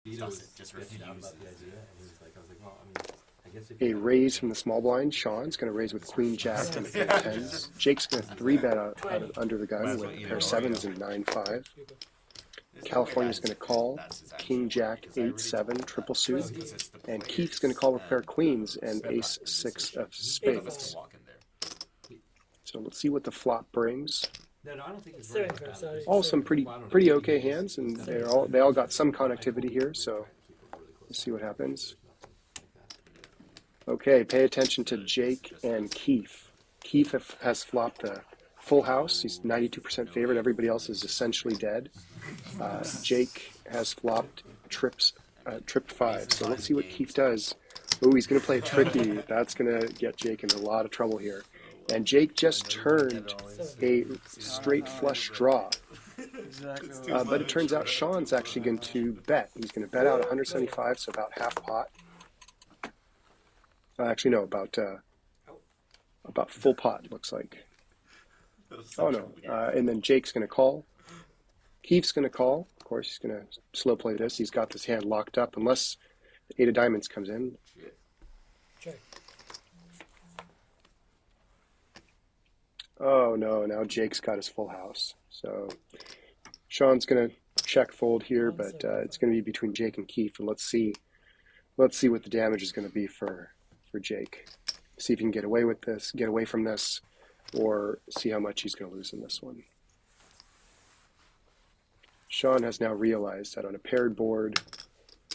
Just refuses. A raise from the small blind. Sean's going to raise with queen jack and pair tens. Jake's going to three bet out of under the gun with pair sevens and 9-5. California's going to call king jack 8-7 triple suit, and Keith's going to call with pair queens and ace 6 of spades. So let's see what the flop brings. All some pretty okay hands, and they all got some connectivity here. So let's see what happens. Okay, pay attention to Jake and Keith. Keith has flopped a full house. He's 92% favorite. Everybody else is essentially dead. Jake has flopped tripped 5. So let's see what Keith does. Oh, he's going to play it tricky. That's going to get Jake into a lot of trouble here. And Jake just turned a straight flush draw. But it turns out Sean's actually going to bet. He's going to bet out 175, so about half pot. Actually, no, about full pot, looks like. Oh, no. And then Jake's going to call. Keith's going to call. Of course, he's going to slow play this. He's got this hand locked up unless the 8 of diamonds comes in. Check. Oh, no. Now Jake's got his full house. So Sean's going to check fold here, but it's going to be between Jake and Keith. And let's see what the damage is going to be for Jake. See if he can get away with this, get away from this, or see how much he's going to lose in this one. Sean has now realized that on a paired board,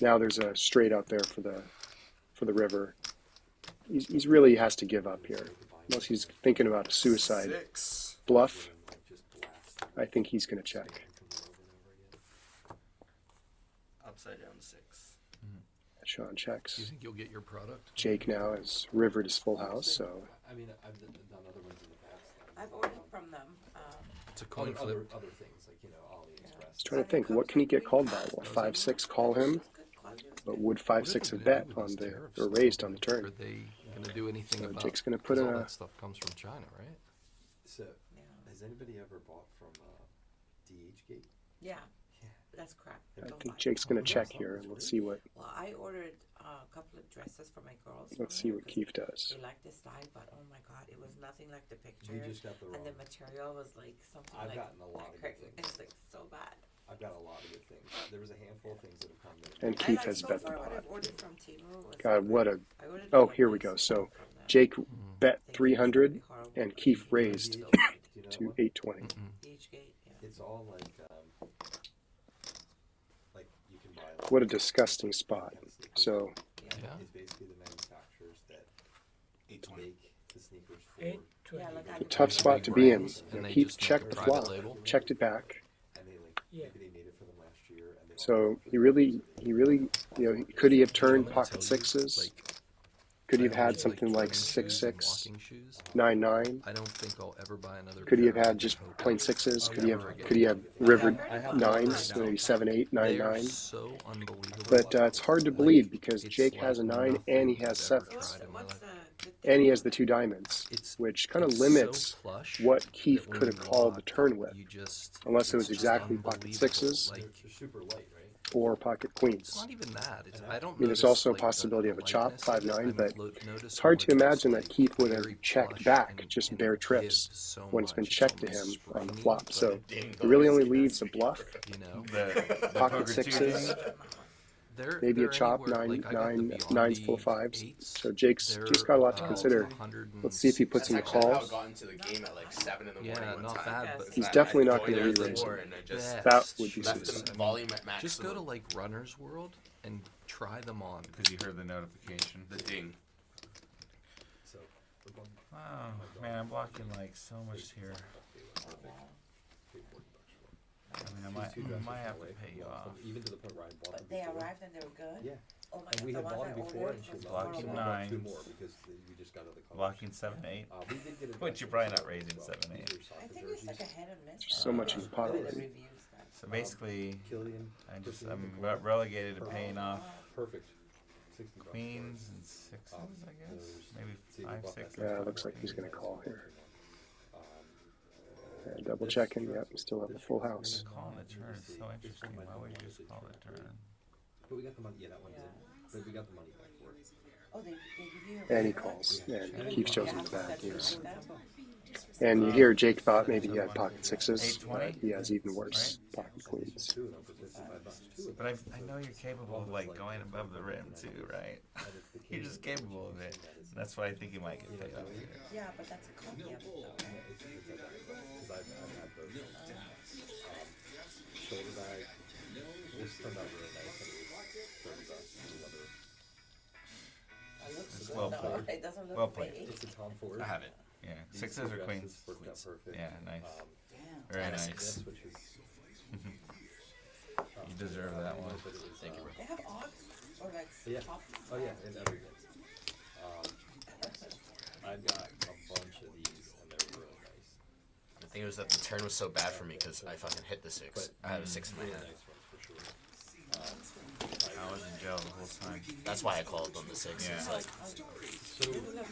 now there's a straight out there for the river. He's really has to give up here, unless he's thinking about a suicide bluff. I think he's going to check. Upside down 6. Sean checks. Do you think you'll get your product? Jake now has rivered his full house, so. I mean, I've done other ones in the past. I've ordered from them. It's a coin flip. Other things, like, AliExpress. He's trying to think, what can he get called by? Will 5-6 call him? But would 5-6 have bet on or raised on the turn? Are they going to do anything about Jake's going to put in all a. that stuff comes from China, right? So, has anybody ever bought from DHgate? Yeah, that's crap. I think Jake's going to check here, and let's see what. Well, I ordered a couple of dresses for my girls. Let's see what Keith does. They like the style, but oh my god, it was nothing like the picture. You just got the wrong. And the material was like something I've like. gotten a lot of good things. It's like so bad. I've got a lot of good things. There was a handful of things that have come in. And Keith has bet the pot. God, God, what a. Oh, here we go. So Jake bet 300, and Keith raised to 820. It's all like you can buy. What a disgusting spot. So. Yeah. It's basically the manufacturers that make the sneakers for. 820. A tough spot to be in. And they Keith just checked make the a flop, private label? checked it back. And they Yeah. maybe they made it for them last year. And they So he really, could he have turned pocket sixes? Could he have had something like 6-6, Walking shoes. 9-9? I don't think I'll ever buy another. Could he have pair. had just plain sixes? Could he have rivered nines, maybe 7-8, They are 9-9? so unbelievable. But it's hard to believe because Jake has a 9 and he has sevens. And he has the 2 diamonds, which kind of limits what Keith could have called the turn with, unless it was exactly pocket sixes They're super light, right? or pocket It's queens. not even that. I don't. I mean, there's also a possibility of a chop, 5-9, but it's hard to imagine that Keith would have checked back just bare trips when it's been checked to him on the flop. So it really only leaves a bluff, pocket sixes, maybe a chop, nines full of 5s. So Jake's got a lot to consider. Let's see if he puts in the I've calls. gotten to the game at like 7 in the morning Yeah, one not time. bad, but He's definitely not going to Joined re-raise door it. and I just Yeah. That would be left suicide. the volume at maximum. just go to like Runner's World and try them on. Because you heard the notification. the ding. So, Oh, man, I'm blocking like so much here. I mean, I might have to pay you off. even to the point where I bought them But they before. arrived and they were good. Yeah. Oh my And god, we the had ones bought I them before, ordered and she was was Blocking like, horrible. "We bought 2 nines. more because we just got out of the college." Blocking 7-8. We did get a Which you're probably not raising 7-8. I think it's like a hit and miss. So much in the pot The already. reviews then. So basically, Killian, I'm relegated to paying off perfect. $60. queens and sixes, I guess. Maybe See, we 5, bought 6. that Yeah, it looks like he's going to call here. Um, Yeah, double checking. Yep, still have the full house. Calling the turn is so interesting. Why would you just call the turn? But we got the money. Yeah, that one Yeah. did. But we got the money back for it. Oh, they give you. And he calls and keeps chosen the bad news. Like And you hear Jake thought maybe he had pocket sixes, 820? but he has even worse pocket queens. Two of them for $55. Two of But them. I know you're capable of like going above the rim too, right? You're just capable of it. That's why I think you might get paid off here. Yeah, but that's a copy of it though, right? Because I've had those. Shoulder bag. This turned out really nice. And it was $30. Another. It looks It's good well though. played. It doesn't look Well played. fake. It's a Tom Ford. I have it. Yeah, These sixes or two queens. dresses worked out perfect. Yeah, nice. Damn. Very And a nice. six. Which is. You deserve that one. But it was, Thank you, bro. They have ox or like Yeah. top. Oh yeah, and everything. I've got a bunch of these, and they're really nice. The thing was that the turn was so bad for me because I fucking hit the six. I had a six in my Really hand. nice ones for sure. I was in jail the whole time. That's why I called on the six. Yeah. It's like, So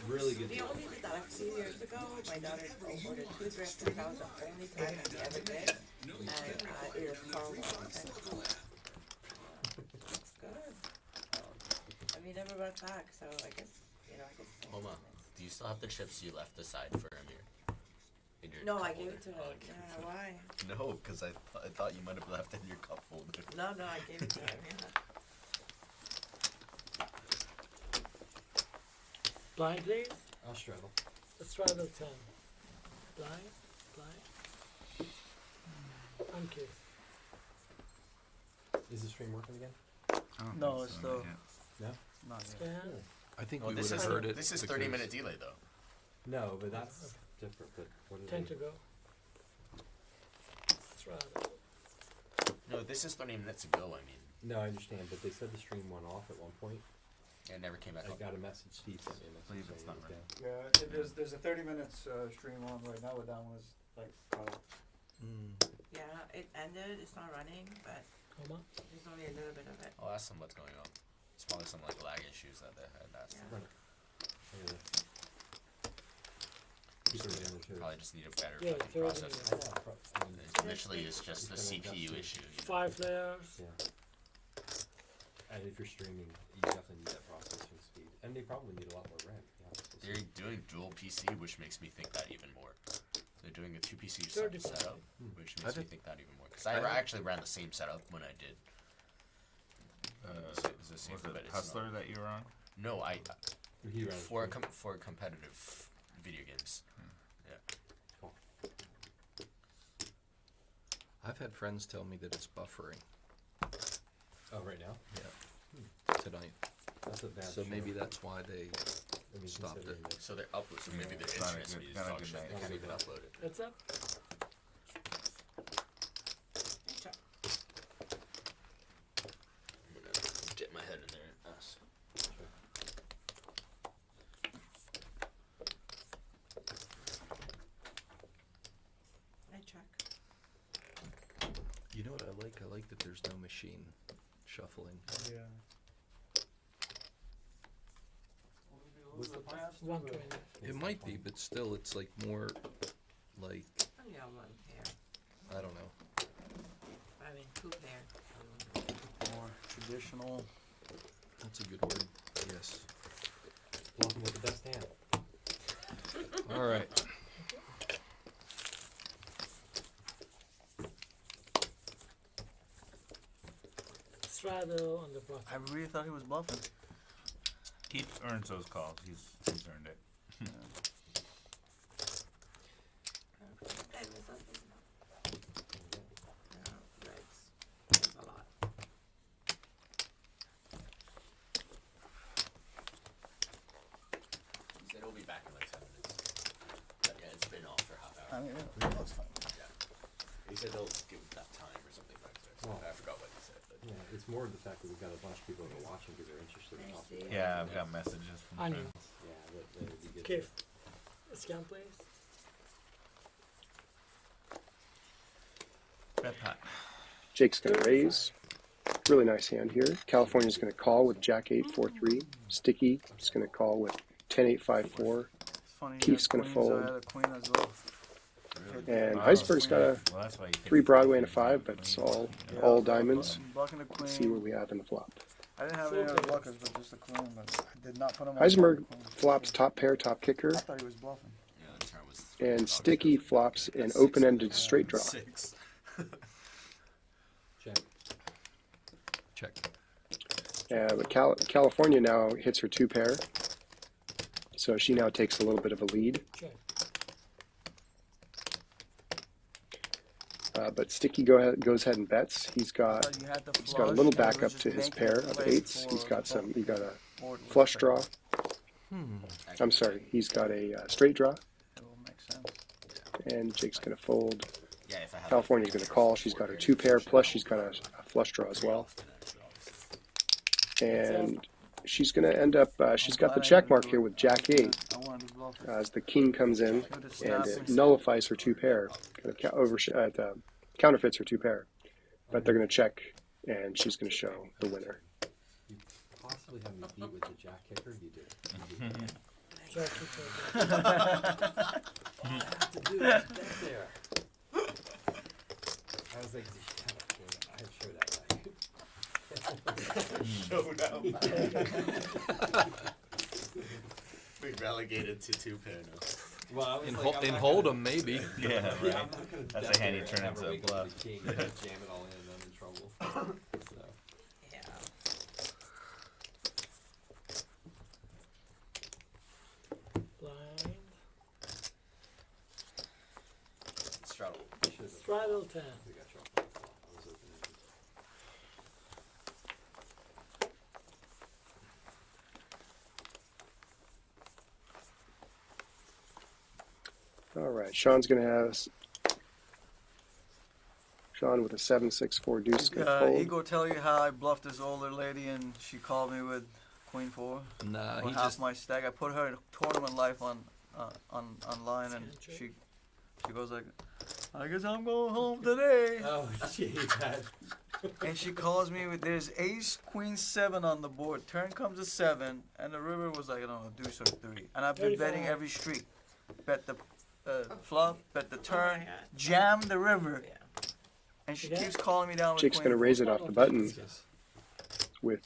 really good. We deal. only did that a few years ago. My daughter ordered 2 drifters. That was the only time we ever did. And it was horrible. It's good. And we never went back, so I guess, you know, I guess. hold on. Do you still have the chips you left aside for Amir? In your No, I cup gave it to holder? her. Oh, okay. Yeah, why? No, because I thought you might have left it in your cup holder. No, I gave it to him, yeah. Blind, please. I'll straddle. Let's try the 10. Blind, blind. Okay. Is the stream working again? No, it's still No. not yet. Scan. I think Oh, we would this have is heard it. this is because- 30-minute delay though. No, but that's different. But what is 10 it? to go. Let's try it. No, this is 30 minutes ago. I mean, No, I understand, but they said the stream went off at one point. it never came back I up. got a message. Steve sent me a message. Believe it's saying not it was right. down. Yeah, there's a 30 minutes stream on right now, but that one is like Yeah, it ended. It's not running, but Come on. there's only a little bit of it. I'll ask them what's going on. It's probably some like lag issues that they had. That's Yeah. Look at this. Keep it in the chair. probably just need a better Yeah, fucking 30 processor. minutes. I mean, Initially, it's just the CPU issue. You know? 5 layers. yeah. And if you're streaming, you definitely need that processing speed, and they probably need a lot more RAM. Yeah, They're doing dual PC, which makes me think that even more. They're doing a 2 PC 30 setup, Hmm. which I makes me did- think that even more. Because I I did- actually ran the same setup when I did. It's the same, Was but it it's Hustler not. that you were on? No, he ran for competitive video games. I've had friends tell me that it's buffering Oh, right now. tonight. That's a bad. So maybe that's why they I mean, stopped considering it. that- So they're upload. So maybe their Not a internet good- speed is not a dog good shit. night. They can't even upload it. Heads up. Check. I'm gonna dip my head in there and ask. I check. You know what I like? I like that there's no machine shuffling. yeah. What's the price? 120. It might be, but still, it's like more like, Only have 1 pair. I don't know. I mean, 2 pair. More traditional. That's a good word. Yes. Welcome with the best hand. All right. Straddle on the bottom. I really thought he was bluffing. He earns those calls. He's earned it. Hey, what's up? No, reds. That's a lot. He said he'll be back in like 10 minutes. But yeah, it's been off for half hour. I mean, that's fine. He said they'll give that time or something back there. Well, I forgot what he said. But Yeah, it's more the fact that we've got a bunch of people that are watching because they're interested in I talking. see. Yeah, I've got messages from I knew. friends. Yeah, that would be good. Keith. Scan, please. Bet pot. Jake's going to raise. Really nice hand here. California's going to call with Jack 8-4-3. Sticky is going to call with 10-8-5-4. It's funny. Keith's you gonna had queens, fold. I had a queen as well. And Heisenberg's got a Well, that's why you 3 think Broadway and a 5, but it's all diamonds. Blocking the queen. Let's see what we have in the flop. I didn't have any other blockers, but just the queen. But I did not put him on. Heisenberg the queen. flops top pair, top kicker, I thought he was bluffing. Yeah, the turn was and Sticky flops an open-ended straight draw. 6. Check. Check. But California now hits her 2 pair, so she now takes a little bit of a lead. Check. But Sticky goes ahead and bets. He's got You had the he's got a flush, little and it was backup just to his making pair a of play 8s. for He got a board with flush the- draw. I'm sorry, he's got a straight draw, It will make sense. and Jake's gonna fold. Yeah, if I have California's gonna call. She's got her 2 pair, plus she's got a flush draw as well. And she's gonna end up. She's got the check mark here with Jack 8 I wanted to bluff it. as the king comes in, and it nullifies her 2 pair. Kind of counterfeits her 2 pair, but they're gonna check, and she's gonna show the winner. You possibly have me beat with the jack kicker. You did. You did. Check. Check. All I have to do is bet there. I was like, I have showdown. We relegated to 2 pair now. Well, I was In, like, hol- I'm in not Hold'em, gonna- maybe. Yeah, Yeah, right. I'm not gonna That's bet a hand you there turn and into never a wake up bluff. with the king and just jam it all in and I'm in trouble. So. Yeah. Blind. Straddle. Straddle 10. We got trouble. I was open-ended. All right, Sean's gonna have Sean with a 7-6-4 deuce. Gonna fold. Ego tell you how I bluffed this older lady and she called me with queen 4 Nah, for he half just my stack. I put her in Tournament Life online and she goes like, I guess I'm going home today. Oh, gee, that. And she calls me with there's ace queen 7 on the board. Turn comes a 7 and the river was like I don't know deuce or 3. And I've been betting 35. every street. Bet the flop, bet the Oh turn, my God. jam the river. Yeah. And she Yeah. keeps calling me down with Jake's queen gonna 4. raise it off the button Yes. with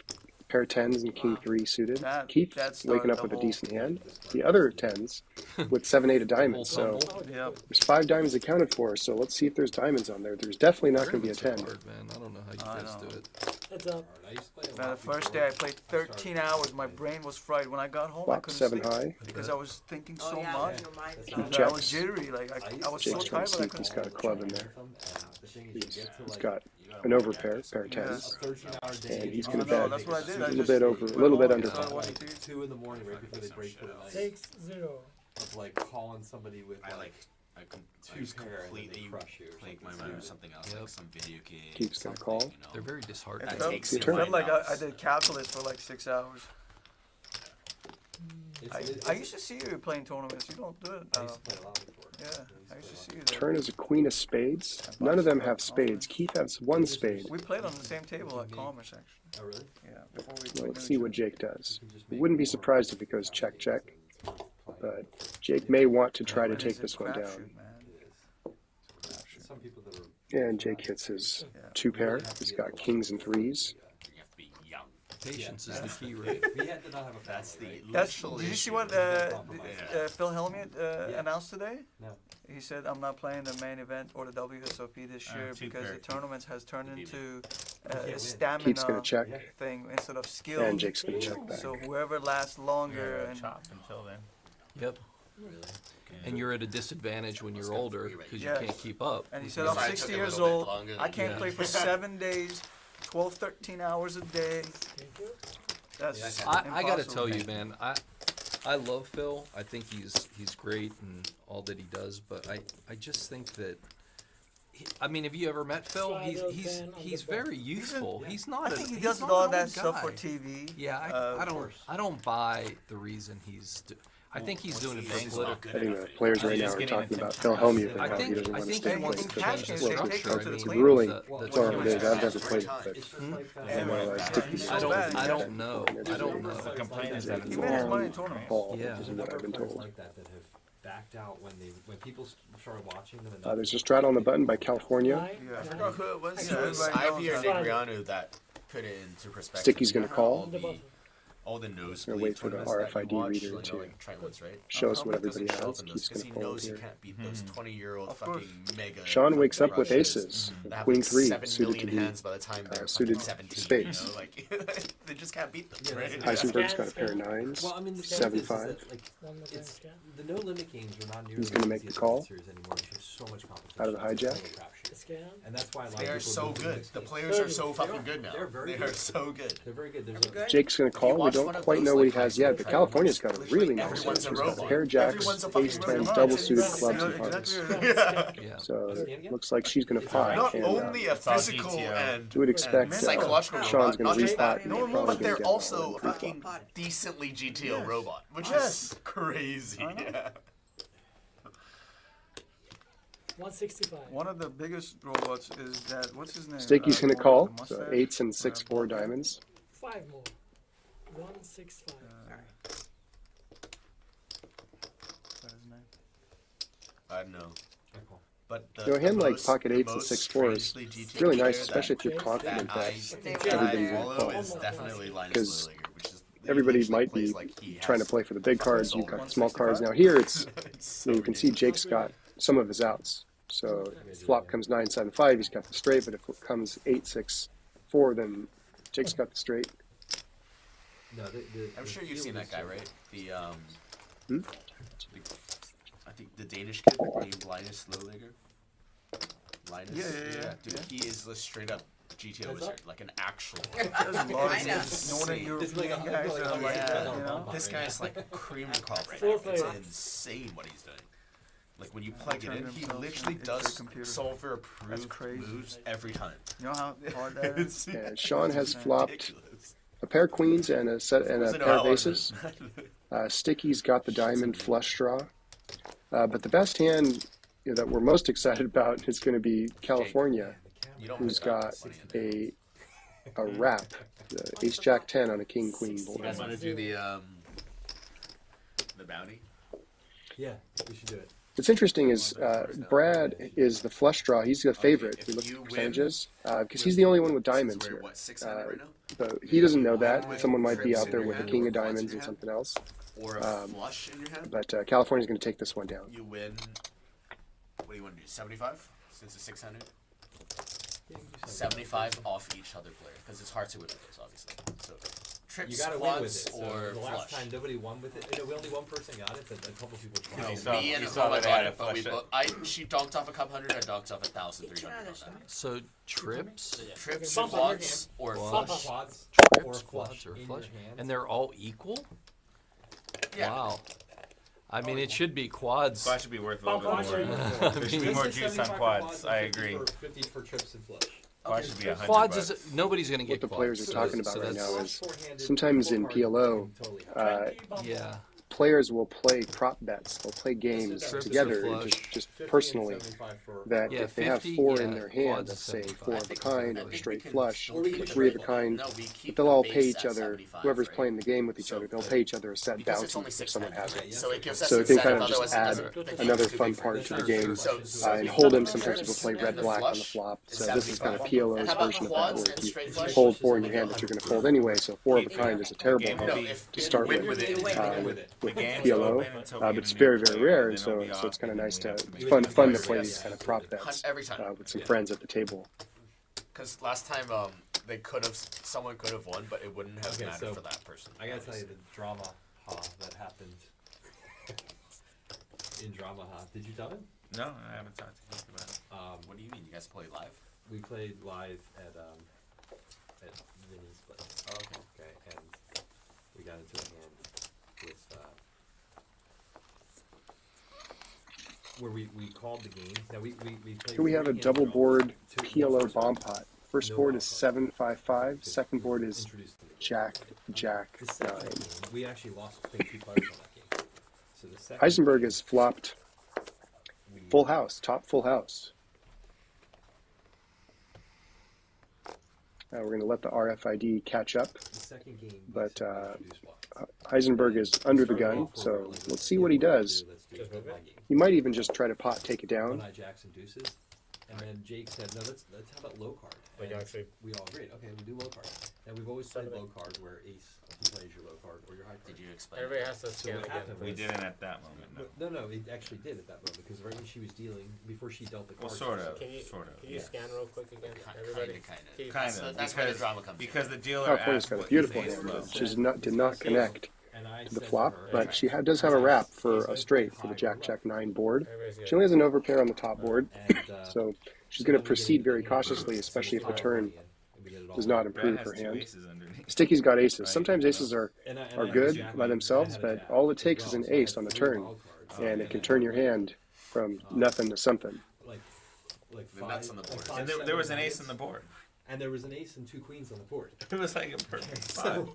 pair 10s and king 3 suited. That Keeps started waking up the with a whole- decent hand. The other 10s with 7-8 of diamonds. So Tumble. Yep. there's 5 diamonds accounted for. So let's see if there's diamonds on there. There's definitely not gonna be a Tournament's 10. hard, man. I don't know how I you guys know. do it. Heads up. Alright, I used to play a Man, lot the first before day I played 13 hours. My brain was fried. When I got home, I Flop couldn't 7 sleep high. because I was thinking Oh, so yeah, much. your mind's Keep not I checks. was jittery. Like I was so Jake's trying tired, to but see I if he's couldn't. got a club in there. The thing is, you He's get to like got an overpair, pair of 10s. a 13-hour day. And he's Oh, gonna no, bet that's what I did. a I little just bit over, a little bit under started 5. watching Like TV. 2 in the morning, right before they break for the night. 6-0. Of like calling somebody with I two just pair and then they completely crush you or plague my something mind with stupid. something else, Yep. like some video game. Keeps gonna something, call. you know? They're very It disheartening. That felt, takes your it turn. felt like I mind did calculus for like 6 hours. I used to see you playing tournaments. You don't do it. I used to play a lot before. Yeah, I used to see you there. Turn is a queen of spades. None of them have spades. Keith has 1 spade. We played on the same table at Commerce, actually. Oh, really? Yeah, before we. Well, we let's knew see each what other. Jake does. You can just I make wouldn't be more surprised if it goes check, calculations check. and it's worth playing. But Jake may want to try to And take it's a this one down. crapshoot, man. It is. There's some people that are And Jake hits his Yeah. 2 pair. He's got kings and 3s. You have to be young. Patience Yeah. is the key, right? We had to not have a That's family, the right? That's. literal Did you see issue. what Yeah. Phil Hellmuth Yeah. announced today? No. He said, "I'm not playing the main event or the WSOP this year too because the fair. tournament has turned into can't a win. stamina Keith's gonna check. Yeah. thing instead of skill. And Jake's gonna check back. So whoever lasts longer and chop until then. Yep. Really? And you're at a disadvantage when you're older because you Yes. can't keep up. and he said, If I'm I took 60 a years little bit old. longer I than can't you. play for 7 days, 12, 13 hours a day. Thank you. That's I gotta impossible. tell you, man, I love Phil. I think he's great and all that he does, but I just think that I mean, have you ever met Phil? He's very youthful. He's not. I think he he's does not all an that old stuff for guy. TV. Yeah, I don't buy the reason he's. I think he's doing it for He's not political. good I think enough. the players right He's now just are getting talking into about Phil Hellmuth and I how he think doesn't I want to think stay he wants to playing change Cash the games, they take structure. them I to the mean, It's a cleaners. ruling. Well, That's all well, it is. I've never yeah. played it, but It's just like that. I know Sticky's so bad. I don't know. I don't know. The complaint is that He it's made his long. money in tournaments. ball, Yeah. which is what I've been told. Like that have backed out when people started watching them. And There's a straddle on the button by California. Yeah, I forgot who it was. Yeah, It was everybody knows Ivy or that. Negreanu that put it into perspective. Sticky's gonna You know how call. all the nosebleed Gonna wait for the tournaments that you RFID watch, reader like, to like Trentwoods, right? show us How what come it doesn't everybody show up has. in those? Keeps Because gonna he fold knows he here. can't beat those 20-year-old Of course. fucking mega. Sean wakes up with crushes aces. that have Queen like 3 7 suited million to be hands by the time they're suited fucking 17. spades. You know, like they just can't beat them, Yeah, right? that's- Heisenberg's got a pair of nines. Well, I mean, the Seven, truth is five. that, like, One more time it's scan. the no limit games are not nearly He's gonna as make easy the as call. World Series anymore. There's so much competition. Out of the It's a hijack. total crapshoot. Scan. And that's why a lot They of are people so don't do good. mixed The games. players are so They fucking are. good now. They're very They are good. so good. They're very good. There's Are we good? Jake's gonna call. We watch don't one of quite those, know what he like, has high yet, school but fight California's ones, got a literally really nice everyone's range. a He's got robot. pair jacks, Everyone's a fucking ace 10s, robot. double It's suited insane. clubs, and Yeah, hearts. exactly. Yeah. So looks like she's gonna pot. Not And only a It's all physical GTO. and you would expect psychological Sean's robot, gonna not just repot that, and No, they're no, probably but gonna they're get also all a in pre-flop. fucking decently GTO Yes. robot, which Yes. is crazy. I know. Yeah. 165. One of the biggest robots is that, what's his name? Sticky's gonna the one call. with the So mustache? 8s and 6-4 diamonds. 5 more. 165. What's his name? I don't know. Okay. But the, You know, him the like most- pocket the 8s and most 6-4s. strangely GTO It's really nice, player especially if you're that- confident that that I everybody's gonna follow call. is definitely Linus 'Cause Lilliger, which is he everybody literally might plays be like he trying to has play for the big fucking cards. soul, You've got right? the small cards. 165? Now here it's It's so you can see ridiculous. Jake's got some of his outs. So if flop comes 9-7-5, he's got the straight. But if it comes 8-6-4, then Jake's got the straight. No, I'm sure you've field seen that is guy, so right? The Hmm? I think the Danish kid named Linus Lilliger. Linus. Yeah. Dude, Yeah. he is a straight up GTO Heads wizard, up. like an actual. There's a lot I know. of Northern Insane. European like- guys like- that are like Yeah, that, you know? Bomba. this guy's like cream of the crop right Four now. It's players. insane what he's doing. Like when you plug it Turn in, he themselves literally into a does computer. solver That's approved crazy. moves every time. You know how hard that is? And Sean has flopped Ridiculous. a pair of queens and a set and a Doesn't know pair how of hard aces. it is. Sticky's got the diamond flush draw. But the best hand that we're most excited about is going to be California, You don't who's put that got money in there. a wrap, the ace jack 10 on a king queen You board. guys want to do the bounty? Yeah, we should do it. What's interesting is Brad is the flush draw. He's the favorite. if If we look you at win percentages, because he's the only one with diamonds Since we're, here. what, 600 right now? So he doesn't know that. With Someone might be trips out in there your with a hand king or of quads in diamonds your and hand? something else. Or a flush in your hand? But California's going to take this one down. You win. What do you want to do? 75? Since it's 600? 75 off each other player. Because it's hard to win with this, obviously. So, You trips, gotta win with quads, it. So or the last flush. time nobody won with it. Only one person got it, but a couple people tried. No, You saw- me and you saw oh my that they had god, to but we flush both, she donked off a cup 100, I donked off 1,300 on that. So trips, Trips, Bump on quads, or Quads. flush. Quads, or trips, a quads, flush or in flush, your hand. and they're all equal. Yeah. Wow. I mean, it should be quads. Quads should be worth a little Quads bit are more. equal. There should be more juice on quads. I agree. 50 for trips and flush. Quads should be $100. Quads is nobody's gonna What get the quads. players are So talking that's- about right so now that's- is sometimes in PLO, yeah. players will play prop bets. They'll play games Trips or together, flush. just personally. That Yeah, if they have 50, four in yeah, their hand, quads let's is say 75. four of a kind I or think we straight can flush still or keep the three of a triple. kind, No, we keep but they'll the all base pay each at other. 75, Whoever's right? playing the game with each So other, they'll the- pay each other a set Because it's bounty only if 600, someone has it. right? So it gives us So it can incentive, kind of just otherwise add it doesn't- another it's too fun big for part this. to the Sure, game. sure, So And if Hold'em, the sometimes people trips play and red the black on the flush flop. is So this is kind of 75. PLO's How about version of that, quads where and if you straight flush? hold four in your hand that you're going to fold anyway, so four of a kind is a terrible game will hand No, be- if to you start win with. with it, You win. you win with it. With The game's PLO, open until but we it's get a very, new very player, rare, then and it'll so be it's off, kind of and then nice we to have it's make fun it to players, play yes. these kind of prop bets Every time. with some friends at the table. Because last time someone could have won, but it wouldn't have Okay, mattered so for that person. I gotta tell you the drama that happened in drama. Did you tell him? No, I haven't talked to him about it. What do you mean? You guys play live? We played live at Vinny's place. Oh, okay. Okay, and we got into a hand with where we called the game. Now we played. Here we have a 3 hands double draw. board Two- PLO first bomb one, pot. First no board bomb is pot. 7-5-5. Second board is Introduced to the game. Jack, Jack, The second 9. game, we actually lost 2 players on that game. So the second Heisenberg game, has flopped we- full house, top full house. We're going to let the RFID catch up, The second game, we but said we introduced blocks. Heisenberg is under the gun, so let's see what he does. Just move it? He might even just try to pot take it One down. eye jacks and deuces, and then Jake said, "No, let's have about low card." Like And actually, we all agreed. Okay, we do low card, and we've always played low card where ace plays your low card or your high card. Did you explain? everybody has to scan what again. happened We didn't at that moment. No. No, it actually did at that moment because right when she was dealing, before she dealt the Well, card. sort of. Can you Yeah. scan real quick again? Kind Everybody. of. Keith? Kind So of. that's where the because, drama comes in. because the dealer California's asked got a what beautiful his ace hand, though. was. She did not connect And I to the said flop, her, but she does have a wrap for a straight for the Jack-Jack-9 board. Everybody's She good. only has an overpair on the top board, And, so she's going to proceed very cautiously, especially if the turn does not Brad improve has her two hand. aces underneath. Sticky's got aces. Right, Sometimes you aces know. are good by themselves, but all it takes is an ace on the turn, and it can turn your hand from nothing to something. Like The nuts on the board. And there was an ace on the board. And there was an ace and two queens on the board. It was like a perfect spot.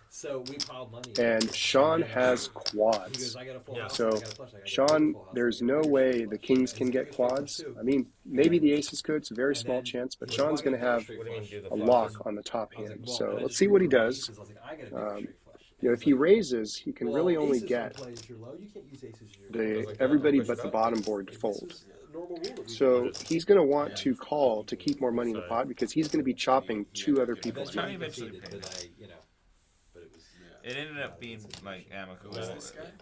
So we piled money. And Sean has He goes, quads. I got a full Yeah. house, So, I got a flush, I got a Sean, full house, there's I got no a full way flush. the kings And can so get he goes, quads. "Two." I mean, maybe the aces could. It's a very small then chance, but he goes, Sean's "Well, I going to got a have straight What do you mean flush." do the a flushes? lock on the top I was hand. like, well, So and I let's just see what he remembered my does. aces. I was like, I gotta do a straight flush. You know, if he raises, he can really only get everybody but the bottom board to fold. So he's going to want to call to keep more money in the pot because he's going to be chopping two other people's Tony money. eventually paid it. It ended up being like amicable.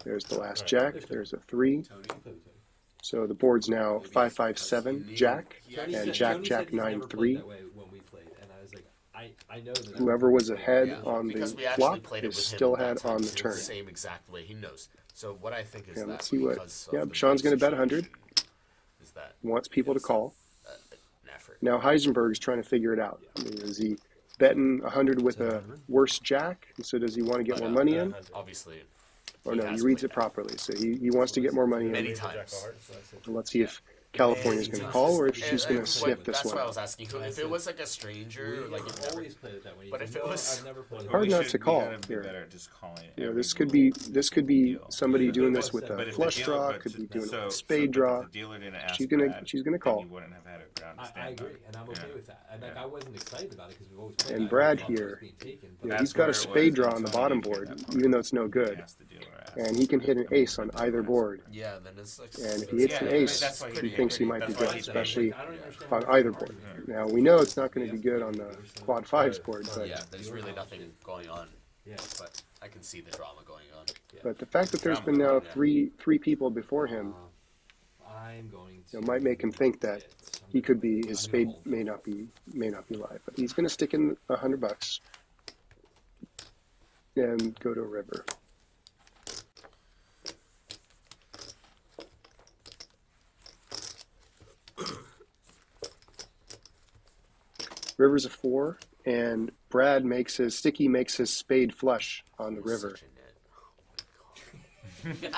There's the last jack. There's a 3. So the board's now 5-5-7 Jack and Jack-Jack-9-3. Whoever was ahead on the Because we actually flop played it is with him still that ahead time, on the so turn. it's the same exact way he knows. So what I think is And that let's see what. because Yeah, of the Sean's going to bet situation 100. Is that Wants people to call. an effort? Now Heisenberg's trying to figure it out. I mean, is he betting 100 with a worse jack? And so does he want to get more money in? Obviously, Or he no, has he to reads win it properly. So he wants to get more money many in. times. And let's see if California's going to call or if she's going to And sniff this that's one why I out. was asking. If it was like a stranger, like you've never. But if it was Hard not to call here. Better at just calling it You know, every this could be somebody doing this with But a if the flush dealer- draw, but could be doing it with so- a spade but draw. if the dealer didn't ask She's gonna Brad, call. then you wouldn't have had a ground to I stand agree, on. and I'm okay Yeah. with that. And like, Yeah. I wasn't excited about it because we've always played And that. Brad I thought it was here, being taken, but You know, That's he's got where a it spade was, draw and on the Tony bottom didn't get board, that part. even though it's no He good. asked the dealer, asked And he can hit an the ace on dealer, either asked board. Brad. Yeah, then it's like. And if he hits an Yeah, ace, that's why he thinks he might be that's why good, he especially I don't understand on why either it's board. hard. Now, we know it's not going to be good on the quad fives board, Yeah, there's really nothing going on. Yeah. But I can see the drama going on. but the fact that there's been now three people before him, I'm going you to know, might make him think that he could be, his spade may not be live, but he's going to stick in $100 and go to a river. River's a 4, and Sticky makes his spade flush on the river. Such a nit.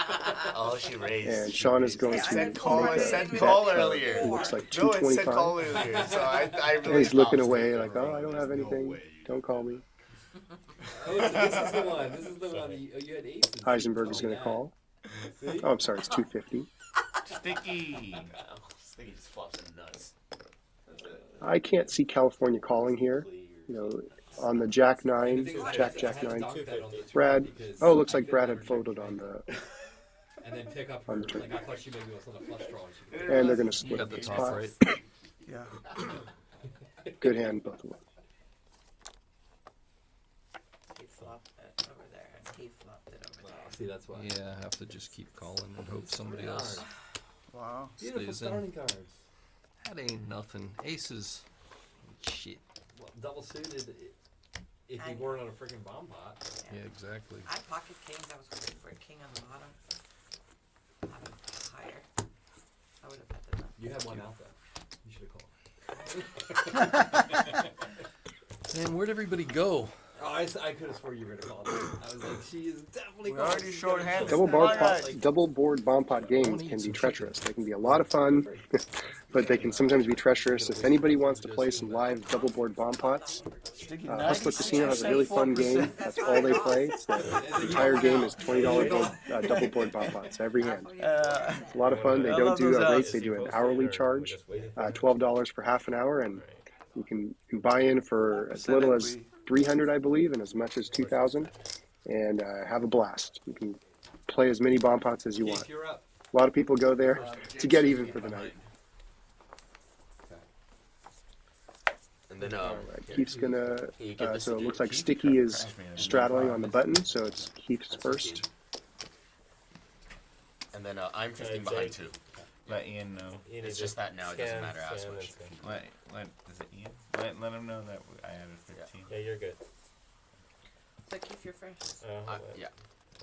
Oh, she raised. And She Sean is raised. going I to said call. I make a said bet call of, earlier. it looks like No, it said 225. call earlier. So I And really he's looking thought away it was like, oh, I don't have There's no anything. way. Don't call me. Oh, this is the one. This is the one. You had aces. Heisenberg is going to call. See? Oh, I'm sorry, it's 250. Sticky. Sticky just flops in nuts. I can't see California calling here. You know, on the Jack 9, Jack 9. Brad, oh, it looks like Brad had folded on the, And then pick up on her, the turn. like I thought she maybe was on a flush draw. And they're going to You split got the this top pot. right. Yeah. Good hand, both of them. He flopped it over there, and he flopped it over there. See, that's why. Yeah, I have to just keep calling and hope somebody else Wow. Beautiful stays in. starting cards. That ain't nothing. Aces. Shit. Well, double suited. If you weren't on a freaking bomb pot. Yeah, exactly. I pocket kings. I was hoping for a king on the bottom. Have him higher. I would have bet them. You had one out though. You should have called. Man, where'd everybody go? Oh, I could have swore you were gonna call. I was like, she is definitely. We calling. already She's short gonna handed. call. Double board bomb pot games can be treacherous. They can be a lot of fun, but they can sometimes be treacherous. If anybody wants to play some live double board bomb pots, Sticky Hustler Casino has a really fun game. That's all they play. It's the entire game is $20 double board bomb pots every hand. It's a lot of fun. They I don't love do those rates. outs. They do an hourly charge, $12 for half an hour, and You can buy in for as little as 300, I believe, and as much as 2,000, and have a blast. You can play as many bomb pots as you want. Keith, you're up. A lot of people go there to get even for the night. And then Keith's gonna. Can you give this So to it looks like Keith? Sticky is straddling on the button, so it's Keith's first. And then I'm 15 behind too. Let Ian know. It's just that now it doesn't matter as much. Is it Ian? Let him know that I added 15. Yeah, you're good. So keep your first. Yeah,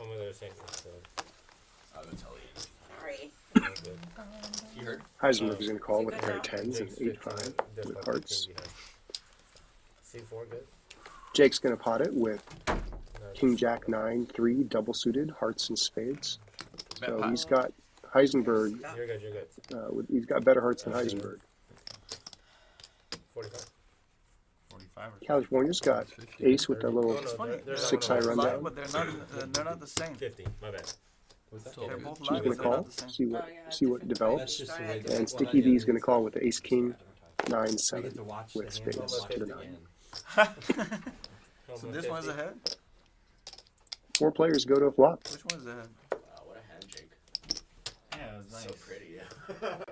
I'm with the same. So I'll go tell you. Sorry. you're good. You heard? Heisenberg's gonna call with a pair of tens and Jake's 8-5 just with like hearts. king behind. C4 good. Jake's gonna pot it with No, King Jack 9-3 double suited hearts and spades. So pot. he's got Heisenberg. You're good. You're good. He's got better hearts than Heisenberg. 45. 45 or California's got ace with the little It's funny. They're six high not rundown. But they're not the same. 50. My bad. They're both She's live, gonna but they're not call, the same. see what Oh, yeah, see what different develops. That's just the Sorry, I way. didn't- And Sticky D's gonna call with the ace king 9-7 to watch with the spades hand to the again. 9. So this one's ahead? 4 players go to a flop. Which one's ahead? Wow, what a hand, Jake. Yeah, it was nice. So pretty. Yeah.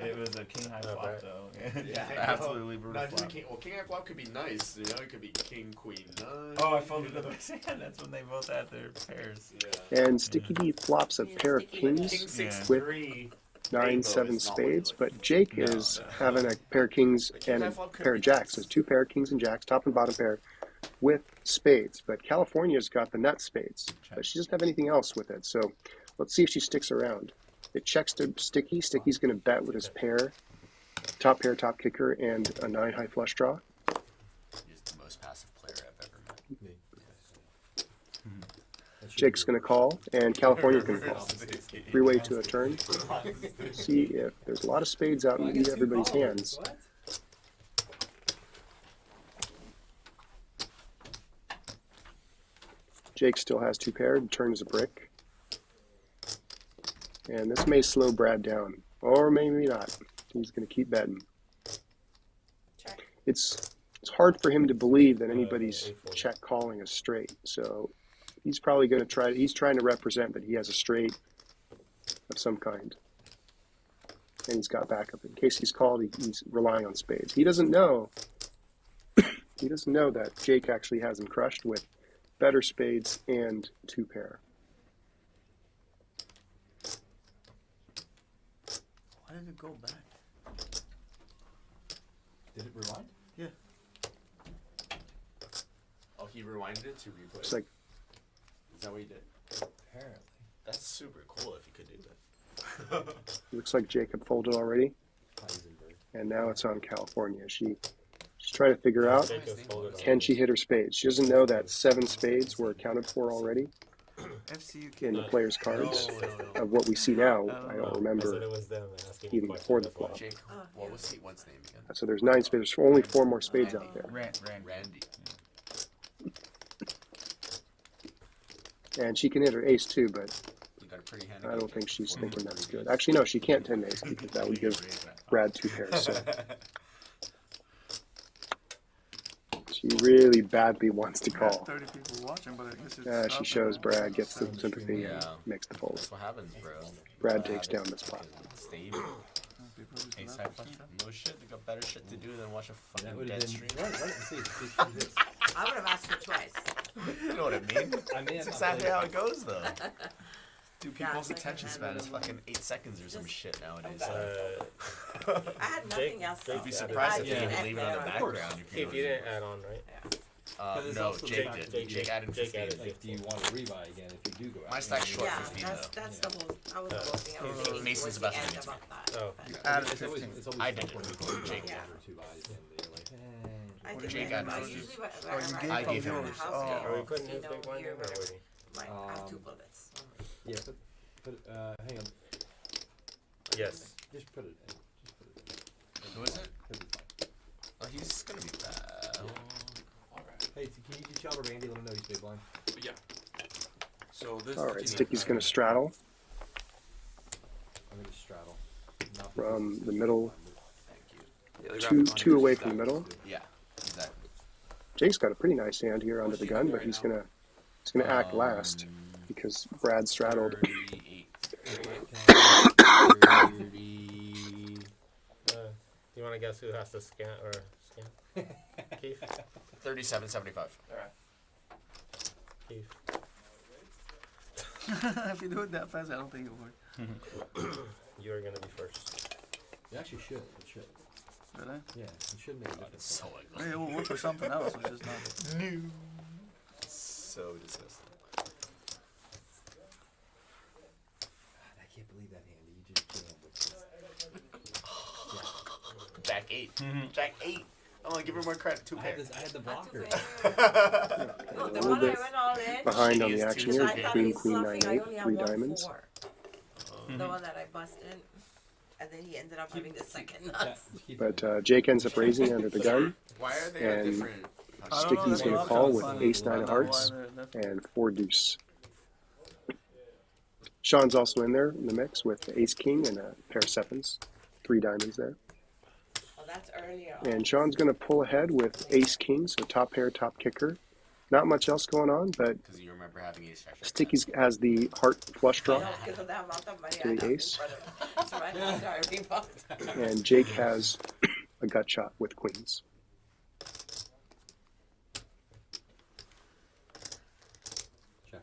It was a king high flop right. though. Yeah, I know. Absolutely brutal Not just flop. king. Well, king high flop could be nice. You know, it could be king queen 9. Oh, I folded the best hand. That's when they both had their pairs. Yeah. And Sticky D flops a pair of King kings 6-3. 9-7 spades, but Jake No, is no. having a pair of kings King and high a flop could pair be of jacks. nice. So 2 pair of kings and jacks, top and bottom pair, with spades. But California's got the nut spades, but she doesn't have anything else with it. So let's see if she sticks around. It checks to Sticky. Sticky's going to bet with his pair, top kicker, and a 9 high flush draw. He's the most passive player I've ever met. Jake's going to call, and California's going to call. 3-way to a turn. See if there's a lot of spades out in everybody's hands. Jake still has 2 paired, turns a brick. And this may slow Brad down, or maybe not. He's going to keep betting. Check. It's hard for him to believe that anybody's check calling a straight. So he's probably going to try. He's trying to represent that he has a straight of some kind, and he's got backup in case he's called. He's relying on spades. He doesn't know. He doesn't know that Jake actually has him crushed with better spades and 2 pair. Why did it go back? Did it rewind? Yeah. Oh, he rewinded it to replay. It's like Is that what he did? Apparently. That's super cool if you could do that. looks like Jacob folded already, Heisenberg. and now it's on California. She's trying to figure out, Jacob's folded can she hit her spades? She doesn't know that 7 spades were accounted for already FCU in the kid. player's cards. No. Of what we see now, I I don't I said remember. it was them asking Even me before questions, the that's why. flop. Jake, what was one's name again? So there's 9 spades. There's only 4 more spades out there. Randy. And she can hit her ace too, but You got a pretty hand. I don't think she's thinking that's good. Actually, no, she can't 10 ace because that would give Brad 2 pairs. So she really badly wants to We got call. 30 people watching, but I guess it's She up shows and Brad, gets the seven. sympathy, Yeah. and makes the fold. That's what happens, bro. Brad takes down this pot. Stayed. People just Ace left high the flush key. draw. No shit, they got better shit to do than watch a That fucking would dead have stream. been. Run it and see. See if this. I would have asked her twice. You know what I mean? I may That's have not exactly played how it. it goes, though. Dude, Yeah, people's it's like attention a span is random- fucking 8 seconds or some shit nowadays. I had nothing Jake- else. Jake though. You'd be Yeah, surprised if yeah. you didn't leave it on the Yeah. background. Your If viewers. you didn't add on, right? Because No, also Jake the fact did. Jake added Jake 15. added Like, do you want to rebuy again if you do go out? My stack's short Yeah, 15 that's though. the whole. That was the whole thing. I was Yeah. thinking Mason's towards the best the one end to about that. Oh. but- Added It's always, 15. it's always I did tough it. when you go Jake Yeah. one or two buys and you're like, I what did are Jake you got I doing? usually Oh, you wherever gave I from go to yours. the house, Oh. Are we putting his you big know, blind here, in or whatever. waiting? Like, I have 2 bullets. Yeah, but hang on. Yes. Just put it in. Just put it in. Who is it? It'll be fine. Oh, he's gonna be bad. Hey, can you just shout to Randy? Let him know he's big blind. Yeah. So this. All right, Sticky's going to straddle I'm gonna straddle. Not from the middle, Thank you. 2 away from the middle. Yeah. Jake's got a pretty nice hand here under the gun, but he's gonna act last because Brad straddled. 38. 30. You want to guess who has to scan? Keith? 37.75. Keith. If you do it that fast, I don't think it would. You're going to be first. You actually should. It should. Really? Yeah, it should make a difference. So ugly. Maybe it will work for something else, which is not. So disgusting. God, I can't believe that hand. You just jammed with this. Jack 8. Jack 8. I'm gonna give her more credit. 2 pair. I had the blocker. Oh, the one I bit went all in. Behind on She the is action too here, I thought queen, he was queen, bluffing. 9, I 8, only have 3 1, diamonds. 4. The one that I busted. And then he ended up having the second nuts. But Jake ends up raising under the gun, Why are they And different? I don't know, Sticky's that's gonna what I'm call trying to with find. ace, I nine don't of know hearts. why they're different. and 4 deuce. Sean's also in there in the mix with the ace king and a pair of sevens, 3 diamonds there. Oh, that's earlier. And Sean's going to pull ahead with ace king, so top pair, top kicker. Not much else going on, but Because you remember having ace jack. Sticky's has the heart flush draw, No, because of the amount of money To I the have ace. in front of me. So right now, I already fucked. and Jake has a gut shot with queens. Check.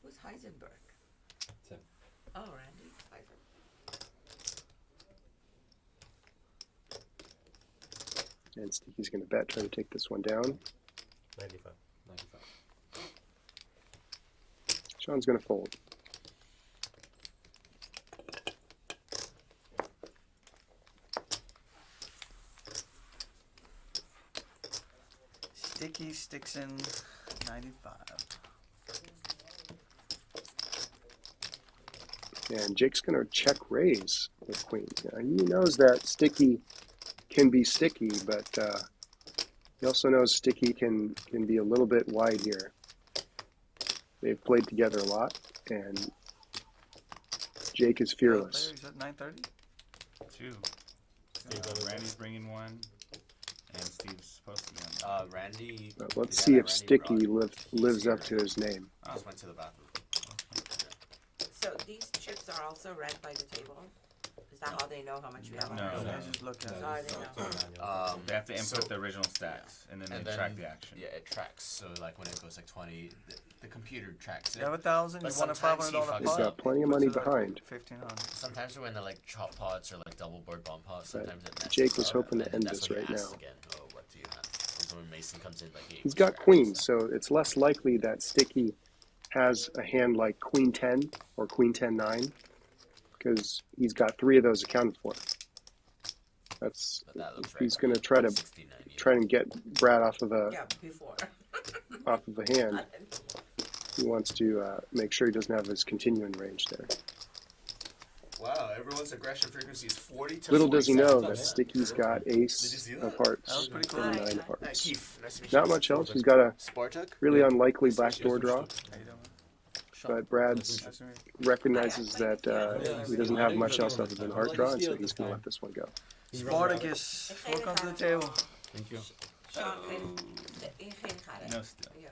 Who's Heisenberg? Tim. Oh, Randy Heisenberg. And Sticky's going to bet, try to take this one down. 95. 95. Sean's going to fold. Sticky sticks in 95. And Jake's going to check raise with queen. Now, he knows that Sticky can be sticky, but he also knows Sticky can be a little bit wide here. They've played together a lot, and Jake is fearless. You said 930? 2. Randy's bringing 1, and Steve's supposed to be on. Randy. But let's the guy see that if Randy Sticky brought, lives he's up here. to his name. Just went to the bathroom. So these chips are also read by the table? Is that how they know how much we have on No. our You table? guys just look at Sorry, it. they know. They have to input so- the original stats, and then And they then, track the action. Yeah, it tracks. So like when it goes like 20, the computer tracks it. You have 1,000, you But want a sometimes he $500 fucks He's pot. got plenty of money puts it at behind. 1,500. Sometimes when they're like chop pots or like double board bomb pots, sometimes it messes Jake was up, hoping to and end that's this when right he asks now. Again, oh, what do you have? And so when Mason comes in, like, hey, He's what's got your action queens, step? so it's less likely that Sticky has a hand like queen 10 or queen 10-9, because he's got 3 of those accounted for. That's But that looks he's right. going to try to 69, yeah. get Brad off of a Yeah, before. hand. He wants to make sure he doesn't have his continuing range there. Wow, everyone's aggression frequency is 40 to Little does he know 47%. that Sticky's got Did you ace see of that? That hearts was pretty cool. and Hi. 9 of Hi, hearts. Keith. Nice to meet you. Not much else. He's got a Spartak? really unlikely Nice to meet you. backdoor draw, How you doing? but Brad's Nice to meet recognizes that he doesn't have much else other than heart draw, and so he's going to let this one go. you. Spartacus, welcome to the table. Thank you. Sean, in geen garen. No, still. Ja.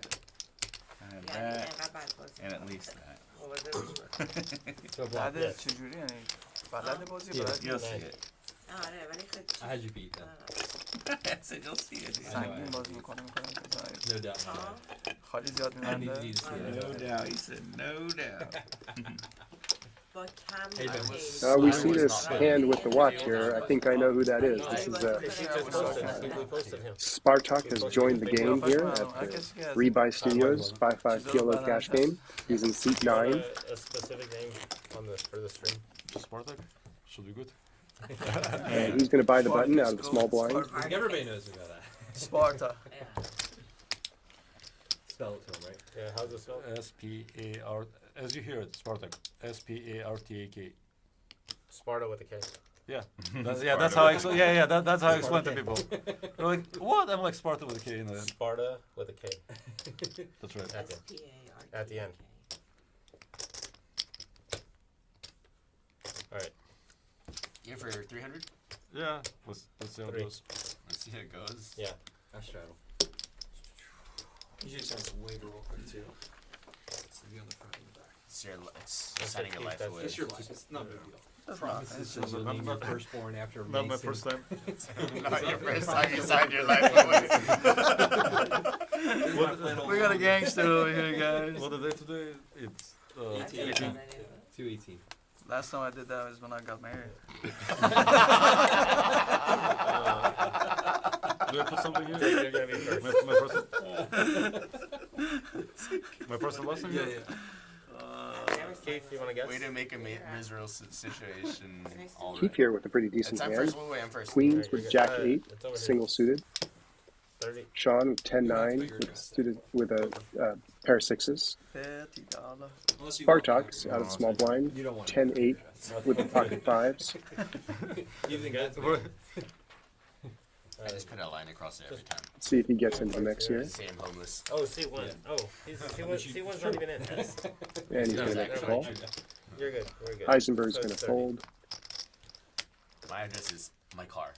I have Ja, that, en rabat was and at least that. What was it? So block, بعد yes. چجوری یعنی بلد بازی Yeah. بلد You'll Nice. see it. آره ولی خیلی I had you beat then. I said you'll see it. سنگین بازی میکنه No doubt. خالی زیاد I need میمنده you to see No it. doubt. He said no doubt. با کم Hey, دیگه. We I see was this not hand ready. with the watch here. I think I know who that is. This is He just posted him. We posted him. Spartak has joined the game here at the Rebuy Studios 5-5 PLO cash game. He's in seat You want 9. a specific name on for the stream? Spartak should be good. And he's going to buy the button out of the small blind. I think everybody knows about that. Sparta. Yeah. Spell it to him, right? Yeah, how's it spelled? S-P-A-R, as you hear it, Spartak. S-P-A-R-T-A-K. Sparta with a K. Yeah, that's how I explain. That's how I explain to people. They're like, "What?" I'm like Sparta with a K in the end. Sparta with a K. That's right. Okay. S-P-A-R-T-A-K. At the end. Alright. You for 300? Yeah, let's see how it Three. goes. Let's see how it goes. Yeah. I straddle. Usually sounds way real quick too. So be on the front and the back. It's setting your life away. It's your life. It's not a big deal. That's not. Promises It's that just, you'll name your firstborn after Not my Mason. first time. Not your first time you signed your life away. we got a gangster over here, guys. What the day today? It's I've never 18. done any of that. 218. Last time I did that was when I got married. Do I put something here? You're gonna be first. My first and last name? Yeah, yeah. I've never signed Keith, you wanna guess? Way to make a miserable situation all Keith right. here with a pretty decent I'm hand. first. Wait, I'm first. Queens Alright, with you're Jack good. 8, It's over here. single suited. 30. Sean with 10-9 with a pair of sixes. $50. Spartox out of the small blind, You don't want 10-8 with the pocket fives. You think that's I just put a line across it every time. See if he gets into the mix here. Say I'm homeless. Oh, C1. Oh, C1's not even in. And he's going to make a call. You're good. We're good. Heisenberg's So going it's to 30. fold. My address is my car.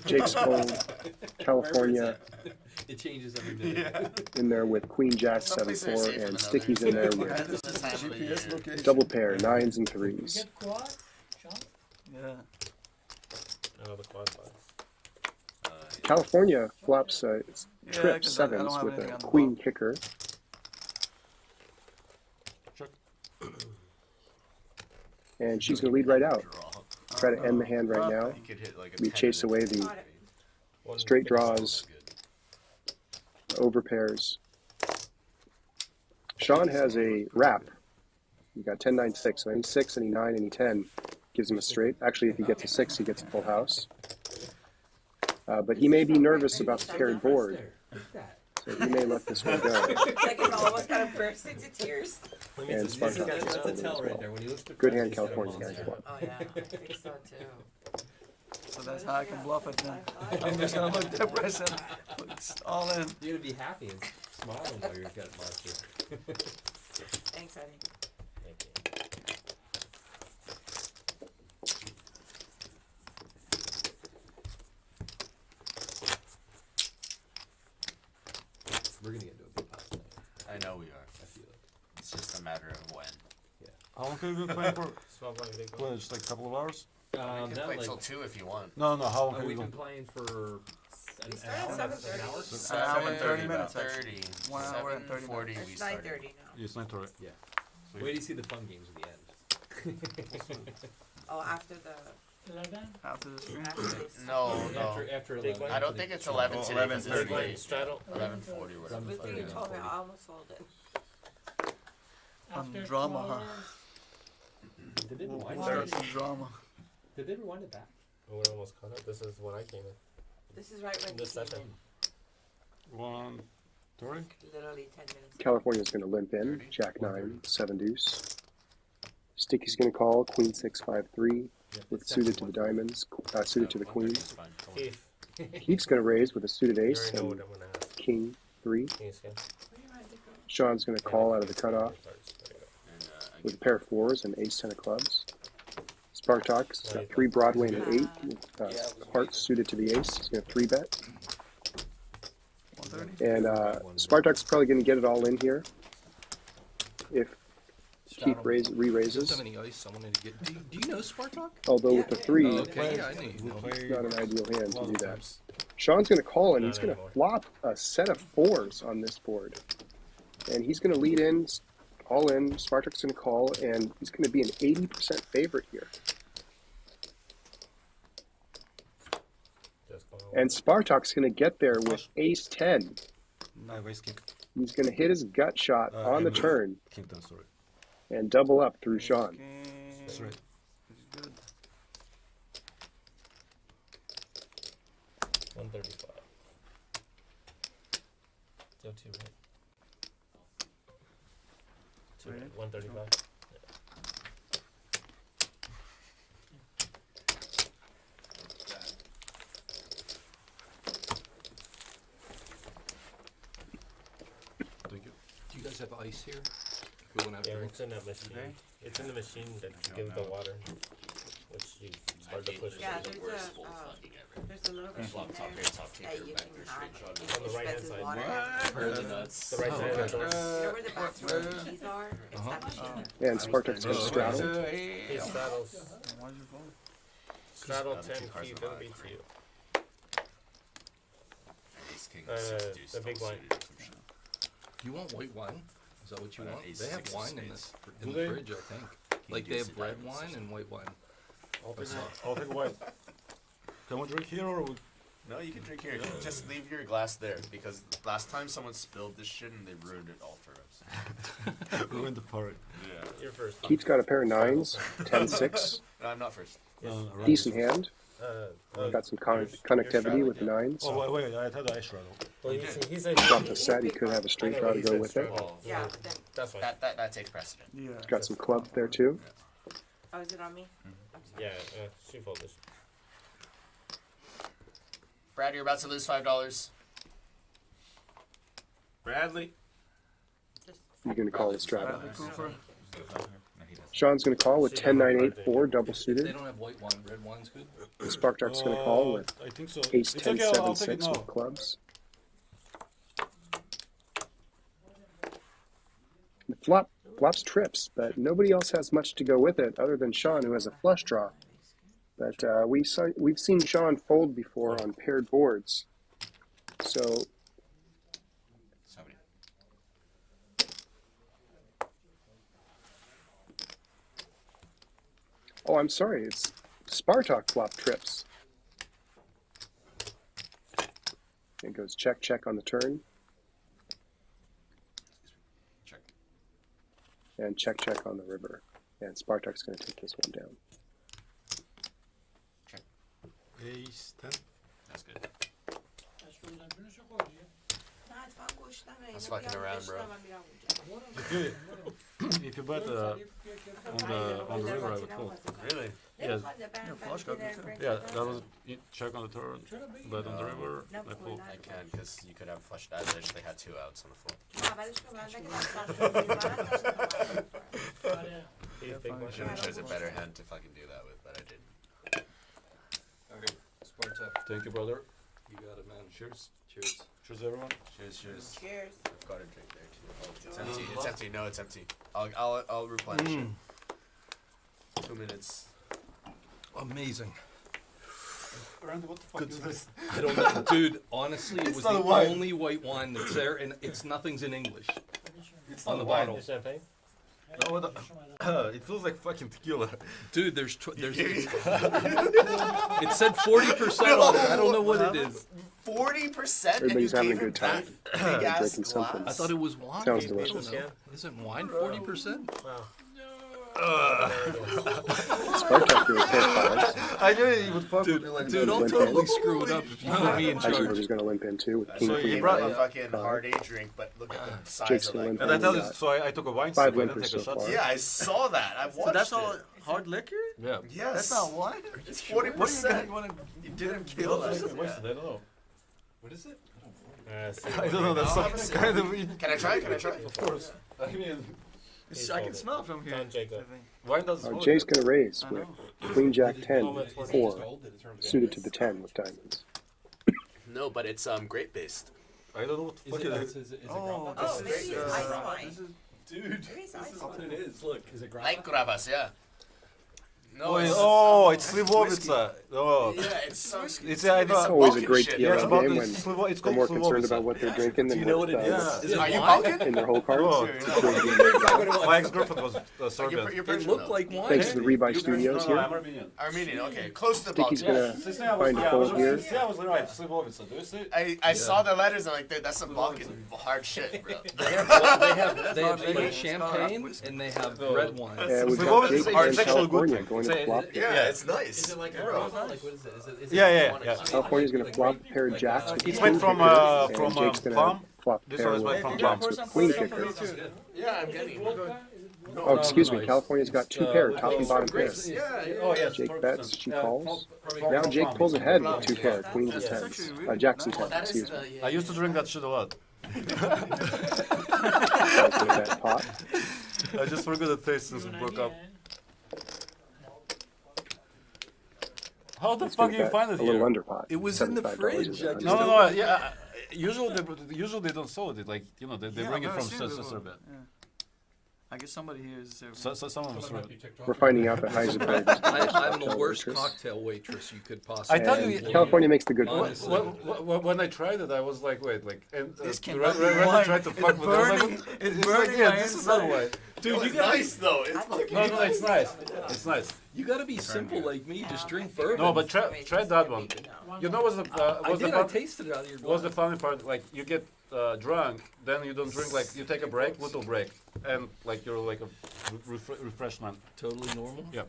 Jake's fold. California It changes every day. in there with Queen Jack Some places are 7-4 safer than and Sticky's in there others. with Depends on the time of the year. GPS location. double pair, 9s and 3s. Get quad, Sean? Yeah. Oh, the quad box. California flops Yeah, trip 'cause I don't sevens have with anything a on the queen bottom. kicker. Check. And she's going to lead right out. Draw. Try to end the hand right now. You could hit like a We 10 chase and a away 10. the One straight fifty. draws, over pairs. Sean has a wrap. You got 10, 9, 6. So any 6, any 9, any 10 gives him a straight. Actually, if he gets a 6, he gets a full house. But he may be nervous about the paired board, so he may let this one go. It's like it's almost gonna burst into tears. And Spartox is That's a folding as tell right well. there. When you look at the Good price, hand, you said a California monster. guys. Well. Oh yeah, I think so too. So that's how I can bluff it then. I'm just gonna look depressed and put all in. You're gonna be happy and smiling while you're got monster. Thanks, honey. Thank you. We're gonna get into a big pot tonight. I know we are. I feel it. It's just a matter of when. How long can you be playing for? Small blind, big Well, blind. just like a couple of hours? You can Not play like, till 2 if you want. No, how long oh, can you we've go? been playing for We an started hour. at An 7:30. hour? An hour and 30 minutes, About actually. 30. 1 hour and 30 7:40 we It's started. 9:30 now. It's 9:30. Yeah. Wait till you see the fun games at the end. Oh, after the 11? After the screen. after they No, After Big 11. one. I don't think it's 11 today because it's 30 late. straddle. 11:40 or whatever. Good thing you told me. I almost sold it. After drama, huh? 12, Did they rewind Start it? some drama. Did they rewind it back? Oh, we're almost caught up. This is when I came in. This is right when you This came session. in. 1:30. Literally 10 minutes. California's going to limp in. Jack 9, 7 deuce. Sticky's going to call. Queen 6, 5, 3 Yeah, with it's suited to the definitely diamonds, suited to the queen. It's fine. Don't worry. Keith, Keith's going to raise with a suited you ace already know and what I'm gonna ask. king 3. Can you scan? Sean's going to call out of the cutoff There you go. And, with a pair of 4s and ace 10 of clubs. Spartox got 3 Broadway and an 8 with hearts suited to the ace. He's going to 3-bet. 130. And Spartox is probably going to get it all in here if Keith He doesn't re-raises. have any ice. I wanted to get. Do you know Spartak? Although with the 3, Oh, okay, yeah, I knew you know. it's not an ideal hand to do that. times. Sean's going to call and Not he's going to anymore. flop a set of 4s on this board. And he's going to lead in, all in. Spartak's going to call and he's going to be an 80% favorite here. Just go. And Spartak's going to get there with ace 10. No, raise king. He's going to hit his gut shot on the and- turn King 10, sorry. and double up through Sean. That's right. He's good. 135. Still 2, right? 2, Right. 135. Thank you. Do you guys have ice here? If we want to have Yeah, drinks. it's in that machine. Okay. It's in the machine that gives the water. It's hard to push. Yeah, The there's worst a, fold fucking ever. there's a little bit Flop in top there pair, top tier, that you back can door, hide. straight shot. It On the right-hand dispenses side. water. Pearly nuts. The right side of the door. You know where the bathroom keys are? It's that machine. Yeah, and Spartak's going to straddle. He straddles. Why'd you fold? Straddle Other 10 two cards keys, on then the beats front. you. Ace king, Uh, six deuce, the big double blind. suited or some shit. You want white wine? Is that what you But an want? ace They have six of wine in spades. this in Do the they? fridge, I think. King Like they deuce have of red diamonds. wine and white wine. I'll take white. Can we drink here or we... No, you can drink here. Just leave your glass there because last time someone spilled this shit and they ruined it all for us. we went to party? Yeah. You're first. Keith's got a pair of nines, 10-6. No, I'm not first. Right. Decent hand. Well, Got some connectivity with the nines. Oh, wait, I had ice straddle. he said Dropped a set. He could have a straight draw to go with it. Oh, Yeah, then, That's fine. that takes precedent. Yeah. Got some clubs there too. oh, is it on me? I'm sorry. Yeah, she folded. Brad, you're about to lose $5. Bradley. Just You're going to call it straddle. Bradley Cooper. No, he doesn't. Sean's going to call with 10-9-8-4 double If they suited. don't have white wine, red wine's good. Spartak's going to call with I think so. ace It's 10 okay, 7 I'll take it 6 now. with clubs. The flops trips, but nobody else has much to go with it other than Sean, who has a flush draw. But we've seen Sean fold before on paired boards. So Somebody. oh, I'm sorry, it's Spartak flop trips. It goes check, check on the turn, Check. and check, check on the river. And Spartak's going to take this one down. Ace 10. That's good. N-ați fac guștă, mei, That's nu fucking iau around, guștă, bro. mă iau guștă. If you bet on the river, I would fold. Really? Yes. flush got good too. Yeah, that was check on the turn, bet on the river, I fold. I can because you could have flushed out. I literally had 2 outs on the floor. Da, vezi că v-am dat că să fac prima dată. He's big blind. Should have chose a better hand to fucking do that with, but I didn't. Okay, Spartak. Thank you, brother. You got it, man. Cheers. Cheers. Cheers, everyone. Cheers, cheers. Cheers. I've got a drink there too. Oh, it's empty. It's empty. No, it's empty. I'll replenish it. 2 minutes. Amazing. Randy, what the fuck is this? I don't know, dude. Honestly, it was not the a wine. only white wine that's there, and it's nothing's in English It's on not the wine. bottle. Champagne? No, it feels like fucking tequila. Dude, there's it said 40% on it. I don't know what it is. 40%. Everybody's having a good time. Big ass Drinking something. I thought it was wine. Sounds I don't delicious. know. Isn't wine 40%? Wow. Spartak threw a pair of fives. I knew he would fuck with me like Dude, I'll limp totally in. screw it up if you put me in charge. Eisenberger's going to limp in too with king So queen you You brought- brought nine. a fucking hard A drink, but look at the size Jake's of gonna like limp that. And I in. tell We you, got so I took a wine five sip, I didn't limpers take a so shot. far. Yeah, I saw that. I watched So that's it. all hard liquor? Yeah. Yes. That's not wine? It's What do you 40%. want to You didn't You kill don't us. taste it, wasted, I don't know. What is it? I don't know, that's I'll have a some sip. kind of... Can I try? Can I try? Of course. I mean, I can smell it from here. Don Jacob. I think. wine does Oh, smoke. Jay's going to raise I with know. queen jack 10 4 suited to the 10 with diamonds. No, but it's grape based. I don't know what the fuck it is. Oh, Oh, maybe this it's is, ice wine. this is Dude. Maybe it's ice wine. is. Look. Is it Like gravas, yeah. No, Oh, it's Slivovica. Oh, Yeah, it's some. It's I It's know. always a Balkan great shit. deal Yeah, it's in about game the when It's they're called more concerned Slivovica. about what they're drinking than Do you know what, what it is? Yeah. Is it Are you wine? Balkan? in their whole cards. Oh. You're My ex-girlfriend was You're Serbian. Persian, It looked though. like wine. Thanks to the Rebuy Studios No, here. I'm Armenian. Armenian, okay. Close to I think he's Balkan. going to find a fold here. Yeah, I was right. Slivovica. Do you see? I saw the letters and I'm like, dude, that's some Balkan hard shit, bro. They have like champagne and they have red wine. And we've got Slivovica Jake is in actually California good. going to flop. Yeah, it's nice. like a Bro. like what is it? Is it Yeah. California's going to flop a pair of jacks with It's king made from, kicker, from, and Jake's going to plum. flop a This pair one is made with from jacks plum. with queen kicker. Yeah, I'm getting it. Oh, excuse me, California's got two pair, top and bottom pair. Yeah, Oh, yes. Jake bets, she calls. From Now Jake plum. pulls ahead with two pair, queens and That's tens. actually really Jacks and nice. tens, excuse me. I used to drink that shit a lot. Guys gonna bet pot. I just forgot the taste since we broke up. How the Let's fuck do do you that. find A it little here? under pot. It was in the $75 fridge, is I just No, $100. no, no. Yeah, usually they don't sell it. Like they Yeah, bring it I've from seen it before. Serbia. Yeah. I guess somebody here is serving. So some of us. We're finding out that Heisenberg is the worst I'm the cocktail worst waitress. cocktail waitress you could possibly. I tell And you, California makes the good Honestly. ones. When I tried it, I was like, wait, like, and This Randy cannot be wine. tried to It's fuck with it. I was burning. like, It's like, burning yeah, my this is not inside. wine. Dude, It's you gotta. nice though. It's fucking No, no, it's nice. It's nice. You gotta be simple like me. Just drink bourbon. No, but try that one. You know what's the I what's the did. I fun? tasted it out of your What's the glass. funny part? Like you get drunk, then you don't drink. Like you take a break, little break, and like you're like a refreshment. Totally normal. Yeah.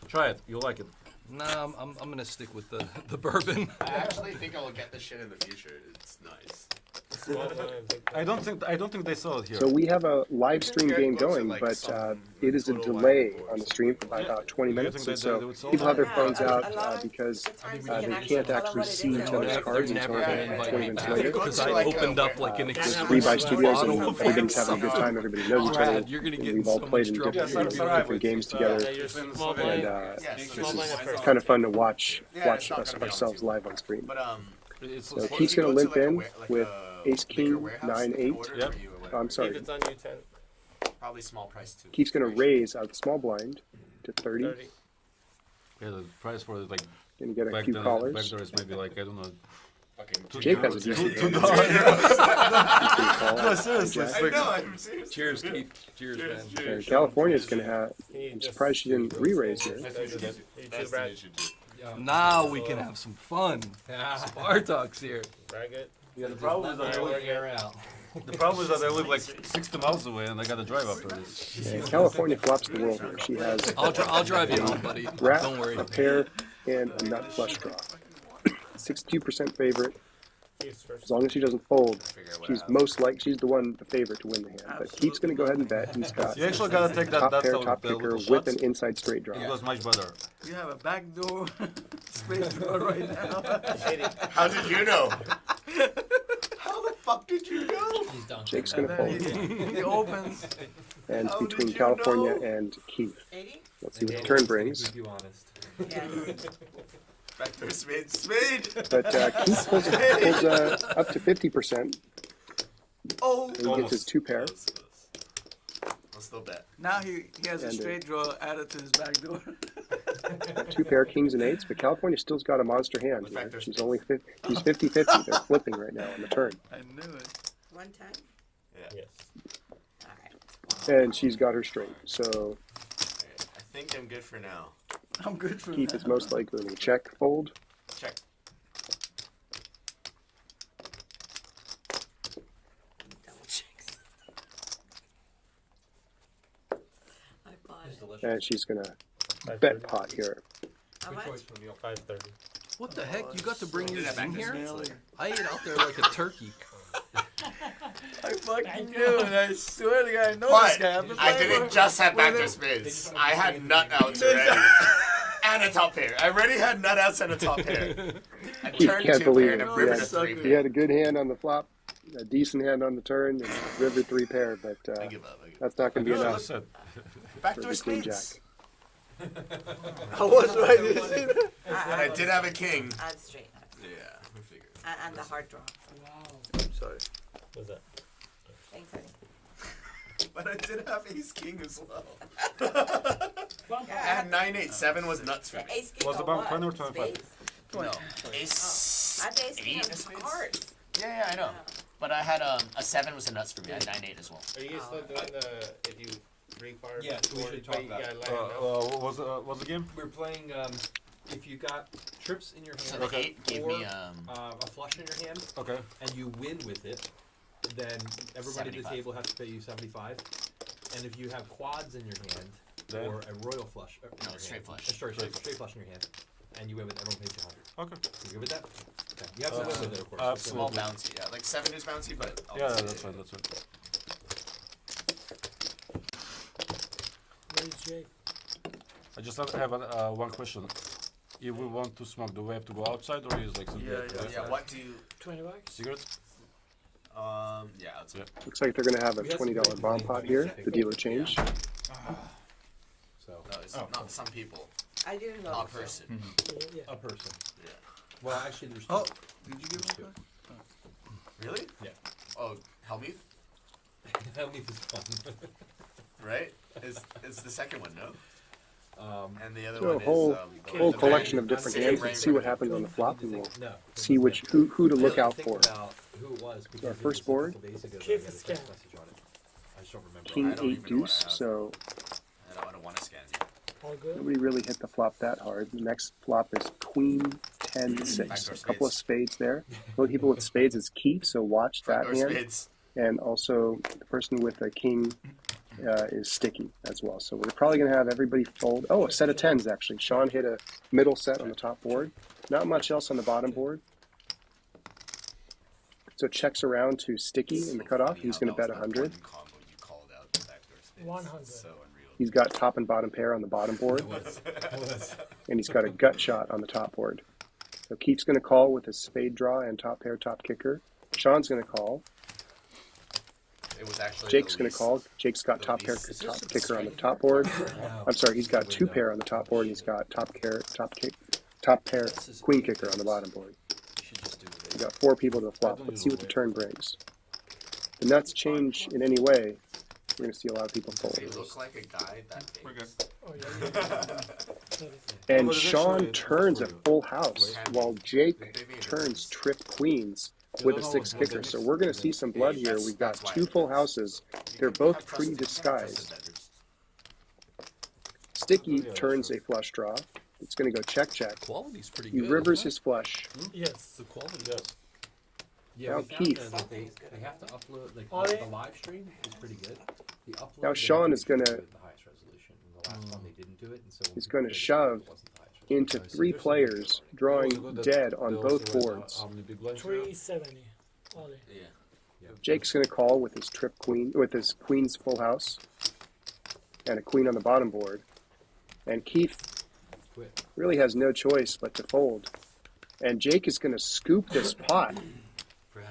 Try it. You'll like it. Nah, I'm gonna stick with the bourbon. I actually think I will get this shit in the future. It's nice. I don't think they sell it here. So we have a live stream Yeah, game books are going, like but some it is a little delay wine on the stream for about 20 Do you minutes, think and they so would sell people have their Yeah, phones a out lot of because the times they you can can't tell actually what it is see each and other's order. cards They're until never about gonna 20 invite minutes me later. back because I Like, opened up like an There's exclusive 3 by studios, and bottle of everybody's having a good vodka. time. Everybody knows each other. Brad, you're gonna and get we've in all so played much in trouble. different games together, You're small and blind. Yes, this small is blind at kind of fun to watch Yeah, it's not us, gonna be on ourselves too. live on screen. But It's So what Keith's if you gonna go to, limp like, a in wa- like with a Ace bigger King warehouse, 9 they can 8. order Yep. for you or I'm whatever. If sorry. it's on you 10, Probably small price too. Keith's gonna raise out the small blind to 30. 30. yeah, the price for it like Gonna get a back few then, callers. back there is maybe like I don't know. Fucking Jake has a decent hand. No, seriously. I know. I'm serious. Cheers, Keith. Cheers, man. And California's gonna have. Can you I'm just surprised she didn't re-raise here. That's what you should do. You That's too, what Brad. you should do. Now we can have some fun. Spartak's here. Brad good? Yeah, the problem is that I live, Air out. the problem is that I live like 60 miles away and I gotta drive after this. And California flops the world here. She has I'll drive you home, buddy. wrap, Don't worry. a pair, and a nut flush draw. 62% favorite. He's first. As long as she doesn't fold, Figure out what she's happens. she's the one, the favorite to win the hand. But Keith's gonna go ahead and bet. He's got You actually gotta take that top that pair, little, top the kicker little with shots. an inside straight draw. It goes much better. You have a backdoor space drawer right now. How did you know? How the fuck did you know? Jake's And gonna then fold. he opens. And it's How did between you California know? and Keith. 80? Let's see what the turn brings. Keep you honest. Yes. Back to spade. But Keith pulls up to 50%. Oh. And he gets his 2 pair. Close. I'll still bet. Now he has a And, straight draw added to his backdoor. 2 pair kings and 8s. But California still's got a monster hand In fact, here. there's She's spades. only she's 50-50. They're flipping right now on the turn. I knew it. 110? Yeah. Yes. Alright. And she's got her straight. So I think I'm good for now. I'm good for Keith that. is most likely to check, fold. Check. Double checks. I bought it. And she's going to bet pot here. How much? 530. What the heck? You got to bring yours that back in to here? Smelly. I ate out there like a turkey. I fucking knew it. I swear to God, I know this But guy. I've been I playing didn't for- just have with backdoor him. spades. I had nut outs already. And a top pair. I already had nut outs and a top pair. I Keith turned can't 2 believe pair and it. a river to Yeah. 3 He pair. had a good hand on the flop, a decent hand on the turn, and river 3 pair. But I give up. that's not going to be Yeah, enough that's it. for Backdoor the queen spades. jack. I was right. You see that? And I did have a king. Add straight. Yeah, we figured. And the hard draw. I'm sorry. What's that? Thanks, honey. But I did have ace king as well. I Yeah, had 9-8-7 was nuts for the me. ace king Was or the bank what? 20 or 25? Spades? No. Ace Not the ace king 8 of of spades? hearts. Yeah, I know. But I had a 7 was a nuts for me. I had 9-8 as well. Are you still doing the if you refire? Yeah, so we should talk about it. What was the game? We're playing, if you got trips in your So hand, the 8 gave or me a flush in your hand, Okay. and you win with it, then everybody at the 75. table has to pay you 75. And if you have quads in your hand, Then? or a royal flush, in No, your straight hand, flush. straight flush in your hand, and you win with everyone pays you 100. Okay. You good with that? Okay. You have to win with it, of course. small Absolutely. bouncy. Yeah, like 7 is bouncy, but Yeah, obviously- that's right. That's right. Where's Jake? I just have one question. If we want to smoke, do we have to go outside or is like some Yeah, Yeah, what do you? $20? cigarettes? Yeah, that's it. Looks like they're going to have a We had some $20 great bomb money, pot but here. it's The dealer changed. So, No, it's not some people. I didn't know. A person. Yeah. A person. Yeah. Well, actually, there's Oh, two. did you give There's him two. a Really? Yeah. Oh, Helmuth, Helmuth is fun. right? Is the second one, no? And the other So a one whole is the whole the collection brand- of different City hands brand and see what credit. happens on the flop, and we'll No. see who to look I out think for. about who it was because our it first was board, a couple days ago that I Keep got a the text scan. message on it. I just don't remember. King I don't 8 even know what deuce, I have. so I don't want to scan you. All good. nobody really hit the flop that hard. The next flop is Queen 10 6. Backdoor A couple of spades. spades there. The only people with spades is Keith, so watch that Front door hand. spades. And also the person with a king is sticky as well. So we're probably going to have everybody fold. Oh, a set of 10s actually. Sean hit a middle set on the top board. Not much else on the bottom board. So checks around to sticky in the cutoff. He's going to bet 100. Combo you called out the backdoor spades. 100. So unreal. He's got top and bottom pair on the bottom board. It was. And he's got a gut shot on the top board. So Keith's going to call with his spade draw and top pair, top kicker. Sean's going to call. It was actually Jake's the going to least- call. Jake's got the top pair, least- top kicker on the top board. Wow. I'm sorry, he's got two pair on the top board. And he's got top pair, queen kicker on the bottom board. We got 4 people to the flop. Let's see what the turn brings. The nuts change in any way. We're going to see a lot of people fold. They look like a guy that big. We're good. Oh yeah. Sorry. And Well, it's Sean actually- turns a full house while Jake They made it turns nice. trip queens You with don't a know 6 what kicker. it So is. we're going to see some blood here. We've got That's why 2 it full is. houses. You They're can both have trust- pretty you can't trust the disguised. vendors. Sticky Yeah, that's turns right. a flush draw. It's going to go check, check. Quality's pretty He good. rivers isn't his flush. Yes. it? The quality. Yes. Yeah, Now we found Keith. that they have to upload, like, Ollie. the live stream is pretty good. The upload, Now they Sean have to is gonna- do it the highest resolution. And the last one they didn't do it, and so when He's we gonna did it, shove it wasn't the highest resolution. Into I see. 3 players, drawing Also good that dead on they both also write boards. how many big blinds you have. 370. Ollie. Yeah. Jake's going to call with his trip queen, with his queen's full house, and a queen on the bottom board. And Keith Quit. really has no choice but to fold. And Jake is going to scoop this pot. Brad,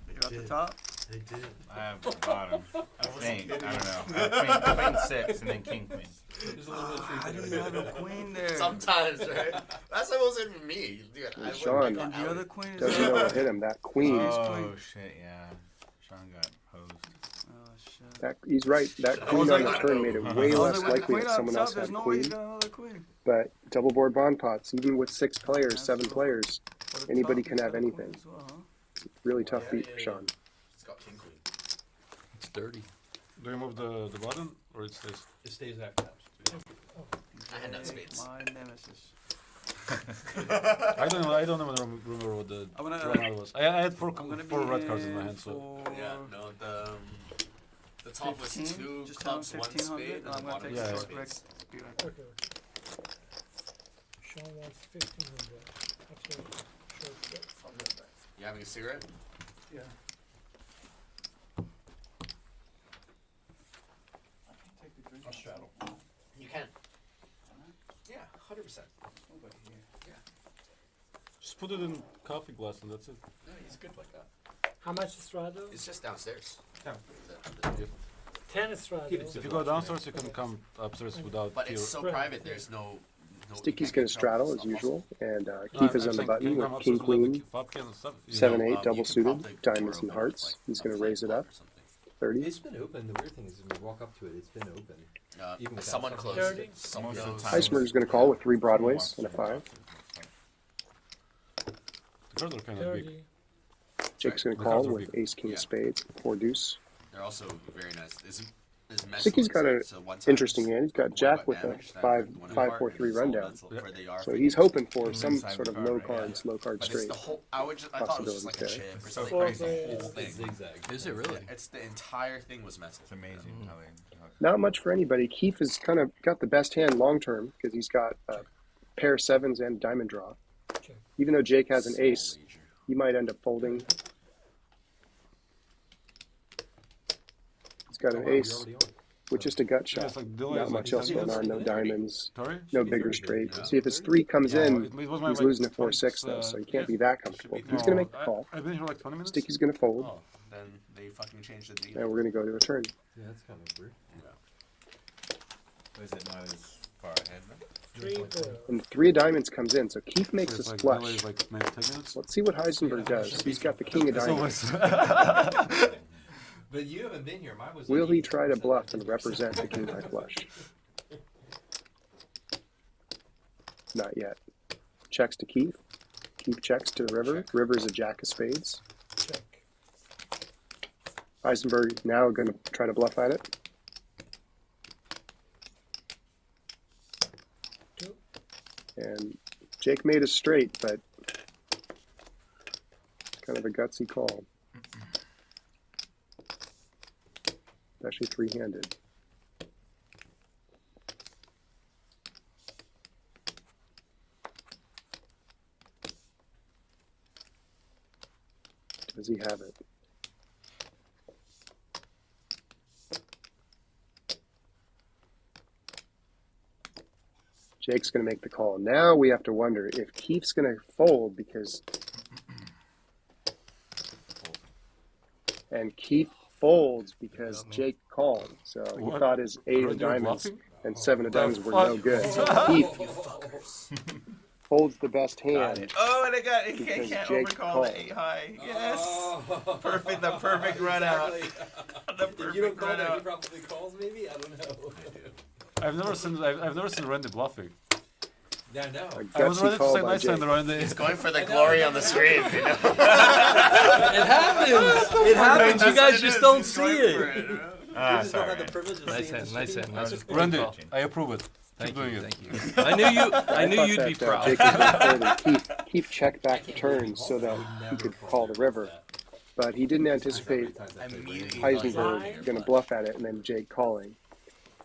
You got the top? they did. I have the bottom. I think. I don't know. I have queen 6 and then king queen. There's a little bit of truth I in didn't it. have a queen there. Sometimes, right? That's what wasn't even me. Dude, I wouldn't Sean. go And the out. other queen is Doesn't know what hit him. That queen. Oh shit! Yeah, Sean got posed. Oh shit. That, he's right. That I queen was on like, the turn made it way I was less like, with the likely queen that on someone top, else there's had no way he's queen. got another queen. But double board bond pots, even with 6 players, 7 players, But the Anybody top, can he's have got a queen anything. as well, huh? really tough Yeah, feat yeah, for yeah. Sean. It's got king queen. It's dirty. Do you move the button or it stays? It stays after that. I had nut spades. My nemesis. I don't even remember what the I'm gonna, draw now was. I had four I'm gonna be four red cards in my in hand, so for Yeah, no, the top was 15, 2 just tell him clubs, 1 1500, spade, and and I'm the gonna bottom take Yeah, a was short break. spades. Be right Okay. Sean wants 1500. Absolutely. Short break. You having a cigarette? Yeah. Take the drink. I'll straddle. You can. Yeah, 100%. Nobody here. just put it in coffee glass and that's it. No, he's good like that. How much is Strado? It's just downstairs. Yeah. 10 is Strado. Keep it If you go downstairs, you can come upstairs without. But it's your- so Right. private, there's no... Sticky's you going can't to get straddle trouble, as it's not usual, and possible. Keith is I'm on the saying, button can you come with king upstairs without queen, the flop can and stuff? You 7 know, 8 you double can suited, prop the door diamonds and open hearts. with, like, He's a going to flank raise it lock up or something. 30. It's been open. The weird thing is when you walk up to it, it's been open. Even without Someone something. closed 30? it. Someone Most of the knows. time. Heismer's going to call with 3 broadways and a 5. The cards are kind of big. 30. Jake's going to The call cards are with big. ace king Yeah. spades, 4 deuce. They're also very nice. There's Sticky's got an interesting hand. He's got jack with a damage, that 5 one 5 apart, 4 and 3 it's all rundown. mental where they are So for he's the- hoping for It's some inside sort the of card, low right? cards, low card But it's straight. the whole. I thought it was just like a Possibilities chip or there. something. Four But it's the players. whole It's thing. zigzag. Is it really? It's the entire thing was metal. It's amazing how they. Not much for anybody. Keith has kind of got the best hand long term because he's got a pair of 7s and diamond draw. Check. Even though Jake has an Small ace, wager. he might end up folding. He's got Oh, an wow, you're ace already on. with just a gut Yeah, shot. it's like Dylan Not is much like, else going on. No diamonds, Sorry? no Should be bigger 30, straight. yeah. See if his 3 comes Yeah, in, it was my he's like losing a 4-6 once, though, so you can't yeah, be that should comfortable. be- He's going to no, make the call. I've been here like 20 minutes. Sticky's going to fold, Oh, then they fucking changed the deal. and we're going to go to a turn. Yeah, that's kind of weird. What is it? Not as far ahead, man. 3 4. And 3 of diamonds comes in, so Keith makes It's his like flush. delay like maybe 10 minutes. Let's see what Heisenberg does. He's got the king of It's diamonds. always. But you haven't been here. Mine was. Will he try to bluff and represent the king high flush? Not yet. Checks to Keith. Keith checks to the river. River's a jack of spades. Check. Heisenberg now going to try to bluff at it. 2. And Jake made a straight, but kind of a gutsy call. Especially three-handed. Does he have it? Jake's going to make the call. Now we have to wonder if Keith's going to fold because... And Keith folds because Jake called. So he What? thought his 8 of Already diamonds bluffing? and 7 of diamonds were fuck? no good. So Keith folds the best Got hand. it. Oh, and I Because can't Jake overcall the called. 8 high. Yes. Oh. Perfect. The perfect run out. Exactly. The If you don't perfect call run that, he out. probably calls. Maybe I don't know. I've never seen Randy bluffing. Yeah, I know. A I was gutsy ready to call say by nice Jake. and Randy. He's going for the glory on the screen, you know? It happens. It happens. You guys just don't see it. You Ah, just don't sorry. have the privilege of Nice seeing hand. the Nice stream. hand. Nice. Randy, I approve it. Thank Keep doing you. it. Thank you. I knew you. I knew thought you'd be that, proud. Jake was going to fold. Keith checked back the turn so that he could call the river. But he didn't anticipate Heisenberg going to bluff at it and then Jake calling.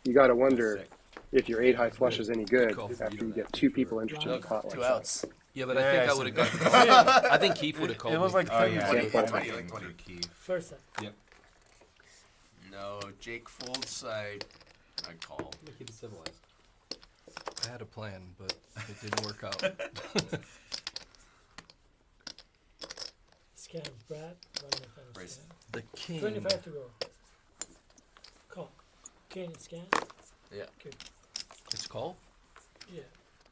You got to wonder if your 8 high flush is any good after you get 2 people interested in the pot like 2 that. outs. Yeah, but I Yeah, think I I see. would have got the call. I think Keith would have called It was me. like Oh 10 yeah, Can't you play might it. link to Keith. First set. No, Jake folds, I call. Keep it civilized. I had a plan, but it didn't work out. Scan. Brad. Run the final Brace. scan. The king. 25 to go. Call. King scan. Yeah. Good. It's call. Yeah.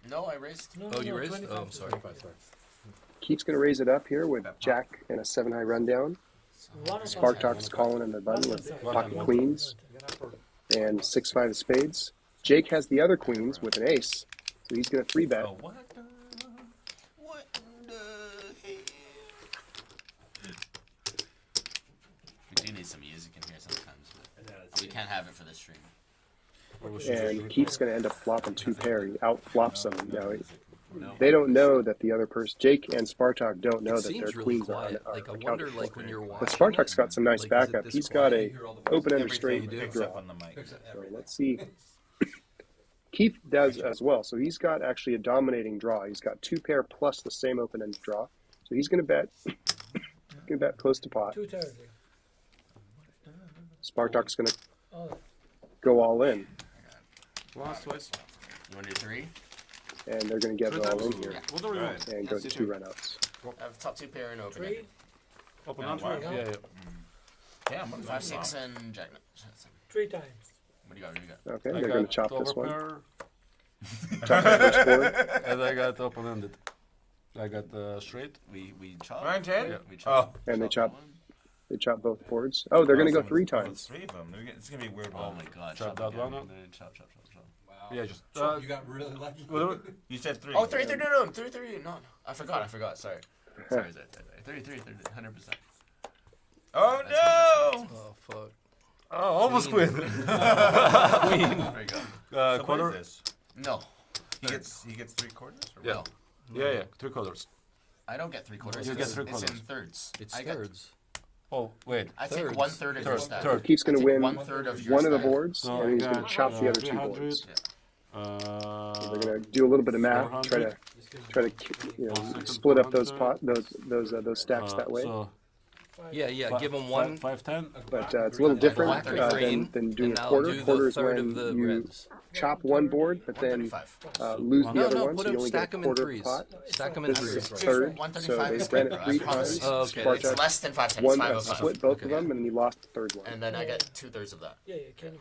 No, I raised. No, Oh, you no, raised? 25 Oh, I'm to sorry. go. Keith's going to raise it up here with Jack and a 7 high rundown. One of Spark us- Talk's calling in the button with One pocket time. queens and 6-5 of spades. Jake has the other queens with an ace, so he's going to 3-bet. Oh, what the hell? We do need some music in here sometimes, but we can't have it for the stream. And Keith's going to end up flopping 2 pair. He outflops them. Now, they don't know that the other person, Jake and Spartak, don't know It that their seems really queens are quiet. are Like I accounted wonder, for. like when you're watching. But Spartak's got some nice like, is it backup. this He's quiet? got a open-ended straight Everything picks draw. up on the mic. So let's see. Keith does as well. So he's got actually a dominating draw. He's got 2 pair plus the same open-ended draw. So he's going to bet. Going to bet close to pot. 230. Spartak's going to Oh, go all in, Last twice. You want to do 3? and they're going to get it all in here What are you? Right. and go Let's do 2 two. runouts. I have top 2 pair and open. 3. Open Yeah, on why? Yeah, yeah. Damn, what 5, 6, and jack. 3 times. What do you got? What do you got? Okay, I they're going to got chop this one. overpair, Chop the first board. and I got open-ended. I got straight. We chop. Ryan Ted? Yeah. We chop. And they chop. one. They chop both boards. Oh, they're going to go Awesome. 3 Oh, times. 3 of them. It's gonna be a weird Oh one. my god. Chop Chop that again. one up. Chop, chop, chop, chop. Wow. Yeah, just. You got really lucky. Whatever. You said 3. Oh, 3, 3, no, 3, 3. No, I forgot. Sorry. Sorry. 33, 100%. Oh That's no! Oh fuck. Oh, almost queen. There you go. So what Quarter. is this? No. He gets 3 quarters? Or Yeah. what? Yeah, yeah. 3 colors. I don't get 3/4. You get 3 It's in quarters. thirds. It's I get- thirds. Oh, wait. I take Thirds. 1/3 of your Third, stack. third. Keith's going to win 1/3 of your one of the stack. boards, So and he's I going to got, chop the other 2 300. boards. Uh, They're going to do a little bit of math, try to 400. split up those stacks that way. So Yeah, yeah. Give them one. 510. But it's a little different Black green, than doing and a I'll quarter. do Quarter the is third when of the you reds. chop one board, but then 135. lose the No, other no. one, Put so you them. only get a Stack them in quarter of threes. pot. Stack them in This is threes. a third, so 135 they is ran it better, 3 I promise. times. Oh, okay. Spartak It's less than 510. one, It's 505. split both of Okay. them, and then he lost the third one. And then I get 2/3 of that. Yeah, Kenny.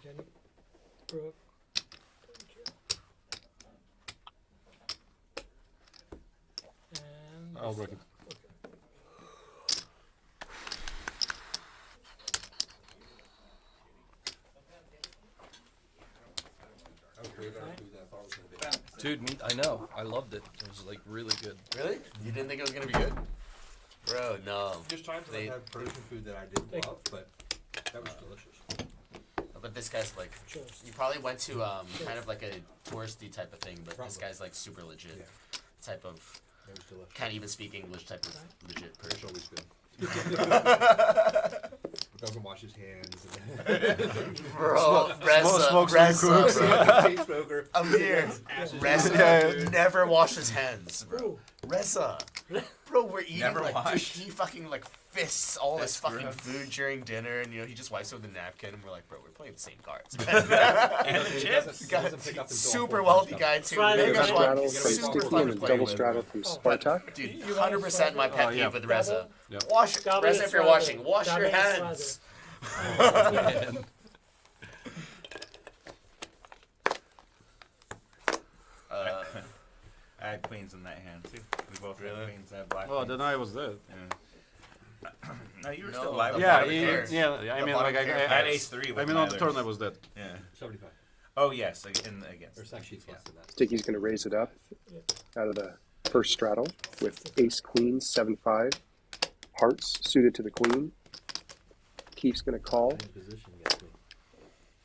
Brooke. I'll break it. Dude, I know. I loved it. It was like really good. Really? You didn't think it was gonna be good? Bro, no. There's times They- I've had Persian food that I didn't love, but that was delicious. But this guy's like, Cheers. you probably went to kind of like a touristy type of thing, but this Probably. guy's like super legit Yeah. type of, It was delicious. can't even speak English type of legit It's person. always good. Doesn't wash his hands. Bro, Reza, smokes Reza, bro. Smoker. I'm here. Reza Yeah. never washed his hands, bro. Ooh. Reza, bro, we're eating Never like, dude, washed. he fucking like fists all That's his fucking gross. food during dinner, and he just wipes it with a napkin, and we're like, bro, we're playing the same cards. And He chips. doesn't pick up until Super all wealthy stuff. guy too. Straddle, Mega right? Straddle fun, from super Sticky fun and to a play double with. straddle from But, Spartak. dude, You 100% my pet peeve yeah. with Reza. Yep. Wash, Double Reza, if you're straddle. washing, wash your Double hands. Man. I had queens in that hand too. We both Really? had queens. I had black Oh, queens. then I was dead. Yeah. No, you were No, still alive. the with Yeah, bottom that. pair. yeah. I The mean, bottom like pair. I had ace three. I With mean, on the neither. turn I was dead. Yeah. 75. Oh yes, against. There's actually less than that. Sticky's going to raise it up out of the first straddle with ace queen 7-5, hearts suited to the queen. Keith's going to call In position against me.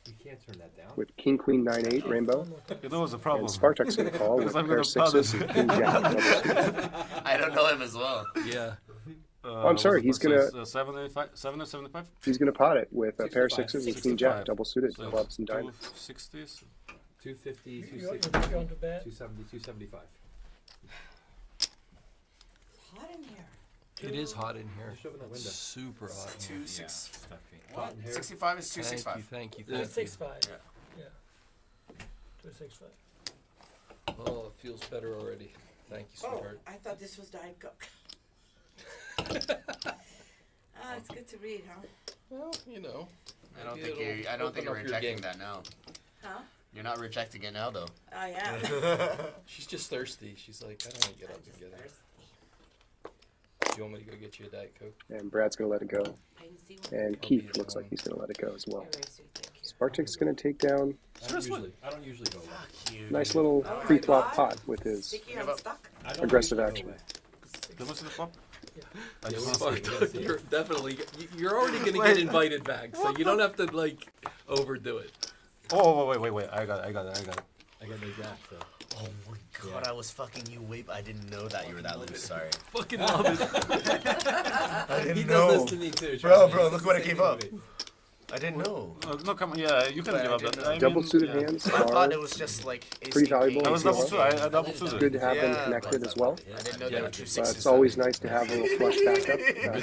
You can't turn that down. with king queen 9-8 rainbow, You know what's the and problem? Spartak's going to call with Because I'm pair gonna sixes punish. and king jack double suited. I don't know him as well. Yeah. I'm sorry, he's gonna- 75, 7 and 75? He's going to pot it with a pair of 65. sixes and king jack 65. double suited, So clubs and diamonds. 260s. 250, You're 260, going to bed. 270, 275. Hot in here. It is hot in here. Just open that It's window. super hot. in here. 2-6. Stuffy. What? Hot in here. 65 is Thank 265. you, thank you, Two thank six you. five. Yeah. Yeah. 265. Oh, it feels better already. Thank you, Oh, sweetheart. I thought this was Diet Coke. Ah, it's good to read, huh? Well, you know. I don't maybe think it'll you're. I don't open think you're up your rejecting game. that now. Huh? You're not rejecting it now, though. I am. She's just thirsty. She's like, I don't want to get I'm up and just get it. thirsty. Do you want me to go get you a Diet Coke? And Brad's going to let it go. I didn't see one. And I'll Keith be at looks home. like he's going to let it go as well. You're very sweet, thank you. Spartak's going to take down I don't usually go away. You. nice little Oh my pre-flop God. pot with his Sticky, Give I'm up. stuck. I don't aggressive usually action. go away. Did you see the flop? Yeah. I just Yeah, wanna see. Spartak, you're definitely. You're already gonna get invited back, so you don't have to like overdo it. Oh, wait. I got it. I got no jack, so. Oh my god, I was fucking you way. I didn't know that you were that loose. Sorry. Fucking love it. I didn't He know. does this to me too. Bro, trust me. bro, It's look the what I same gave thing up. with me. I didn't know. No, come on. Yeah, you can But I give up didn't that. know. I mean, double suited yeah. hands I thought are it was just like ace pretty king, valuable queen, I was as double well. suited. I double suited. good to have them Yeah, connected as well. I didn't know they Yeah. were two But sixes. it's always nice to have a little flush backup.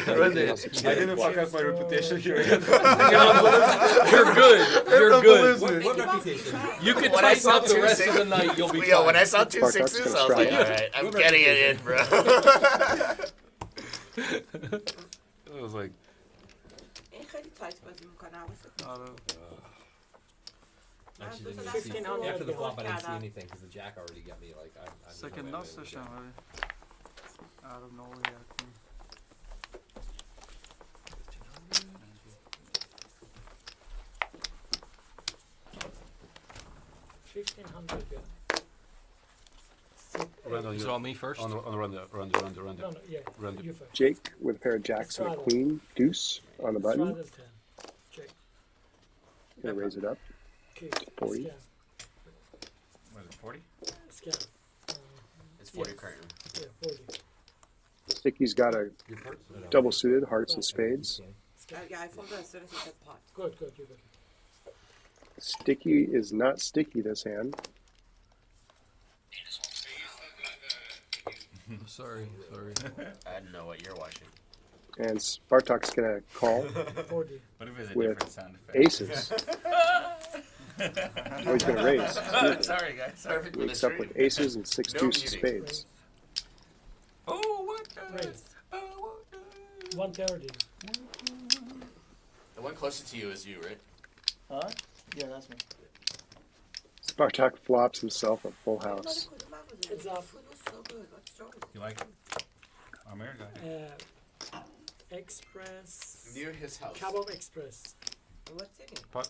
Everything else is I didn't flush. fuck up my reputation here. You're good. You're good. What reputation? You can When I tighten saw up the two rest of six- the night. You'll be Yo, fine. when I saw two Spartak's sixes, gonna I was like, strike. alright, I'm Good getting it in, bro. It was like, Ik ga die tijd bij zo'n kanaal. Actually, dus didn't dat see, is geen after the ander flop, I didn't see woord, anything because the jack already got me. Like, I'm It's like a just nut not gonna session, win really. Out of nowhere, yeah. Queen. $1,500, yeah. random. Is it on me first? On random. No, yeah. Random. You first. Jake with a pair of jacks and a queen, deuce on the button. Straddle 10. Jake. Gonna raise it up. Okay. 40. Scan. Was it 40? Scan. It's 40 Yes. currently. Yeah, 40. Sticky's got a Your parts? No, no. double suited, hearts and spades. Scan. Yeah, I voelde as soon as he said pot. Good, good, you're good. Sticky is not sticky this hand. Sorry. I didn't know what you're watching. And Spartak's gonna call 40. What if it's a With different sound effect? aces. Oh, he's gonna raise. Sorry, guys. Sorry for the Wakes up stream. with aces and six No deuce of muting. spades. Oh, what? Raise. 130. The one closest to you is you, right? Huh? Yeah, that's me. Spartak flops himself a full house. It's off. Food was so good. What's wrong with You like it? Amir got it. Express. Near his house. Kebab Express. What's in it? Pot.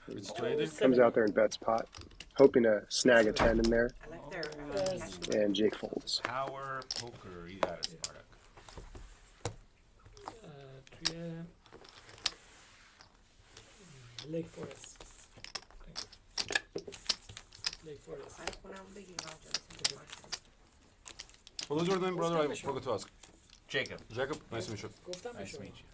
It's Trading. comes out there and bets pot, hoping to snag a 10 in there, I like their Yes. cash. and Jake folds. Power poker. You got it, Spartak. 3M. Lake Forest. Lake Forest. Ay, una un biggie, no, just What was your name, brother? I forgot to ask. Jacob. Jacob. Nice to meet you. گفتم Nice to شما. meet you.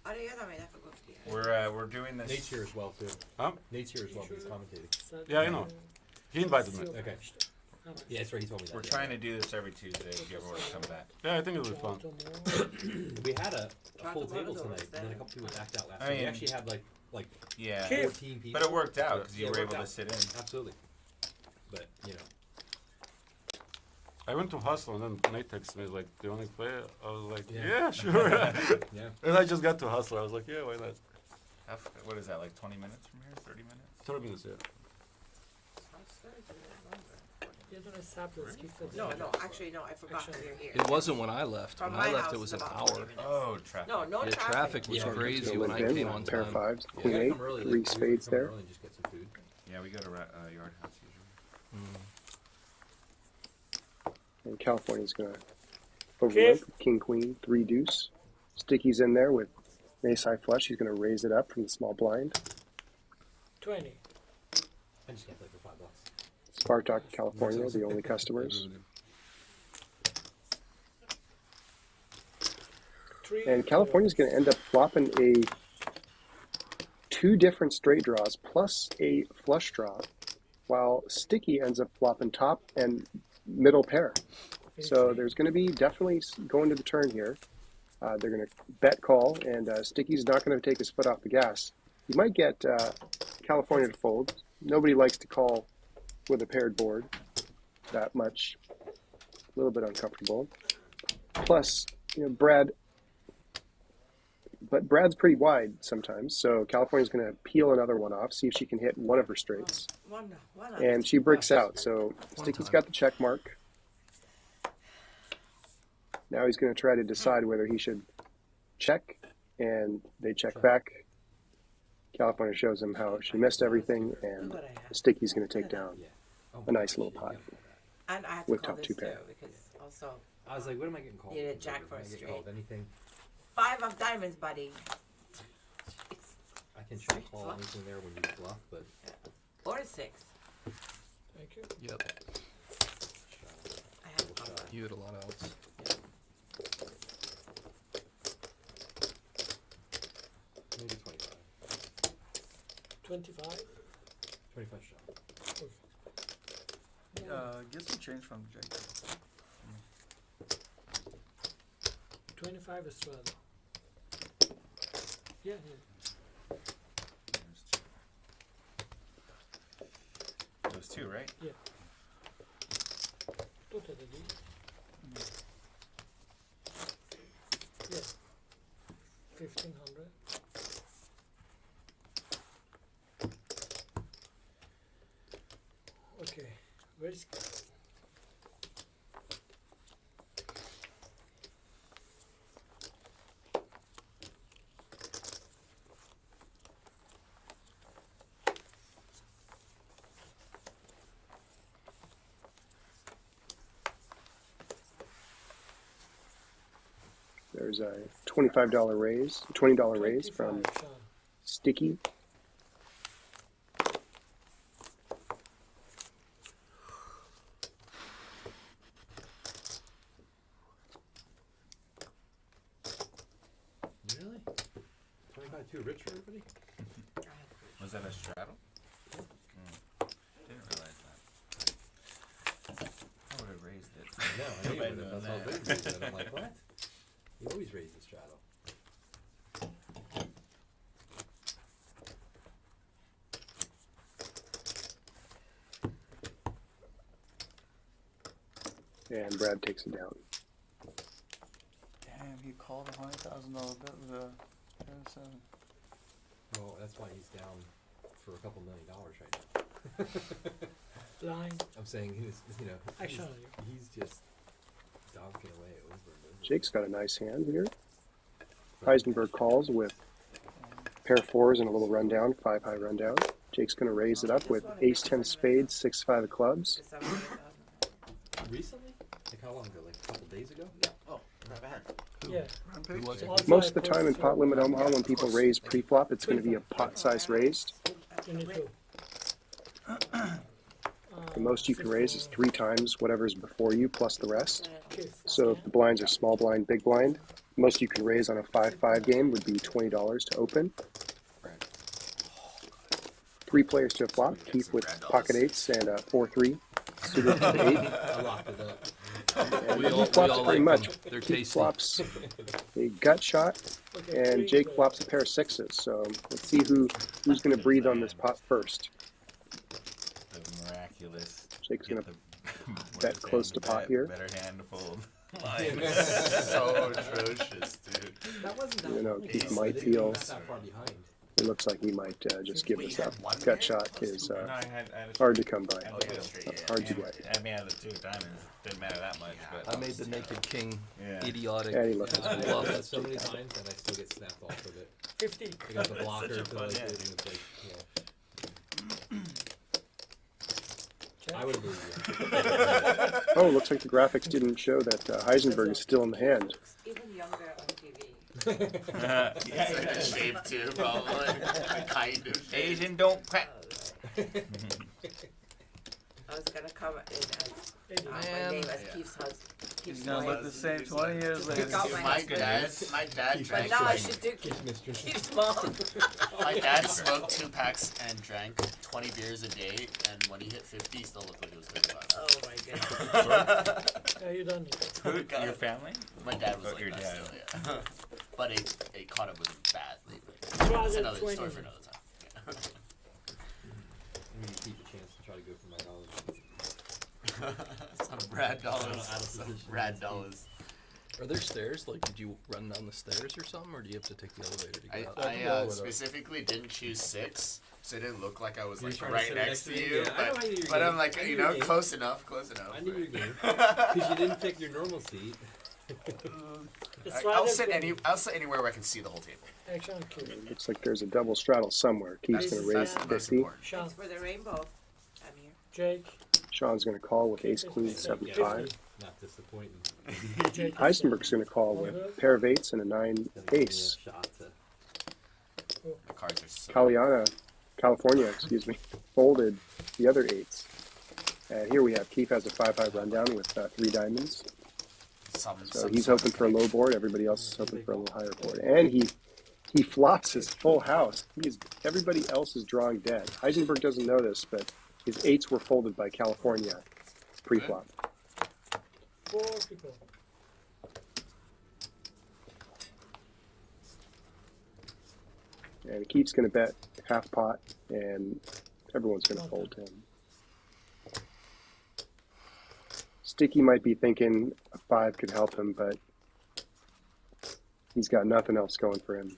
آره یادم یه دفعه گفتی. We're doing this. Nate's here as well too. Huh? Nate's here as well. He's commentating. Yeah, I know. He invited me. Okay. Yeah, that's right. He told me that. We're yeah. trying to do this every Tuesday if you ever want to come back. Yeah, I think it'll be fun. We had a full Talk about table it tonight, over and then a there. couple people backed out last I night. We mean- actually had like Yeah. Kev. 14 people. But it worked out because you Yeah, it were worked able to out. sit in. Absolutely. But you know, I went to Hustle and then Nate texted me like, "Do you want to play?" I was like, Yeah. "Yeah, sure." yeah. And I just got to Hustle. I was like, "Yeah, why not?" What is that, like 20 minutes from here? 30 minutes? 30 minutes, yeah. یه دونه سبز اسکیف بده. No, no, actually no, I forgot that you're here. It wasn't when I left. From When I my left, house it was is an about 20 hour. minutes. Oh, traffic. No, no The traffic. traffic was Yeah. crazy Gonna when I limp came in, on pair time. of fives, Yeah, queen we eight, come early, 3 like, we spades come there. early and just get some food. Yeah, we go to Yard House usually. And California's gonna overlook king queen 3 deuce. Sticky's in there with ace high flush. He's gonna raise it up from the small blind. 20. I just can't play for $5. Spartak, California, the only customers. 3. And California's going to end up flopping 2 different straight draws plus a flush draw, while Sticky ends up flopping top and middle pair. So there's going to be definitely going to the turn here. They're going to bet call, and Sticky's not going to take his foot off the gas. You might get California to fold. Nobody likes to call with a paired board that much. A little bit uncomfortable. Plus, Brad's pretty wide sometimes, so California's going to peel another one off, see if she can hit one of her straights. One And she bricks out, so Sticky's got the check mark. Now he's going to try to decide whether he should check, and they check back. California shows him how she missed everything, and Sticky's going to take down Oh, a nice little pot. And I have to With call top this 2 too, pair. because also I was like, what am I getting called? You need a for? jack Am for I a getting straight. called anything? 5 of diamonds, buddy. I can try to Straight call flush. anything there when you bluff, but Or a 6. Thank you. Yep. I have to call that. You had a lot of outs. maybe 25. 25. 25 shot. Get some change from Jake. 25 is 12. Yeah, yeah. Those 2, right? Totally. Yeah. 1500. Okay. Where's There's a $25 raise, $20 raise from 25, Sean? Sticky. Really? 25 too rich for everybody? Was that a straddle? Didn't realize that. I would have raised it. No, I If I'd knew known that's how that. big it is. I'm like, what? You always raise the straddle. And Brad takes it down. Damn, he called $100,000 bet with a pair of 7. Well, that's why he's down for a couple $1 million right now. Blind. I'm saying he's, I show you. he's just donking away over and over. Jake's got a nice hand here. Heisenberg calls with pair fours and a little rundown, 5-high rundown. Jake's going to raise it up with ace 10 spades, 6-5 of clubs. Recently? Like how long ago? Like a couple days ago? Oh, grab a hand. Yeah. Most of the time in pot limit Omaha, when people raise pre-flop, it's going to be a pot size raised. 22. The most you can raise is 3 times whatever's before you plus the rest. Okay. So if the blinds are small blind, big blind, most you can raise on a 5-5 game would be $20 to open. 3 players to a flop. Keith with pocket eights and a 4-3 suited to the 8. I locked it up. And We all he flops like pretty them. much. They're Keith tasty. flops a gut shot, and Jake flops a pair of 6s. So let's see who's going to breathe on this pot first. The miraculous. Jake's going to to bet close to pot here. Better hand to fold. So atrocious, dude. That wasn't that You know, long Keith ago. might I didn't feel. get that far behind. It looks like he might just give Wait, this you up. had one Gut there? shot is No, I had a hard to come by. I Oh, had yeah, a- straight, yeah, Hard to and- get. I mean, I had the 2 of diamonds. Didn't matter that much, but I made the naked king Yeah. idiotic. Yeah, he left Yeah, his I bluff. did that so many times and I still get snapped off of it. 50. I got the blocker Such a to fun like hand. it, and it's like, yeah. Check. I would believe you. Oh, looks like the graphics didn't show that Heisenberg is still in the hand. Even younger on TV. It's like a shape too, probably. Kind of. Asian don't crack. I was gonna come in as my Man. name as Yeah. Keith's husband. He's Keith's gonna wife. look the same 20 years Pick later. out my My husband. dad But drank. now I should do Mistress. Keith's mom. My dad smoked 2 packs and drank 20 beers a day, and when he hit 50, he still looked like he was 35. Oh my goodness. Yeah, you done it. Who? Your family? My dad was Oh, like your that dad. still, yeah. But it caught up with him badly. Try That's that another 20. story for another time. I'm gonna keep a chance to try to go for my dollars. Some rad dollars. Out of Some position. rad dollars. Are there stairs? Like, did you run down the stairs or something, or do you have to take the elevator to I, get out? I specifically didn't choose 6, so it didn't look like I was You were like trying to right sit next to next to me? you. Yeah, I know how you do your But I'm game. like, I knew you your know, game. close enough, close enough. I knew your game. Because you didn't pick your normal seat. Let's I'll that sit 20. I'll sit anywhere where I can see the whole table. Action cue. Looks like there's a double straddle somewhere. Keith's going to raise That's to the most 50. important. Sean, Thanks for the rainbow, Amir. Jake. Sean's going to call with ace queen Yeah. 7-5. Not disappointing. Jake. Heisenberg's going to call with a pair of 8s and a 9 Gonna give me a ace. shot to- The cards are so. California, folded the other 8s. And here we have Keith has a 5-high rundown with 3 diamonds. So he's hoping for a low board. Everybody else is hoping for a little higher board. And he flops his full house. Everybody else is drawing dead. Heisenberg doesn't know this, but his 8s were folded by California pre-flop. 4 people. And Keith's going to bet half pot, and everyone's going to fold to him. Sticky might be thinking a 5 could help him, but he's got nothing else going for him.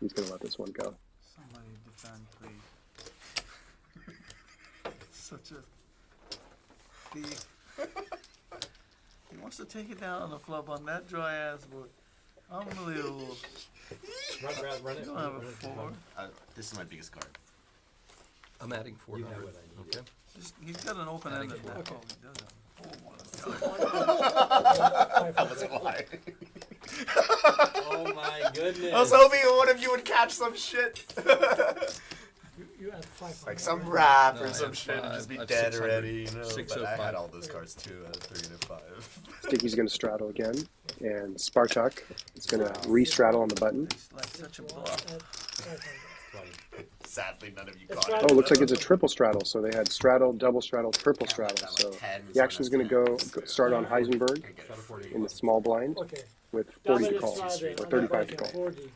He's going to let this one go. Somebody defend, please. Such a thief. He wants to take it down on the flop on that dry ass board. Unbelievable. Run it. You don't have a run it. 4. This is my biggest card. I'm adding 400. You have what I need. Okay. He's got an open ended Adding deck. four. Oh, he does have. That's why. Oh my goodness. I was hoping one of you would catch some shit. You had 500. Like some rap No, or I some have shit and 5. just be I have dead 600. already, you know. But I 605. had all those cards too. I had 3 and a 5. Sticky's going to straddle again, and Spartak is going to re-straddle on the button. It's like such a One bluff. at 500. Sadly, none of you That's got right. it. Oh, looks like it's a triple straddle. So they had straddle, double straddle, triple straddle. So the action's going to start on Heisenberg Shot a 40. in the small blind Okay. with 40 to Double call, straddle, or and 35 to then call. 40. You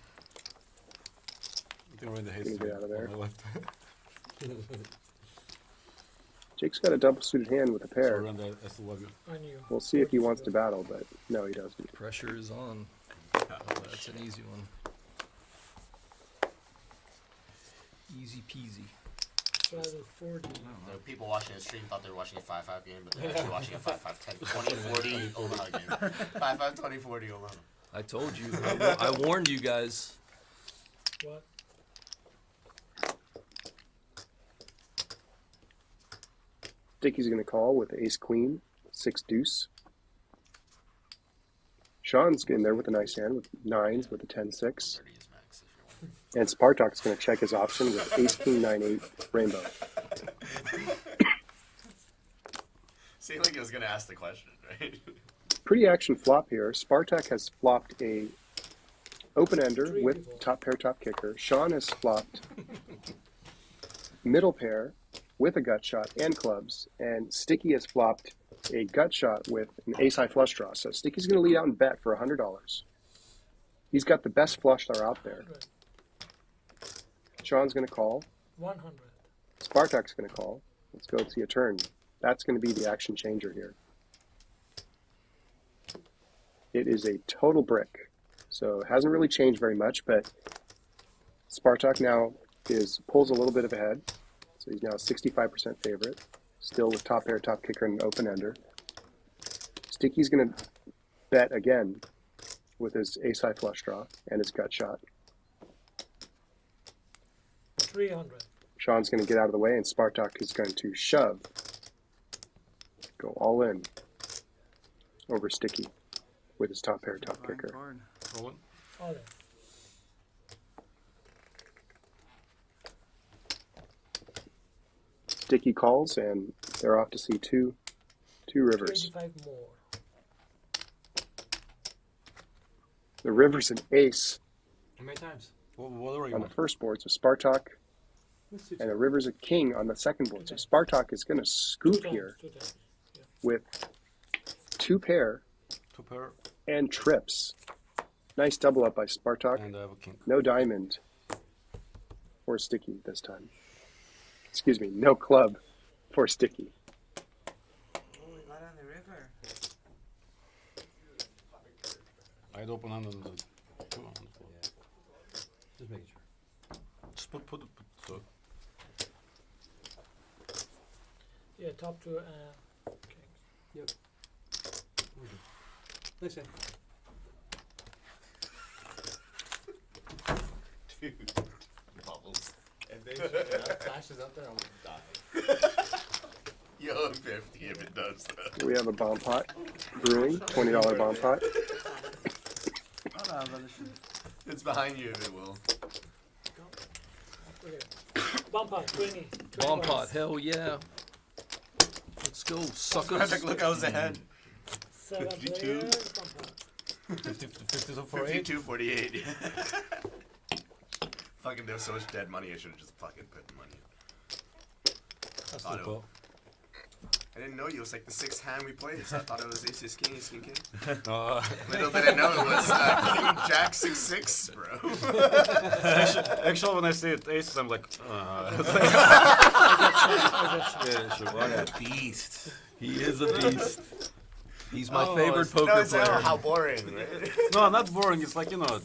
can win the Gonna haste get out of there. on my left. Jake's got a double suited hand with a So pair. around the S11. On you. We'll see if he wants to battle, but no, he doesn't. Pressure is on. That's an easy one. Easy peasy. straddle 40. The people watching the stream thought they were watching a 5-5 game, but they're actually watching a 5-5, 10, 20, 40 Omaha game. 5-5, 20, 40 Omaha. I told you. I warned you guys. What? Dickie's going to call with ace queen, 6 deuce. Sean's getting there with a nice hand with nines with a 10-6. And Spartak's going to check his option with ace king 9-8 rainbow. Seemed like he was gonna ask the question, right? Pretty action flop here. Spartak has flopped a open ender with top pair, top kicker. Sean has flopped middle pair with a gut shot and clubs. And Sticky has flopped a gut shot with an ace high flush draw. So Sticky's going to lead out and bet for $100. He's got the best flush that are out there. 100. Sean's going to call. 100. Spartak's going to call. Let's go see a turn. That's going to be the action changer here. It is a total brick. So it hasn't really changed very much, but Spartak now pulls a little bit of ahead. So he's now a 65% favorite, still with top pair, top kicker, and an open ender. Sticky's going to bet again with his ace high flush draw and his gut shot. 300. Sean's going to get out of the way, and Spartak is going to shove. Go all in over Sticky with his top pair, top kicker. All in. Sticky calls, and they're off to see two rivers. 25 more. The river's an ace How many times? What are you on the first board, so Spartak, and the river's a king on the second board. So Spartak is going to scoop here Two times. with two pair Two pair and trips. Nice double up by Spartak. and I have a king. No diamond for Sticky this time. Excuse me, no club for Sticky. Oh, we got on the river. I'd open hand on the two on the floor. Yeah. Just making sure. Just put so. Yeah, top two kings. Yep. We're good. Nice hand. Dude, bubbles. If they shoot enough flashes up there, I'm gonna die. Yo, 50 if it does though. We have a bomb pot brewing, $20 bomb pot. It's behind you if it will. Okay. Bump out, 20. Bomb pot, hell yeah. Let's go, suckers. Perfect, look, I was ahead. 7 52. players, bump out. 52 for 8. 52, 48. Fucking, there was so much dead money, I should have just fucking put the money in. That's Auto. still cool. I didn't know you. It was like the 6th hand we played, so I thought it was ace king, ace king king. Little did I know it was king jack 6-6, bro. Actually, when I see it aces, I'm like, yeah, sure. What a beast. He is a beast. He's my favorite No, poker it's player. how boring, right? No, not boring. It's like, you know,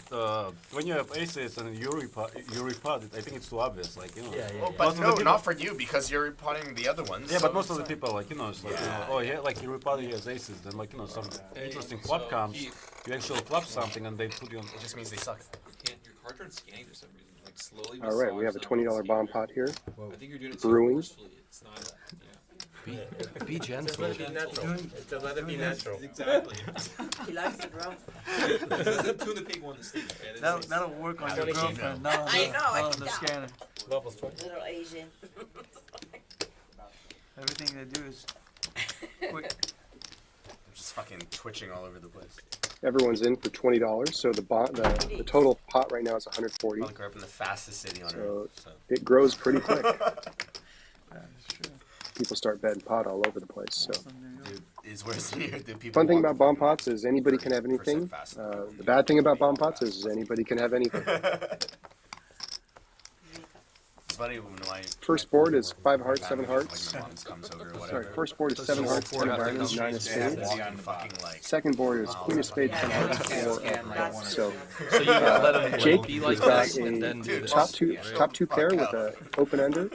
when you have aces and you repot it, I think it's too obvious. Like, you know. Oh, but no, not for you, because you're potting the other ones. Yeah, so but most of the it's people, like, you know, it's like, you know, oh yeah, like you repotted, he has aces, then like, you know, some interesting flop comes, you actually flop something and they put you on. It just means they suck. Your cards aren't scanning for some reason. Like slowly. All right, we have a $20 bomb pot here. I think you're doing it Brewing. forcefully. It's not. Be gentle. Let it be natural. To let it be natural. Exactly. He likes it rough. Doesn't tune the pig one to sleep. That'll work on your girlfriend, not on I know, I the can tell. scanner. Levels 20. Little Asian. Everything they do is quick. I'm just fucking twitching all over the place. Everyone's in for $20, so the total pot right now is 140. I grew up in the fastest city on So earth. So. it grows pretty quick. That is true. People start betting pot all over the place. So Dude, is worse than here. Dude, people fun thing walk about bomb pots is anybody can have anything. The bad thing about bomb pots is anybody can have anything. It's funny when my First board is 5 hearts, 7 family, hearts. like, moms comes over or Sorry, whatever. first board is 7 hearts, 10 of diamonds, 9 of spades. Fucking like. Second board is queen of spades, 10 hearts, 4 of hearts. So So you let him Jake be has like got this and then do a this. top two pair with an open ender.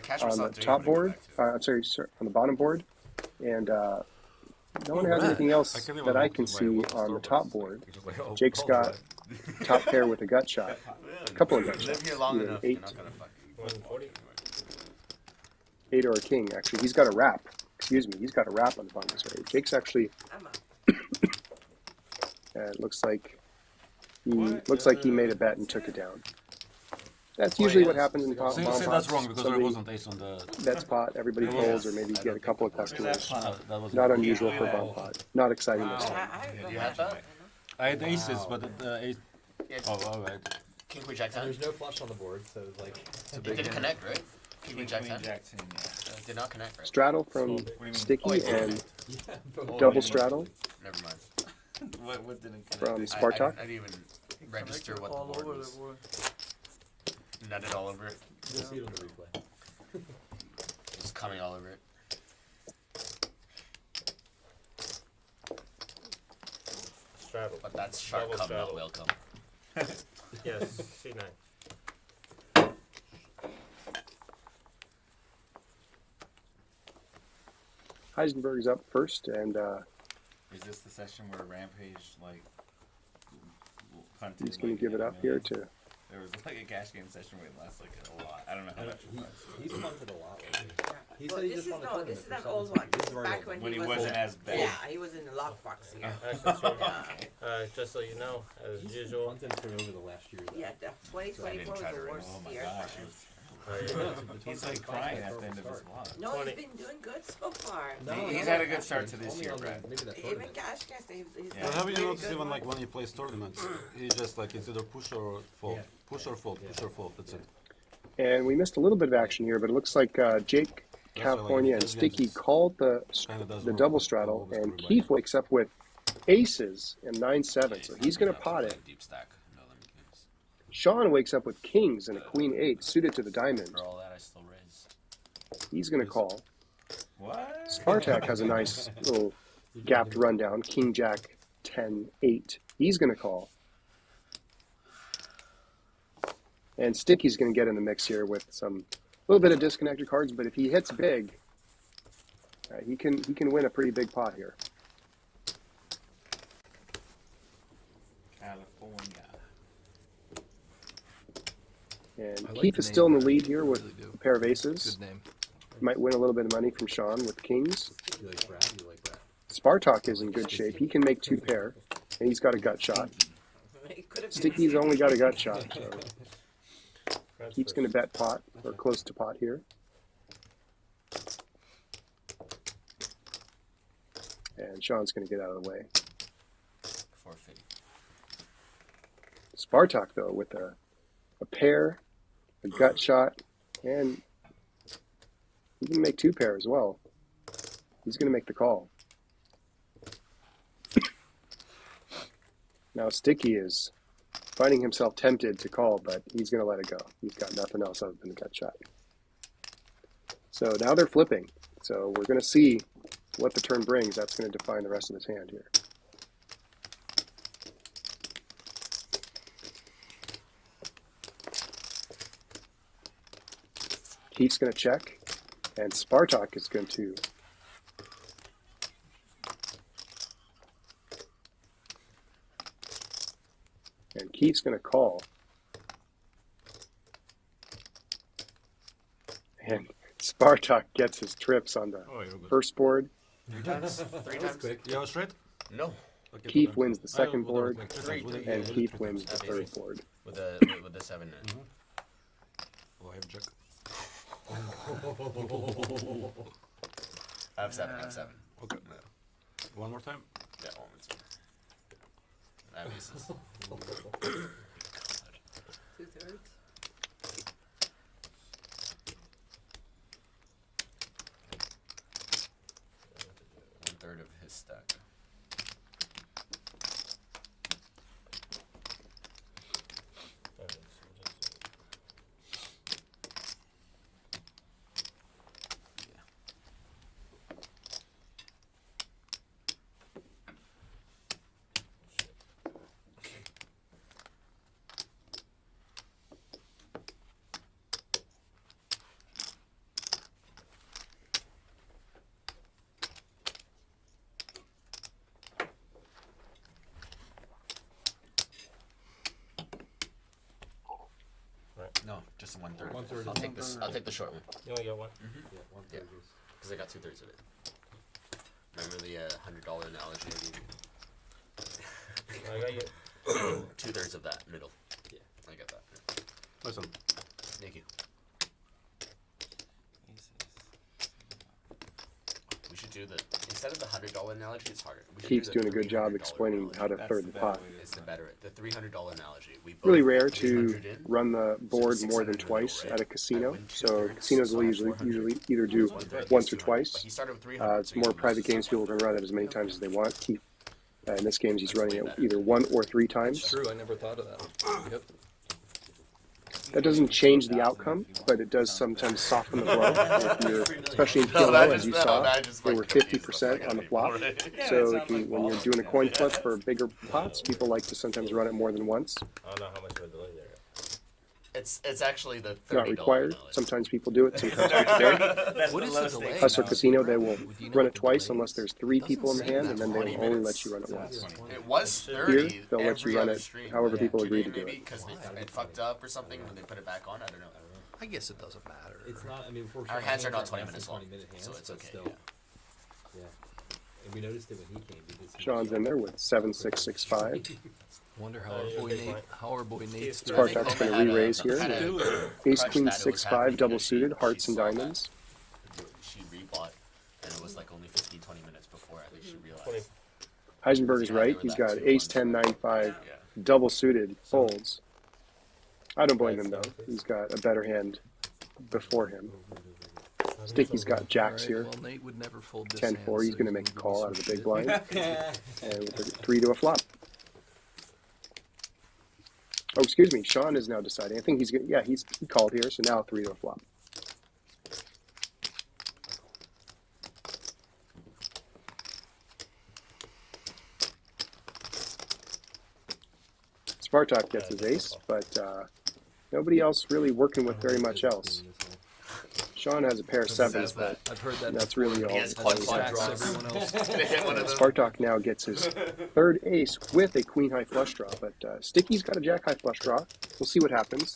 Cash on was the on top board. I'm sorry, on the bottom board, and no one has anything else that I can see on the top board. Jake's got top pair with a gut shot, a couple of gut Live shots, here long either enough, an you're not gonna fucking. 8 or a king. Actually, he's got a wrap. Excuse me, he's got a wrap on the bottom of his range. Jake's actually. It looks like he made a bet and took it down. That's usually what happens in bomb pots. That's wrong because there wasn't ace on the. Bets pot, everybody folds, or maybe you get a couple of customers. Not unusual for bomb pot. Not exciting this time. You had that? I had aces, but ace. Oh, all right. King Queen Jack 10. There's no flush on the board, so it's like. It didn't connect, right? King Queen Jack 10. Yeah. Did not connect, right? Straddle from Sticky and double straddle Never mind. What didn't connect? from Spartak. I didn't even register what all the board over was. the board. Nutted all over it. You'll see it on the replay. Just coming all over it. Straddle. But that's sharp Double come, straddle. not whale come. Yes, C9. Heisenberg's up first, and Is this the session where Rampage like punted? he's going like, to give it a up here million? to. There was like a cash game session where it lasted like a lot. I don't know how much it was. He's punted a lot lately. He Well, said he this just is won a no, tournament this is for an seven old times. one. This is very Back old. when When he was wasn't as bad. Yeah, he was in the lockbox here. Actually, so, Yeah. just so you know, as He's usual. punted for over the last year. Though. Yeah, the 2024 was the worst Oh my year. gosh. He's like crying at the end of his vlog. No, 20. he's been doing good so far. He's had a good start to this year, Brad. Maybe that Even tournament. Cash Cast, he's Yeah. But done haven't you really noticed good even like ones. when he plays tournaments, he's just like it's either push or fold, Yeah. push or fold, push or fold. That's it. And we missed a little bit of action here, but it looks like Jake, California, and Sticky called the double straddle, and Keith wakes up with aces and 9-7, so he's going to pot it. Deep stack. No limit kings. Sean wakes up with kings and a queen 8 suited to the diamond. For all that, I still raise. He's going to call. What? Spartak has a nice little gapped rundown. King Jack 10-8. He's going to call. And Sticky's going to get in the mix here with some little bit of disconnected cards, but if he hits big, he can win a pretty big pot here. California. And I like Keith the is still in name. the lead here I with really do. a pair of aces. Good name. Might win a little bit of money from Sean with kings. You like Brad? You like Brad? Spartak is in good shape. He can make 2 pair, and he's got a gut shot. It could have been Sticky's only got a gut shot, so Brad's Keith's going to bet pot, or close to pot here. And Sean's going to get out of the way. 450. Spartak, though, with a pair, a gut shot, and he can make 2 pair as well. He's going to make the call. Now Sticky is finding himself tempted to call, but he's going to let it go. He's got nothing else other than the gut shot. So now they're flipping. So we're going to see what the turn brings. That's going to define the rest of his hand here. Keith's going to check, and Spartak is going to and Keith's going to call. And Spartak gets his trips on the first board. 3 times? 3 times? Quick. You have a straight? No. Okay, Keith put wins the I second will board, like 3 times. and Keith wins the third board. With the 7 in. Oh, I have jack. I have 7. I have 7. Okay. One more time. Yeah, one more time. I have aces. 2/3. One third of his stack. No, just 1/3. 1/3. I'll take this. I'll take the short one. You only got one? Yeah, 1/3 Yeah. is. Because I got 2/3 of it. Remember the $100 analogy I gave you? I got you. 2/3 of that middle. Yeah. I got that. Listen. Thank you. We should do the instead of the $100 analogy, it's harder. We should Keith's do the doing a good job $300 explaining analogy. how to third the pot. It's the better the $300 analogy. We both Really rare put to 300 in, run the board so more than 600 in the twice middle, at a right? casino. I win So 2/3, casinos so will I have usually 400. either do 1/3 once gets or 200, twice. but he started with 300, It's so he more loses private this games. People can run it as many times as they want. Keith, in this game, he's That's running way it better. either 1 or 3 times. True, I never thought of that. Yep. That doesn't change the outcome, but it does sometimes soften the blow. If you're, especially in No, PLO, that as just- you no, saw, that just, they like, were confused the 50% fuck on the out flop. of people. Yeah, So it if you, sounds when you're doing a coin flip for bigger pots, people like to sometimes run it more than once. I don't know how much of a delay there. It's actually the $30 Not required. analogy. Sometimes people do it. Sometimes people don't. That's What the is low the stakes delay? Hustler analogy. Casino, they will Do you know run what it the twice delay unless is? there's 3 Doesn't people in the seem hand, that and then they 20 will only minutes. let you run it once. It was 30 Here, they'll let every you run other it stream. however people Today, agree to do maybe, it. because it fucked up or something when they put it back on. I don't know. I guess it doesn't matter. It's not. I mean, for Our hands are not 20 less minutes than long, 20-minute hands, so it's but okay. Still, yeah. And we noticed it when he came because he Sean's in there with 7-6-6-5. Wonder how Oh, our yeah, boy big Nate, blind. how our boy Nate's So I doing. think Spartak's Oma going to had a- re-raise here. had a Ace crush Queen that it was 6-5 happening, double and suited, hearts and saw that. diamonds. She rebought, and it was like only 15-20 minutes before I think she realized. 20. Heisenberg is Yeah, right. they were He's that got too, Ace on 10-9-5 Yeah. double suited folds. I don't blame him though. That's He's got a better hand before him. Sticky's got jacks Alright, here. well, Nate would never fold this 10-4. hand, He's so going to make a give me call some out of the big shit. blind. And with a 3 to a flop. Oh, excuse me. Sean is now deciding. I think he's going to, yeah, he called here, so now 3 to a flop. Spartak gets his ace, but nobody else really working with very much else. Sean has a pair of sevens, but I've heard that that's before. really all. He has all quad he quad has. draws. Everyone else. They hit one of them. Spartak now gets his third ace with a queen high flush draw, but Sticky's got a jack high flush draw. We'll see what happens.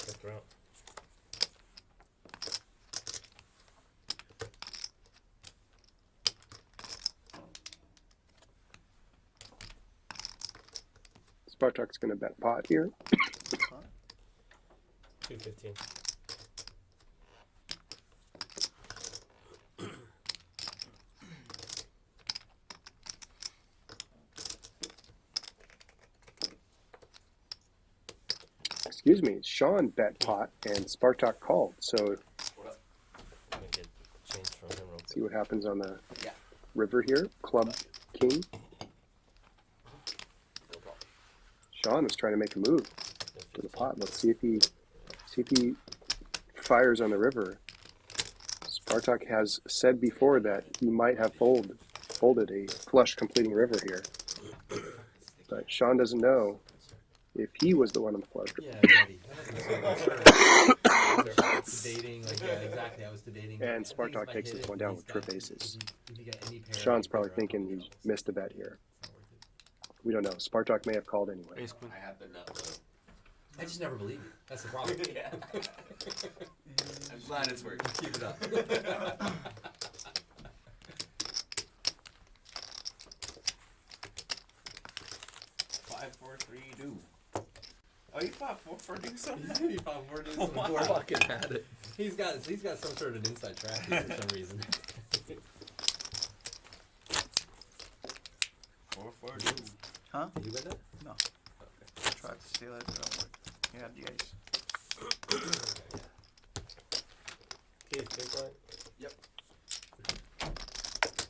Check her out. Spartak's going to bet pot here. 215. Excuse me, Sean bet pot and Spartak called. So Let me get change from him real see what happens on the Yeah. river here. Club king. Sean was trying to make a move to the pot. Let's see if he fires on the river. Spartak has said before that he might have folded a flush completing river here. But Sean doesn't know if he was the one on the flush. Yeah, Eddie. I was debating, like, yeah, exactly. I was debating. And I think Spartak if I takes hit this it, one down he's with trip got- aces. if he got any pair, Sean's he'd probably figure out thinking how he's to missed a bet here. It's not worth it. We don't know. Spartak may have called anyway. Ace queen. I have the nut though. I just never believe you. That's the problem. Yeah. I'm glad it's working. Keep it up. 5-4-3-2. Oh, you thought 4-4-2 something? He found word in Oh, some wow. board. Fucking had it. He's got some sort of an inside track here for some reason. 4-4-2. Huh? Did you bet that? No. I tried to steal it, but it don't work. He had the ace. Keith, big blind.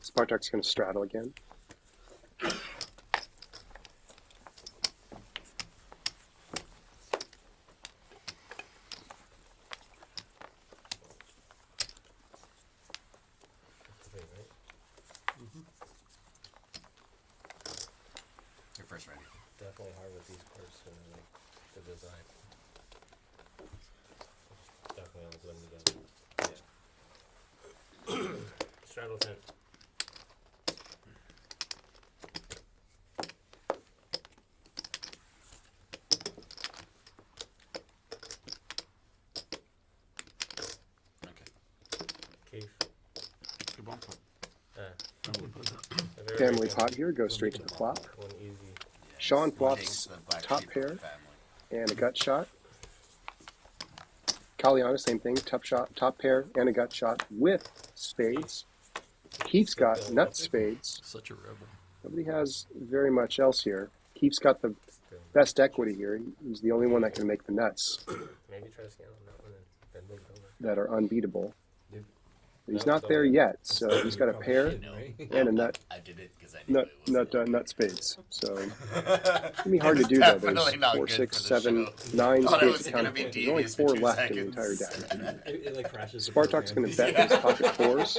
Spartak's going to straddle again. Three, right? You're first ready. Definitely hard with these cards to like the design. Definitely always let me go. Straddle 10. family pot here goes straight to the flop. One easy. Sean Jake's flops the black top sheep of pair the family. and a gut shot. Kaliana, same thing, top pair and a gut shot with spades. Keith's got nut spades. Such a rebel. Nobody has very much else here. Keith's got the best equity here. He's the only one that can make the nuts Maybe try to scan on that one and then move it over. that are unbeatable. Yep. But he's not there yet, so he's got a pair and a nut. I did it because I knew Nut spades. So it's gonna be hard to do though. There's Definitely not 4, good 6, for the 7, show. 9 Thought it spades was to gonna count. be There's only devious for 4 2 left in the entire seconds. deck. It like crashes. the Spartak's program. gonna bet his pocket fours.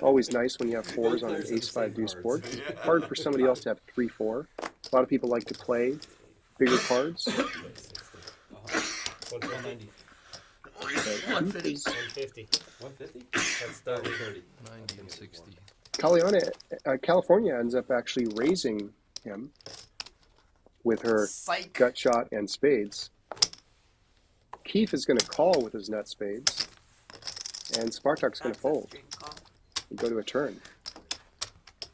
Always nice when you have fours on an ace-5 deuce board. Hard for somebody else to have 3-4. A lot of people like to play bigger cards. 190. 150. 150? That's 30. 90 and 60. California ends up actually raising him with her Psych. gut shot and spades. Keith is going to call with his nut spades, and Spartak's going to fold. We go to a turn.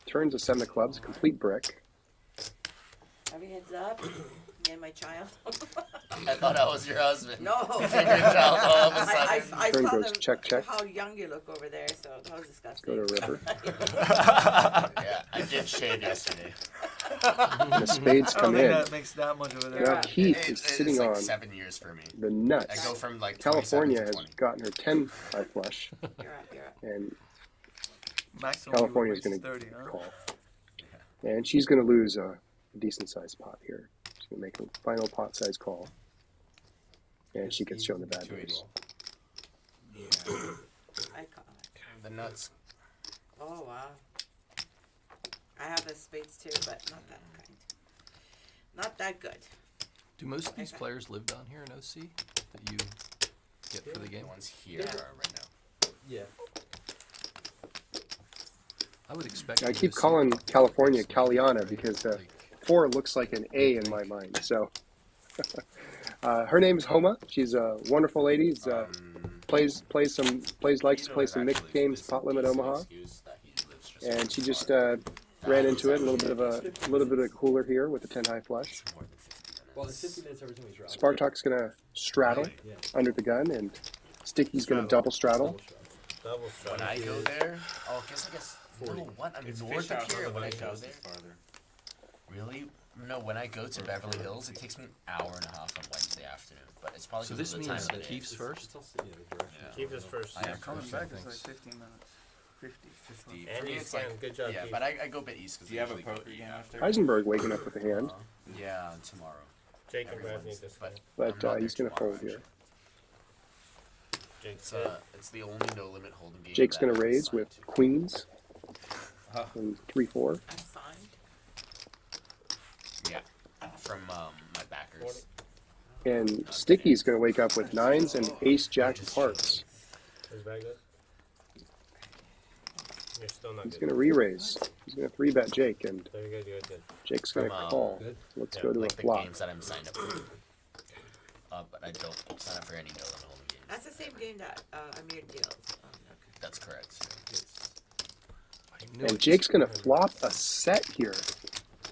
Turn's a 7 of clubs, complete brick. Every heads up. Me and my child. I thought I was your husband. No. Your child all of a I sudden. Turn saw goes them, check, check. how young you look over there, so that was disgusting. Go to river. Yeah, I did shave yesterday. And the spades I don't come think in. that makes that much of a Now difference. Keith is sitting it's like on 7 years for me. the nuts. I go from like California 27 has to 20. gotten her 10 high flush, You're up, you're up. and Maximum California's going going to to 30, huh? call. And she's going to lose a decent sized pot here. She's going to make a final pot size call. And she gets shown the bad news. I call it. The nuts. Oh, wow. I have the spades too, but not that kind. Not that good. Do most of these players live down here in OC that you get for the game? The ones here are right now. Yeah. I would expect. I you keep to see calling people California like Caliana because the 4 looks like an A in my mind. So her name is Homa. She's a wonderful lady. Likes to play some mixed games, Pot Limit Omaha, and she just ran into it. A little bit of a cooler here with the 10 high flush. Well, it's 50 minutes every time he's dropped. Spartak's gonna straddle under the gun, and Sticky's gonna double straddle. Double When I go there, oh, I guess, no, what? I'm north of here when I go there. Really? No, when I go to Beverly Hills, it takes me an hour and a half on Wednesday afternoon. But it's probably So because this of the time means of the day. Keith's first. Keith is first. I am Coming first. back is like 15 minutes. 50. 50. And For me, you it's scan. like, Good job, yeah, Keith. but I go a bit east because Do you have a poker game after? Heisenberg waking up with a hand, Yeah, tomorrow. Jake and Brad need Everyone's- this but guy. I'm but not he's there gonna tomorrow, fold here. Jake's It's the only no limit holding game. Jake's that gonna I'm raise assigned with to. queens and 3-4. I'm signed. Yeah, from my backers. And Sticky's gonna wake up with 9s and ace jack of hearts. Is that good? You're still not He's good. gonna re-raise. He's gonna 3-bet Jake, and Very good, good, good. Jake's gonna From, call. Good. Let's Yeah, go to Like a the flop. games that I'm signed up for. But I don't sign up for any no limit holding games. That's the same game that Amir deals. Oh, okay. That's correct. And Jake's gonna flop a set here,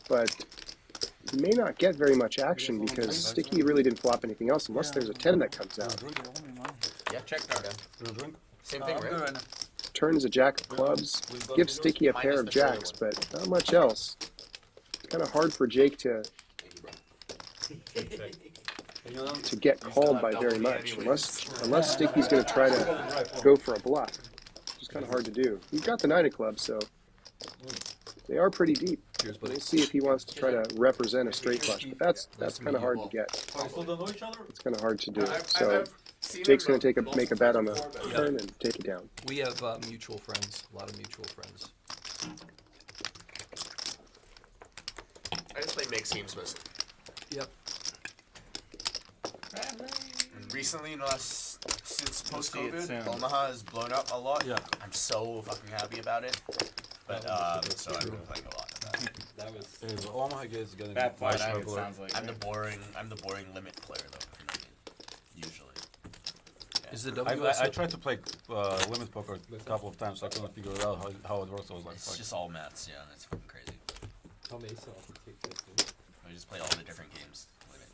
but he may not get very much action because Sticky really didn't flop anything else unless there's a 10 that comes out. Yeah, check Narda. Same thing, I'm good right? right now. Turns a jack of clubs, gives Sticky a pair of jacks, but not much else. It's kind of hard for Jake to get called by very much, unless Sticky's going to try to go for a bluff. It's kind of hard to do. He's got the 9 of clubs, so they are pretty deep. We'll see if he wants to try to represent a straight flush, but that's kind of hard to get. It's kind of hard to do. So Jake's going to make a bet on the turn and take it down. We have mutual friends, a lot of mutual friends. I just play mixed games mostly. Yep. And recently, since post-COVID, soon. Omaha has blown up a lot. Yeah. I'm so fucking happy about it. But so I've been playing a lot of that. That was. Is Omaha is gonna That get flashback, it popular. sounds like. I'm the boring limit player though. Usually. Is it I WSO? tried to play limit poker a couple of times. I couldn't figure it out how it works. I was like, It's fuck. just all maths, yeah. It's fucking crazy. How many cells would take 15? I just play all the different games. Limit.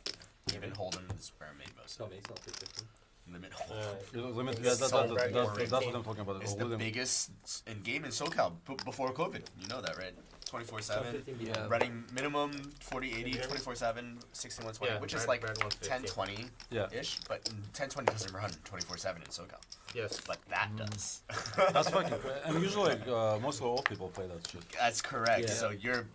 Even Hold'em is where I made most How of many it. cells take 15? Limit Hold'em. Limit, It's yeah, so that's boring. what I'm talking about. It's the Hold'em. biggest in game in SoCal before COVID. You know that, right? 24/7. Yeah. Running minimum 40/80, 24/7, 61/20, Yeah, which is red- like red one's 15. 10/20 Yeah. ish, but 10/20 doesn't run 24/7 in SoCal. Yes. But that does. That's fucking. And usually, mostly old people play that shit. That's correct. Yeah. So your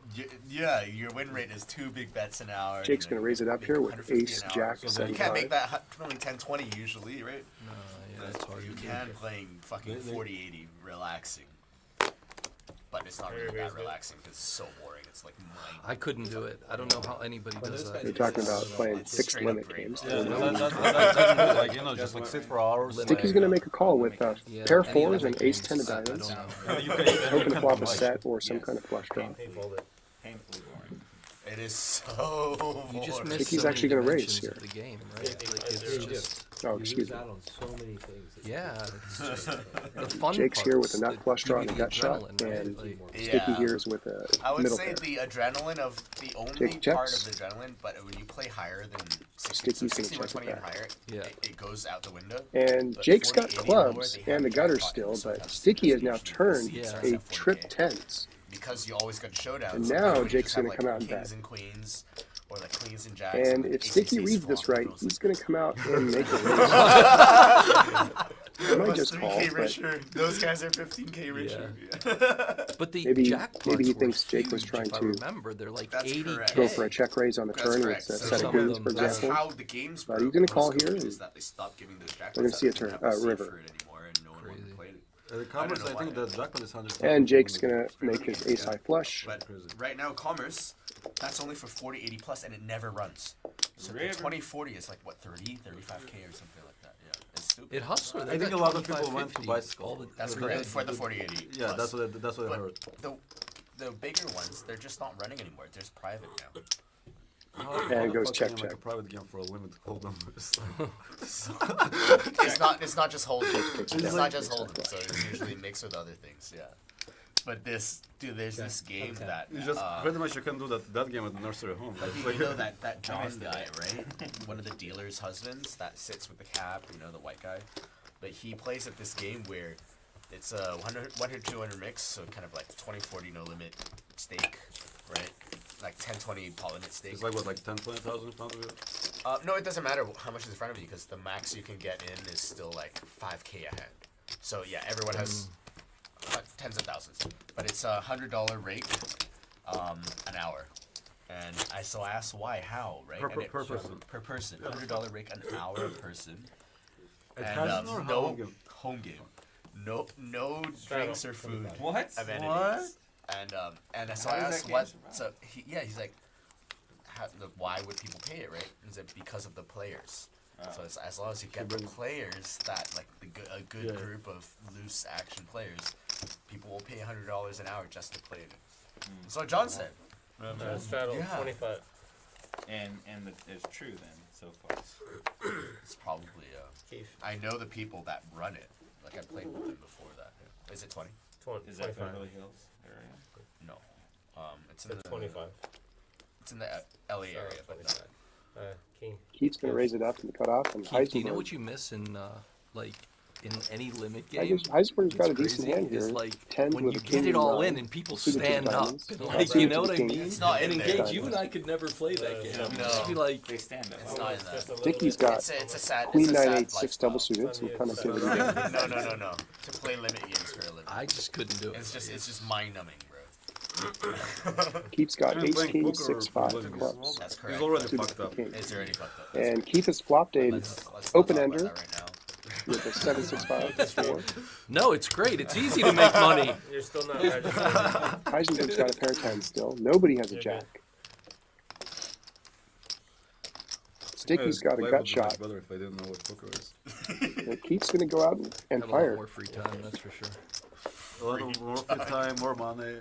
win rate is 2 big bets an hour. Jake's you going know, to raise it up make here with 150 ace, an hour. jack, So you can't make 75. that only 10/20 usually, right? No, yeah, it's hard You to do. can playing fucking They- 40/80 relaxing. But it's not really that relaxing because it's so boring. It's like mind. I couldn't do it. I don't know how anybody does that. You're talking about playing It's 6 straight up limit brain games. rot. Yeah, They're that's good. Like, you know, just like sit for hours. Sticky's going to make a call with Yeah, pair any fours limit and ace games, 10 of I don't diamonds. know. You can Hoping to flop a like- set or some kind of flush draw. Painful. Painfully boring. It is so You just boring. miss Sticky's so actually many gonna raise dimensions here. of the game, Yeah, right? Like yeah, it's you just Oh, You excuse lose me. out on so many things. that you yeah, can't- it's just the fun Jake's here with a parts nut flush draw and a give you gut the shot, adrenaline, right? and Like, Sticky Yeah. here is with a I would middle say pair. the adrenaline of the only Jake part checks. of the adrenaline, but when you play higher than 60, Sticky's gonna 60 check it 20 and back. higher, Yeah. it goes out the window. And But Jake's got 40, 80 and lower, clubs they and have the gutter jackpot still, in the but SoCal Sticky has now usually turned seats Yeah. are a at 40K. trip tens. Because you always got showdowns. And sometimes now when you Jake's just have, gonna like, come out and kings bet. and queens, or like queens and jacks. And like if ace, Sticky ace, ace reads this flop, right, and he's it's going to come out and make a raise. like, I might almost just 3K call, but richer. Those guys are 15K richer. But the maybe jackpots he were thinks Jake was huge, trying if I to remember, they're like That's 80K. correct. go for a check raise on the That's turn correct. with a So set some of of queens, them- for That's example. how the games But he's broke gonna call post-COVID here. is that they stopped giving those jackpots. We're gonna see a out. They didn't turn- have the seed river. for it anymore, and no one wanted to Crazy. play it. The Commerce, know I think why. the jackpot is 100. And Jake's going to make his ace high flush. But right now, Commerce, that's only for 40, 80 plus, and it never runs. So the River. 2040 is like what 30, 35K or something like that. Yeah, it's stupid. It hustler. I think a lot of people went to buy all the That's the- correct for the 40, 80. Yeah, plus. that's what I heard. But the bigger ones, they're just not running anymore. They're just private now. And it goes Fuck, check, like check. a private game for a limit hold'em. It's not just holding. takes It's it not down. just holding. So it's usually mixed with other things. Yeah. But there's this game that You just pretty much you can do that game at the nursery home. Like, It's you like- know that John guy, right? One of the dealer's husbands that sits with the cap, you know, the white guy. But he plays at this game where it's a 100-200 mix, so kind of like 20-40 no limit stake, right? Like 10-20 pot limit stake. It's like what, like 10,000-20,000 in front of you? No, it doesn't matter how much is in front of you because the max you can get in is still like 5K ahead. So yeah, everyone has tens of thousands, but it's a $100 rake, an hour. And I asked why, how, right? Per And it- person. Per person, $100 rake an hour a person. At And casino or no home game? home game, no drinks or food. What? Amenities. And so I How does asked that what. game survive? So he's like, why would people pay it, right? Is it because of the players? So it's, as long as you get the players that like a good group of loose action players, people will pay $100 an hour just to play it. So John said. Straddle, Yeah. 25. And it's true then so far. It's probably Keith. I know the people that run it. Like I played with them before that. Is it 20? 20, Is that 25. Beverly Hills area? No. It's in It's the 25. It's in the LA area, but no. King. Keith's going to raise it up and cut off. And Keith, do you know Heisenberg, what you miss in like in any limit game? Heisenberg's got a It's decent crazy, hand is here. like 10s when with you a get king it and all nine, in and people suited to stand up. diamonds, And, suited like, to you know what I king. mean? It's not And in there. Engage, you and I could never play that game. No. It'd be like, They stand up. It's not in that. Sticky got It's a sad. Queen it's a sad 9 8 6 lifestyle. double suited, some connectivity. No. To play limit games for a living. I just couldn't do it. It's just mind numbing, bro. Keith's got You've been ace playing king poker 6 for 5 a living. clubs. That's He's correct. already Suited fucked to up. king. It's already fucked up. And Keith has flopped a Let's not open talk about ender that right now. with a 7 6 5 4. No, it's great. It's easy to make money. You're still not registered. Heisenberg's got a pair 10 still. Nobody has a jack. Sticky's got a Life would gut be shot. much better if I didn't know what poker is. And Keith's going to go out and Have a lot fire. more free time, that's for sure. A lot of more free time, more money.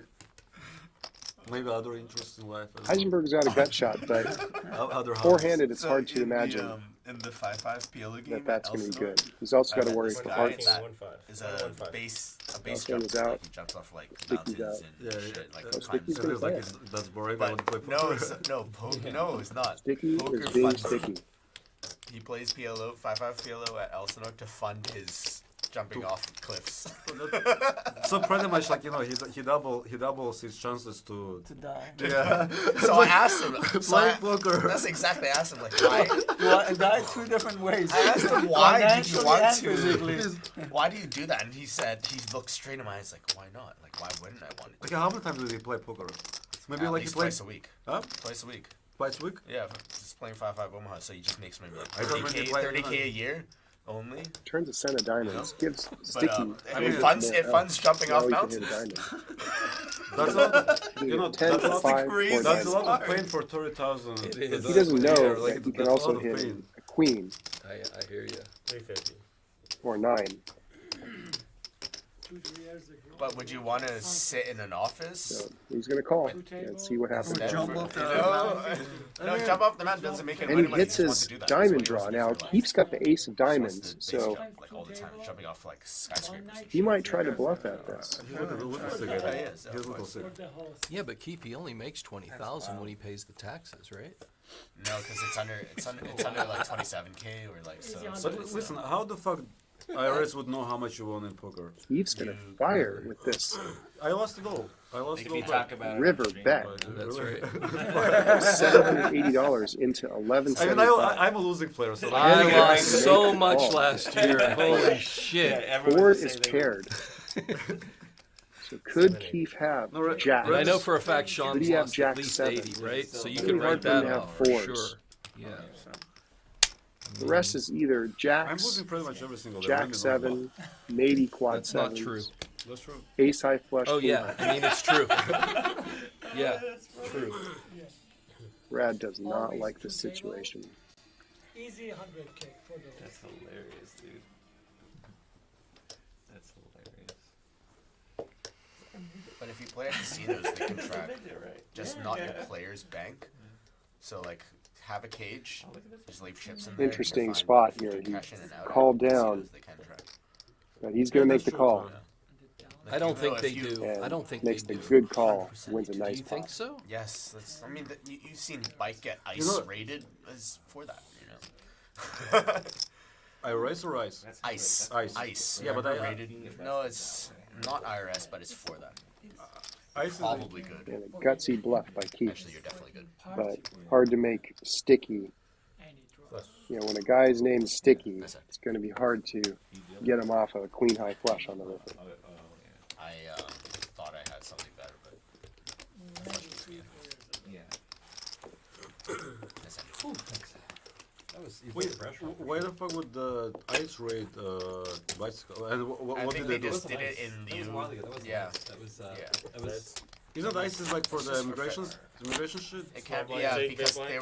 Maybe other interests in life. Heisenberg's got a gut shot, but Other four-handed, it's So hard to in imagine in the 5-5 PLO game that that's at going to be Elsinore, good. He's also I got to met worry this for guy hearts. that 1-5. is 1-5. a base Also jumper. was out. Like he jumps off like Sticky's mountains out. and shit. Like Oh, climbs. Sticky's It gonna feels like play. that's boring. I want to play But poker. no, no, it's not. Sticky Poker is being funds- sticky. He plays PLO 5-5 PLO at Elsinore to fund his jumping off cliffs. So pretty much like he doubles his chances to die. Yeah. So I asked him. play poker. That's exactly. I asked him like why. You die two different ways. I asked him why did you Financially want and to? physically. Why do you do that? And he said he looked straight in my eyes like why not? Like why wouldn't I want to? Okay, how many times do they play poker? Maybe At like he least plays twice a week. Huh? Twice a week. Twice a week? Yeah, just playing 5-5 Omaha, so he just makes maybe like I thought maybe 30K, play 30K a year only. Turns a cent of diamonds. Gives But Sticky. I a mean, bit funds more it funds jumping Now off he can hit a mountains. diamond. That's a lot. You You know, get 10 that's a to lot. 5 crazy. for That's a diamonds. lot of pain for 30,000. It is. He doesn't know Yeah, that he can that's a also lot of hit pain. a queen I hear you. 350. or 9. 2-3 years ago. But would you want to sit in an office? So he's going to call and see what happens. Instead Jump for- off the no, jump off the mountain doesn't make any And money. he hits his diamond draw. Now, Keefe's got the ace of diamonds, so like all the time, jumping off like skyscrapers. he might try to bluff at this. He's a little sick. Yeah, he is, He's a little sick. For the horse. Yeah, but Keith, he only makes 20,000 when he pays the taxes, right? No, because it's under like 27K or like so. But listen, how the fuck IRS would know how much you won in poker? Keefe's going to fire with this I lost it all. I lost If it all. you talk about river it on stream, bet. That's right. $780 into I mean, 1175. I'm a losing player, so I Henry lost has to so make the much call. last year. Holy yeah, shit. everyone Board would say is they paired. So could Keefe have No, Jack? And I know for a fact Sean's Could he have lost Jack at least 7? 80, right? So you It's could really write hard for him that to have off for fours. sure. Yeah. The rest is either I'm Jacks, losing pretty much every single day. Jack Maybe not 7, maybe quad That's not 7s, true. That's true. ace high flush. Oh queen yeah, high. I mean it's true. Yeah, true. Brad does not like this situation. Easy 100K for the That's hilarious, dude. That's hilarious. But if you play at casinos, they can track Right. just not your player's bank. So like have a cage, just leave chips in there. Interesting you can spot find here. if you He cash in and out at called casinos, down. they can track. But he's going to make the call. I don't You know, think they if you- do. And I don't think makes they the do. good call, 100% wins a do nice You think pot. so? Yes, that's. I mean, you've seen bike get ice You know- rated as for that, you know. IRS or ice? Ice. Ice. Yeah, Yeah, but I- rated. No, it's not IRS, but it's for that. Ice is Probably good. And a gutsy bluff by Keith, Actually, you're definitely good. but hard to make sticky. any draw. You know, when a guy's name's Sticky, it's going to be hard to get him off a queen high flush on the river. I thought I had something better, but Yeah. that's it. That was Wait, why the fuck would the ice raid bicycle? And I what think did they they do? just did it in That was a lieu. while ago. That was Yeah. That was Yeah. that was Isn't ice is like for It's the just for immigration shit? It can't be, Small yeah, blind, big because blind? there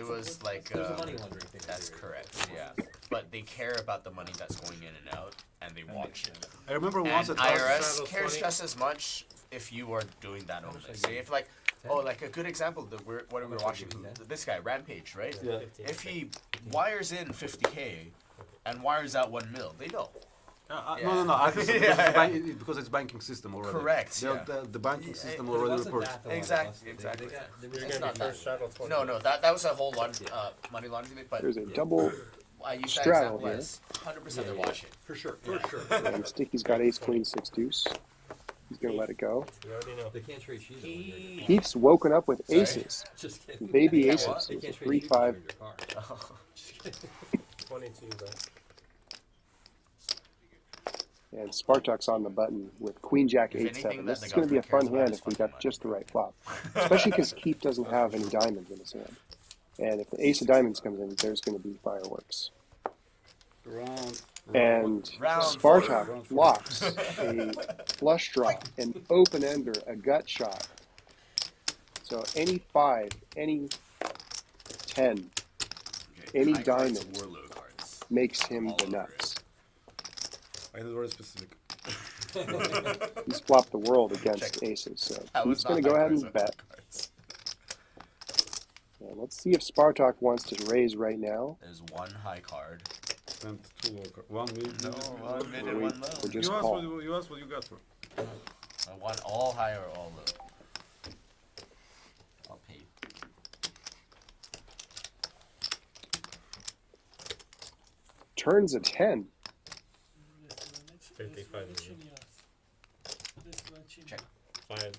was like there was a money laundering thing. that's correct, yeah. But they care about the money that's going in and out, and they watch it. I remember And once at IRS Straddles cares 20. just as much if you are doing that only. Say if like, oh, like a good example that what we were watching, this guy Rampage, right? Yeah. If he wires in 50K and wires out 1 mil, they know. No. I think Yeah. because it's banking system already. Correct, The, yeah. the banking system But But it already wasn't reports. that, though, on Exactly, us. exactly. You're It's gonna not be that. first straddle 20. No, that was a whole money laundering, but There's a double I use that straddle example here. as 100% they're watching. For sure. And Sticky's got ace, queen, 6 deuce. He's going to let it go. You already know. They can't trade shoes. He... Keith's woken up with Sorry? aces. Just kidding. Baby Yeah, aces. what? They It was a can't trade 3-5. shoes in your car. 22, but And Spartak's on the button with queen jack If 8-7. anything, This that is the going to be a fun government cares hand about if is we fucking got just the money. right flop. Especially because Keith doesn't have any diamonds in his hand. And if the ace of diamonds comes in, there's going to be fireworks. And Round Spartak four. locks a flush draw, an open ender, a gut shot. So any 5, any 10, any High cards, diamond Warlord cards. makes him All the over nuts. I know very specific. He's flopped the world against aces, so he's going to go ahead and bet. And let's see if Spartak wants to raise right now. There's one high card. And two low card. One mid. No, one mid and one low. Or just You ask call. you ask what you got for. I want all high or all low. I'll pay. Turns a 10. 55 Check. 5-0.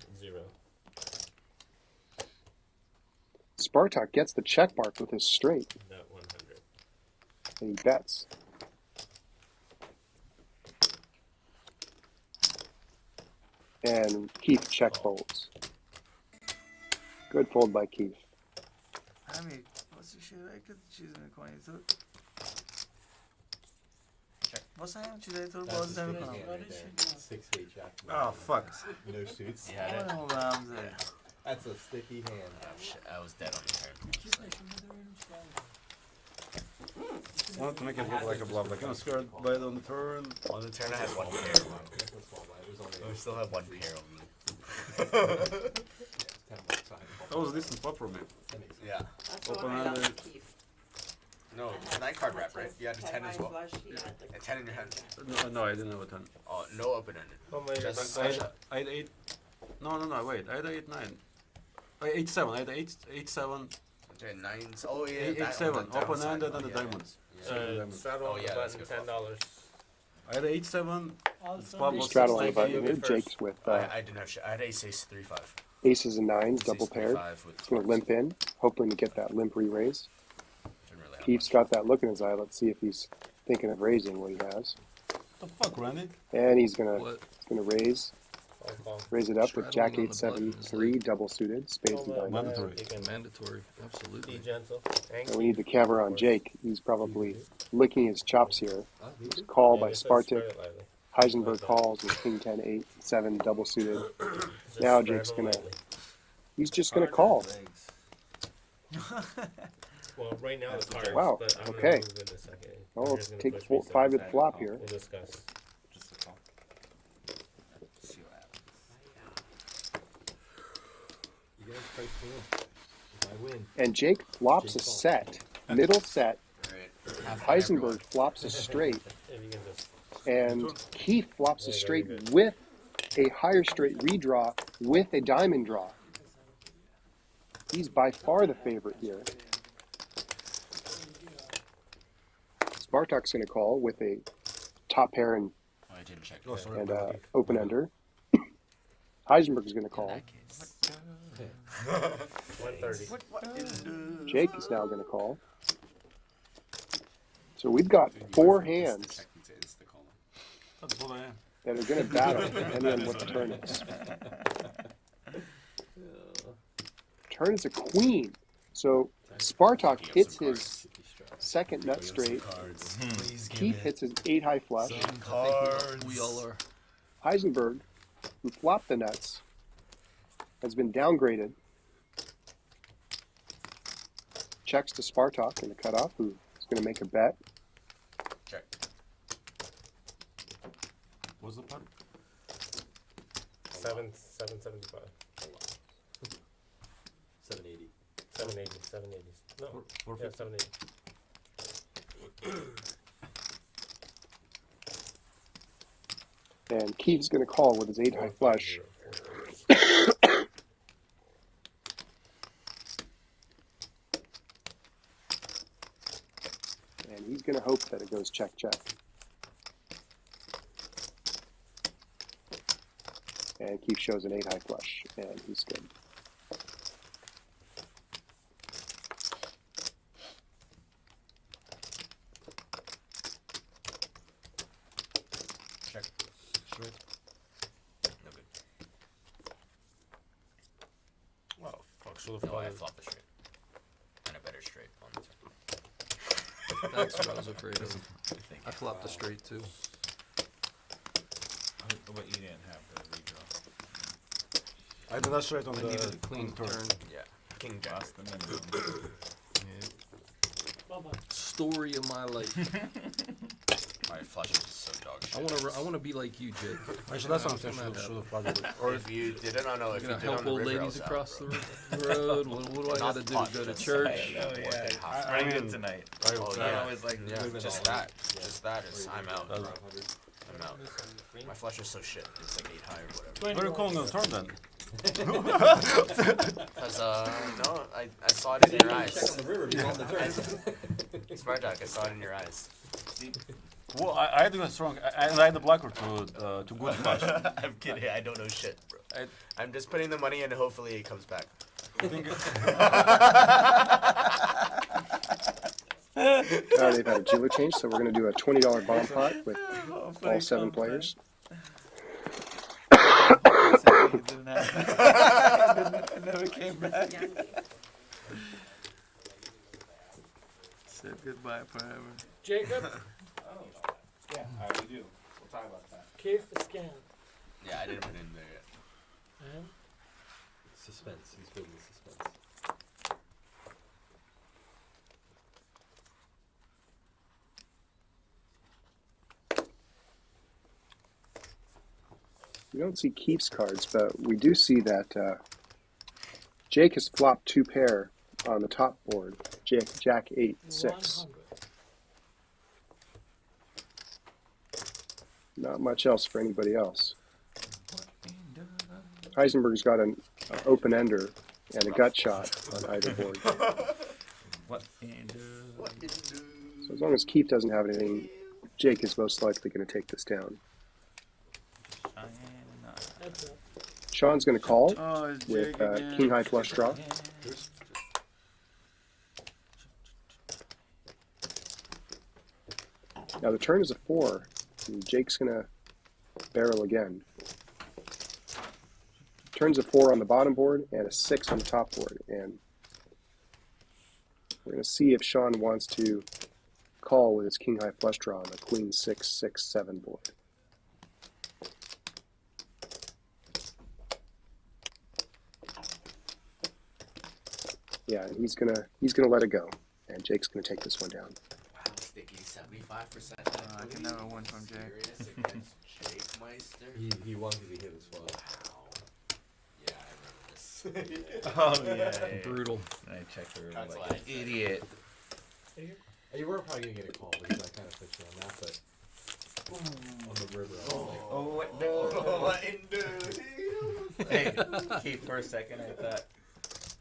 Spartak gets the check mark with his straight, Bet 100. and he bets. And Keith check folds. Good fold by Keith. I mean, what's the shit? I could choose in the coin. What's the hand today? To That's the the balls sticky hand right there. 6-8 jack. Oh fuck. No suits. Yeah, That's a sticky hand. Oh, shit, I was dead on the turn. I want to make it look like a bluff. Like, I'm scared by it on the turn. On the turn, I had one pair. I still have one pair on me. That was a decent flop for me. Yeah. That's Open the one I handed. love to keep. No, 9 card wrap, right? You had a 10 as well. Flush, he had the- A 10 in your hand. No, I didn't have a 10. Oh, no open ended. How many Just I had 8. No, wait. I had 8, 9. 8-7. I had 8-7. Okay, 9s. Oh, yeah. 8-7. Open ended and the diamonds. straddle on the button, $10. I had 8-7. We straddle on the button here. Jake's with I didn't have shit. I had ace 3-5. aces and nines, double paired. 3-5 with He's going to limp in, hoping to get that limp re-raise. Didn't really have Keith's got that look in his eye. Let's see if he's thinking of raising what he has. The fuck, Randy? And he's gonna What? raise it up with Jack Straddling on 8 the 7 button is 3 like- double suited spades and diamonds. Mandatory. Mandatory, absolutely. Be gentle. And we need the cover on Jake. He's probably licking his chops here. It's a call by Spartak. Heisenberg calls with King 10 8 7 double suited. Now Jake's he's just gonna call. Well, right now the cards. Wow, But I'm okay. gonna move in a second. Oh, You're just gonna take push 4, me 5 some. at the flop here. We'll discuss. Just a call. See what happens. You guys play cool. If I win. And Jake flops a set, middle set. Right. Half Heisenberg flops a straight, If you can just. and Keith flops a straight with a higher straight redraw with a diamond draw. He's by far the favorite here. Spartak's going to call with a top pair and, Oh, I didn't check. open ender. Heisenberg is going to call. 130. Jake is now going to call. So we've got 4 hands That's what I am. that are going to battle depending on what the turn is. Turn is a queen. So Spartak hits his second nut straight. Keith hits his 8 high flush. We all are. Heisenberg, who flopped the nuts, has been downgraded. Checks to Spartak in the cutoff, who is going to make a bet. Check. What's the putt? 775. 780. 780. No. Yeah, 780. And Keith's going to call with his 8 high flush. And he's going to hope that it goes check, check. And Keith shows an 8 high flush, and he's good. Check. Straight. No good. Wow, fuck, should No, I flopped the straight. And a better straight on the turn. That's what I was afraid of. I flopped a straight too. But you didn't have the redraw. I did that straight on I the needed a clean turn. turn. Yeah. King Jack. Lost the minimum. Story of my life. My flush is so dog shit. I wanna be like you, Jake. Actually, that's what I'm saying. Should have probably. Or if you did it on a, if you Gonna did help on the old river, I ladies was out, across bro. the road. What do I gotta do? Go to church? Oh yeah, half. it's pretty good tonight. Oh I yeah, was like, yeah. moving Just all that. Just that is. I'm out. Does- I'm out. My flush is so shit. It's like 8 high or whatever. What are you calling the turn then? Cause no, I saw it in your eyes. Check on the river before the turn. Smart Jack, I saw it in your eyes. Well, I do a strong. I had the blocker to good flush. I'm kidding. I don't know shit, bro. I I'm just putting the money in and hopefully it comes back. think They've had a jewelry change, so we're going to do a $20 bomb pot with all 7 players. It didn't happen. It never came back. Said goodbye forever. Jacob, Yeah, I already do. We'll talk about that. Keith scan. Yeah, I didn't put it in there yet. And Suspense. He's building suspense. We don't see Keith's cards, but we do see that Jake has flopped 2 pair on the top board. Jack 8, 6. 100. Not much else for anybody else. Heisenberg's got an open ender and a gut shot on either board. What in the... So as long as Keith doesn't have anything, Jake is most likely going to take this down. That's it. Sean's going to call Oh, it's with Jake again. king high flush draw. Now the turn is a 4, and Jake's going to barrel again. Turns a 4 on the bottom board and a 6 on the top board, and we're going to see if Sean wants to call with his king high flush draw on the queen 6, 6, 7 board. Yeah, and he's gonna let it go, and Jake's gonna take this one down. Wow, Sticky, 75%. I can never win from Jake. Serious against Jake Meister? He won because he hit his flush. Wow. Yeah, I remember this. Oh yeah. Brutal. I checked the river That's like why an I said. idiot. You were probably gonna get a call because I kind of fixed you on that, but on the river, I was like, Oh what? No. Hey, Keith, for a second I thought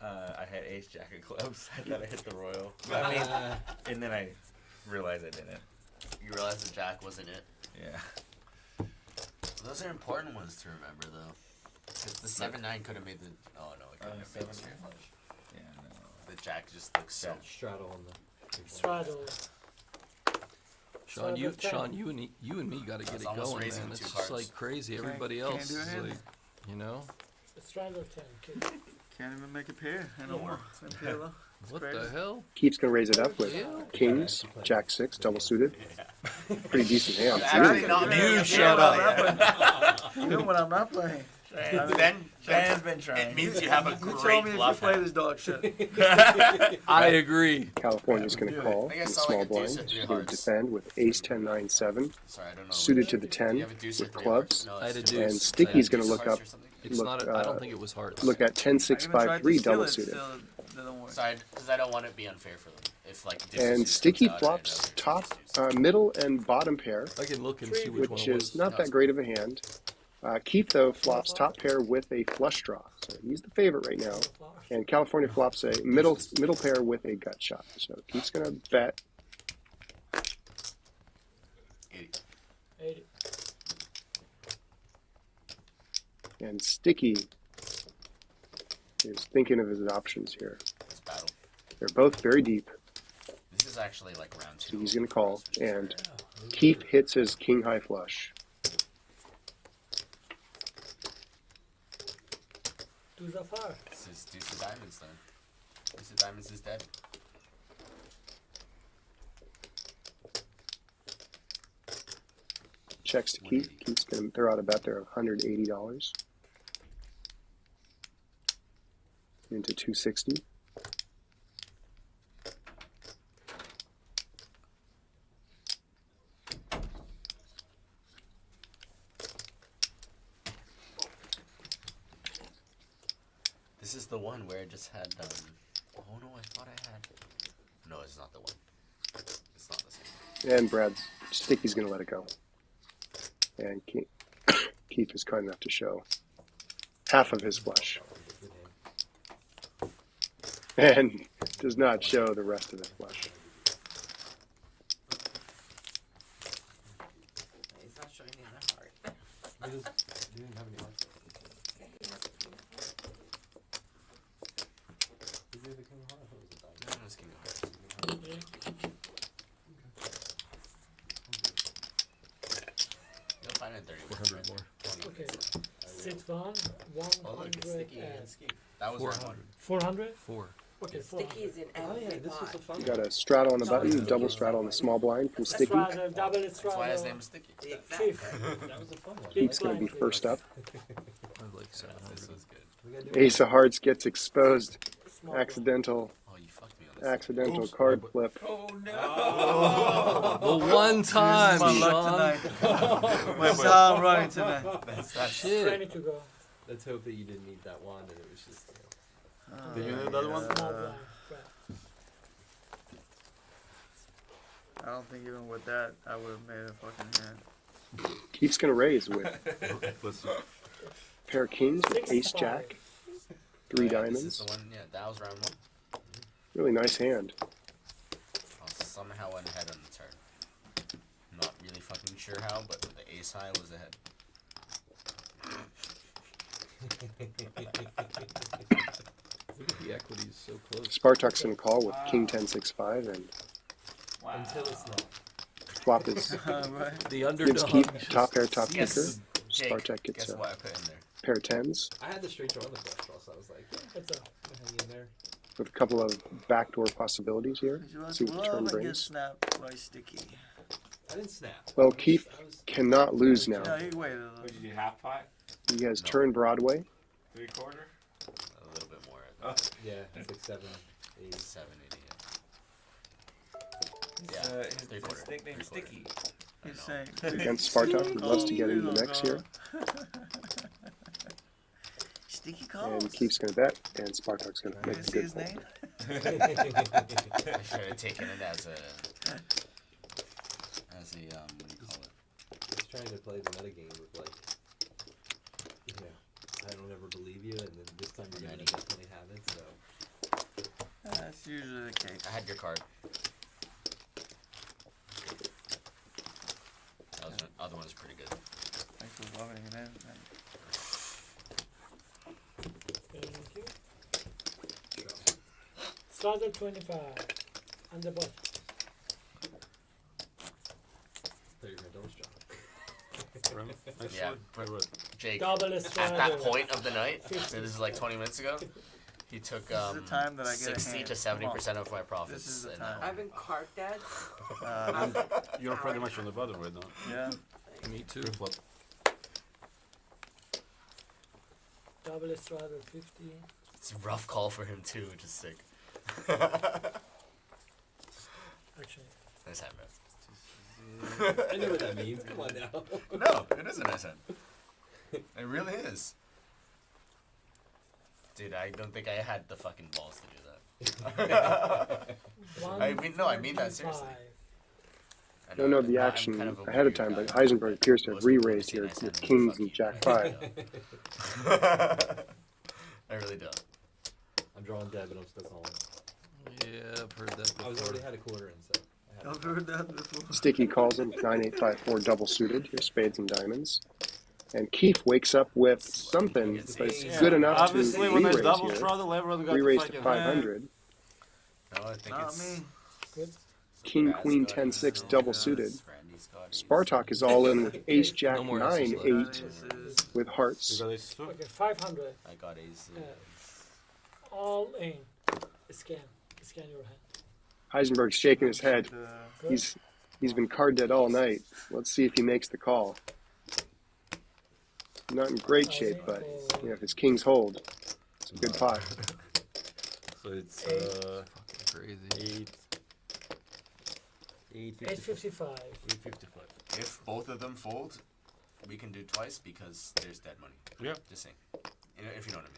I had ace jack of clubs. I thought I hit the royal. I mean, and then I realized I didn't. You realized the jack wasn't it? Yeah. Those are important ones to remember, though. Because the 7-9 could have made the. Oh no, it couldn't have made the straight flush. Yeah, no. The jack just looks so. straddle on the. Straddle. Sean, you and me got to get it almost going, raising man. with It's 2 just cards. like crazy. Can't- Everybody can't else do is it. like, you know, Straddle 10, Keith. Can't even make a pair anymore. In PLO. It's what crazy. the hell? Keith's gonna raise it up with Yeah. kings, jack 6, double suited. Pretty decent hand. It's Actually, really not good. me. shut up. You know what I'm not playing. Then Dan's been trying. it means you have a You great told me if you bluff play hand. this dog shit. I agree. California's gonna call I think I in the saw, like, small a deuce blind. or 3 He's gonna hearts. defend with ace 10, 9, 7, Sorry, I don't know. suited to the Do 10 you have a deuce or with 3 clubs. hearts? No, I had a it's deuce. And just- Sticky's gonna deuce look hearts up, or something? It's look, not. I don't think it was hearts. look at 10, I 6, even 5, tried 3, to steal double it, suited. still didn't work. Sorry, because I don't want it to be unfair for them. If like deuce And deuce Sticky comes out flops and top, deuce deuce. middle, and bottom pair, I can look and see which one which it was. is not that great of a hand. Keith, though, flops top pair with a flush draw. So he's the favorite right now. And California flops a middle pair with a gut shot. So Keith's going to bet. 80. And Sticky is thinking of his options here. This battle. They're both very deep. This is actually like round 2. So he's going to call. And Keith hits his king high flush. Deuce of heart. This is deuce of diamonds then. Deuce of diamonds is dead. Checks to Keith. Keith's going to throw out a bet there of $180 into 260. just had oh no, I thought I had. No, it's not the one. It's not the same. And Brad's Sticky's going to let it go. And Keith is kind enough to show half of his flush. And does not show the rest of his flush. He's not showing any other heart. He didn't have any hearts. Did you have the king of hearts? I thought it was a diamond. No, it's king of hearts. You'll find it in 30 more. Okay. 6 1, Oh, look, it's sticky and 100. ski. That was round 1. 400? 4. Okay, Sticky's in Oh yeah, every this was pot. the fun You one. got a straddle on the button, double straddle on the small blind from Sticky. Straddle, double That's why his name is Sticky. Exactly. That was a fun one. Keith's going to be first up. I like 700. This was good. We gotta do Ace of Hearts gets exposed. Small Accidental Oh, you fucked me on this. accidental card flip. Oh no! The one time, My luck Sean. tonight. That's how I'm running tonight. That's Shit. 20 to go. Let's hope that you didn't need that wand and it was just. Did you need that one? Small blind. Right. I don't think even with that, I would have made a fucking hand. Keith's going to raise with Let's see. pair of kings with ace jack, 3 This is diamonds. the one. Yeah, that was round 1. Really nice hand. I somehow went ahead on the turn. Not really fucking sure how, but the ace high was ahead. Look at the equities so close. Spartak's going to call with king 10 6 5 and Until it's not. flop his Right. The gives underdog. Keith top pair top kicker. Guess, Jake, Spartak gets guess a what I put in there? pair of 10s I had the straight draw on the flush draw, so I was like, yeah, It's a hang in there. with a couple of backdoor possibilities here. You want See to what the turn love and get brings. snapped by Sticky. I didn't snap. Well, Keith I was cannot lose No, now. he waited a What little. did you do, half pot? He has turn Broadway. 3/4? A little bit more. yeah, it's like 7, 8. 7, 8, His, Yeah, his, three-quarter, his nickname three-quarter. Sticky. He's saying. Against Spartak, he loves to get into the mix here. Sticky calls. And Keith's going to bet, and Spartak's going to You make didn't the see good his fold. name? I should have taken it as a, what do you call it? Just trying to play the metagame with like, I don't ever believe you, and then this time you're gonna definitely have it. So That's usually the case. I had your card. That was, other one's pretty good. Thanks for rubbing it in. thank you. Starter 25. And the bottom. there you're gonna double strong. Yeah, but Jake, Double at straddle. that point of the night, so this is like 20 minutes ago, he took This is the time that I get a 60 hand. to 70% of my profits. This is the and time. I've been cart dead. You're pretty much on the bottom right now. Yeah. Me too. Flip. Double straddle 50. It's a rough call for him too, which is sick. Actually, Nice hand, man. I know what that means. Come on now. No, it is a nice hand. It really is. Dude, I don't think I had the fucking balls to do that. I mean that seriously. 125. I Don't know the I'm action kind of a ahead of weird time, guy. but Heisenberg appears to have Most people re-raised see here nice with hand and kings fuck and you. jack 5. I really don't. I'm drawing dead, but I'm still calling. Yeah, I've heard that I was before. already had a quarter in, so. I had I've heard that before. Sticky calls him 9-8-5-4 double suited. Here's spades and diamonds. And Keith wakes up with something that's good enough Obviously, to when there's re-raise double here. straddle, everyone got Re-raise to to fucking 500. No, I think Not it's me. Good. King, Brad's queen, got 10, ace, 6 no, double yes, suited. Randy's got ace. Spartak is all in with ace, jack, No more 9, aces left. 8 Aces. with You hearts. got ace too? Okay, 500. I got ace. All in. Scan. Scan your hand. Heisenberg's shaking his head. Good. He's been card dead all night. Let's see if he makes the call. Not in great shape, but you know, if his kings hold, it's a good pot. So it's Crazy. 855. 855. If both of them fold, we can do twice because there's dead money. Yeah. Just saying. You know, if you know what I mean.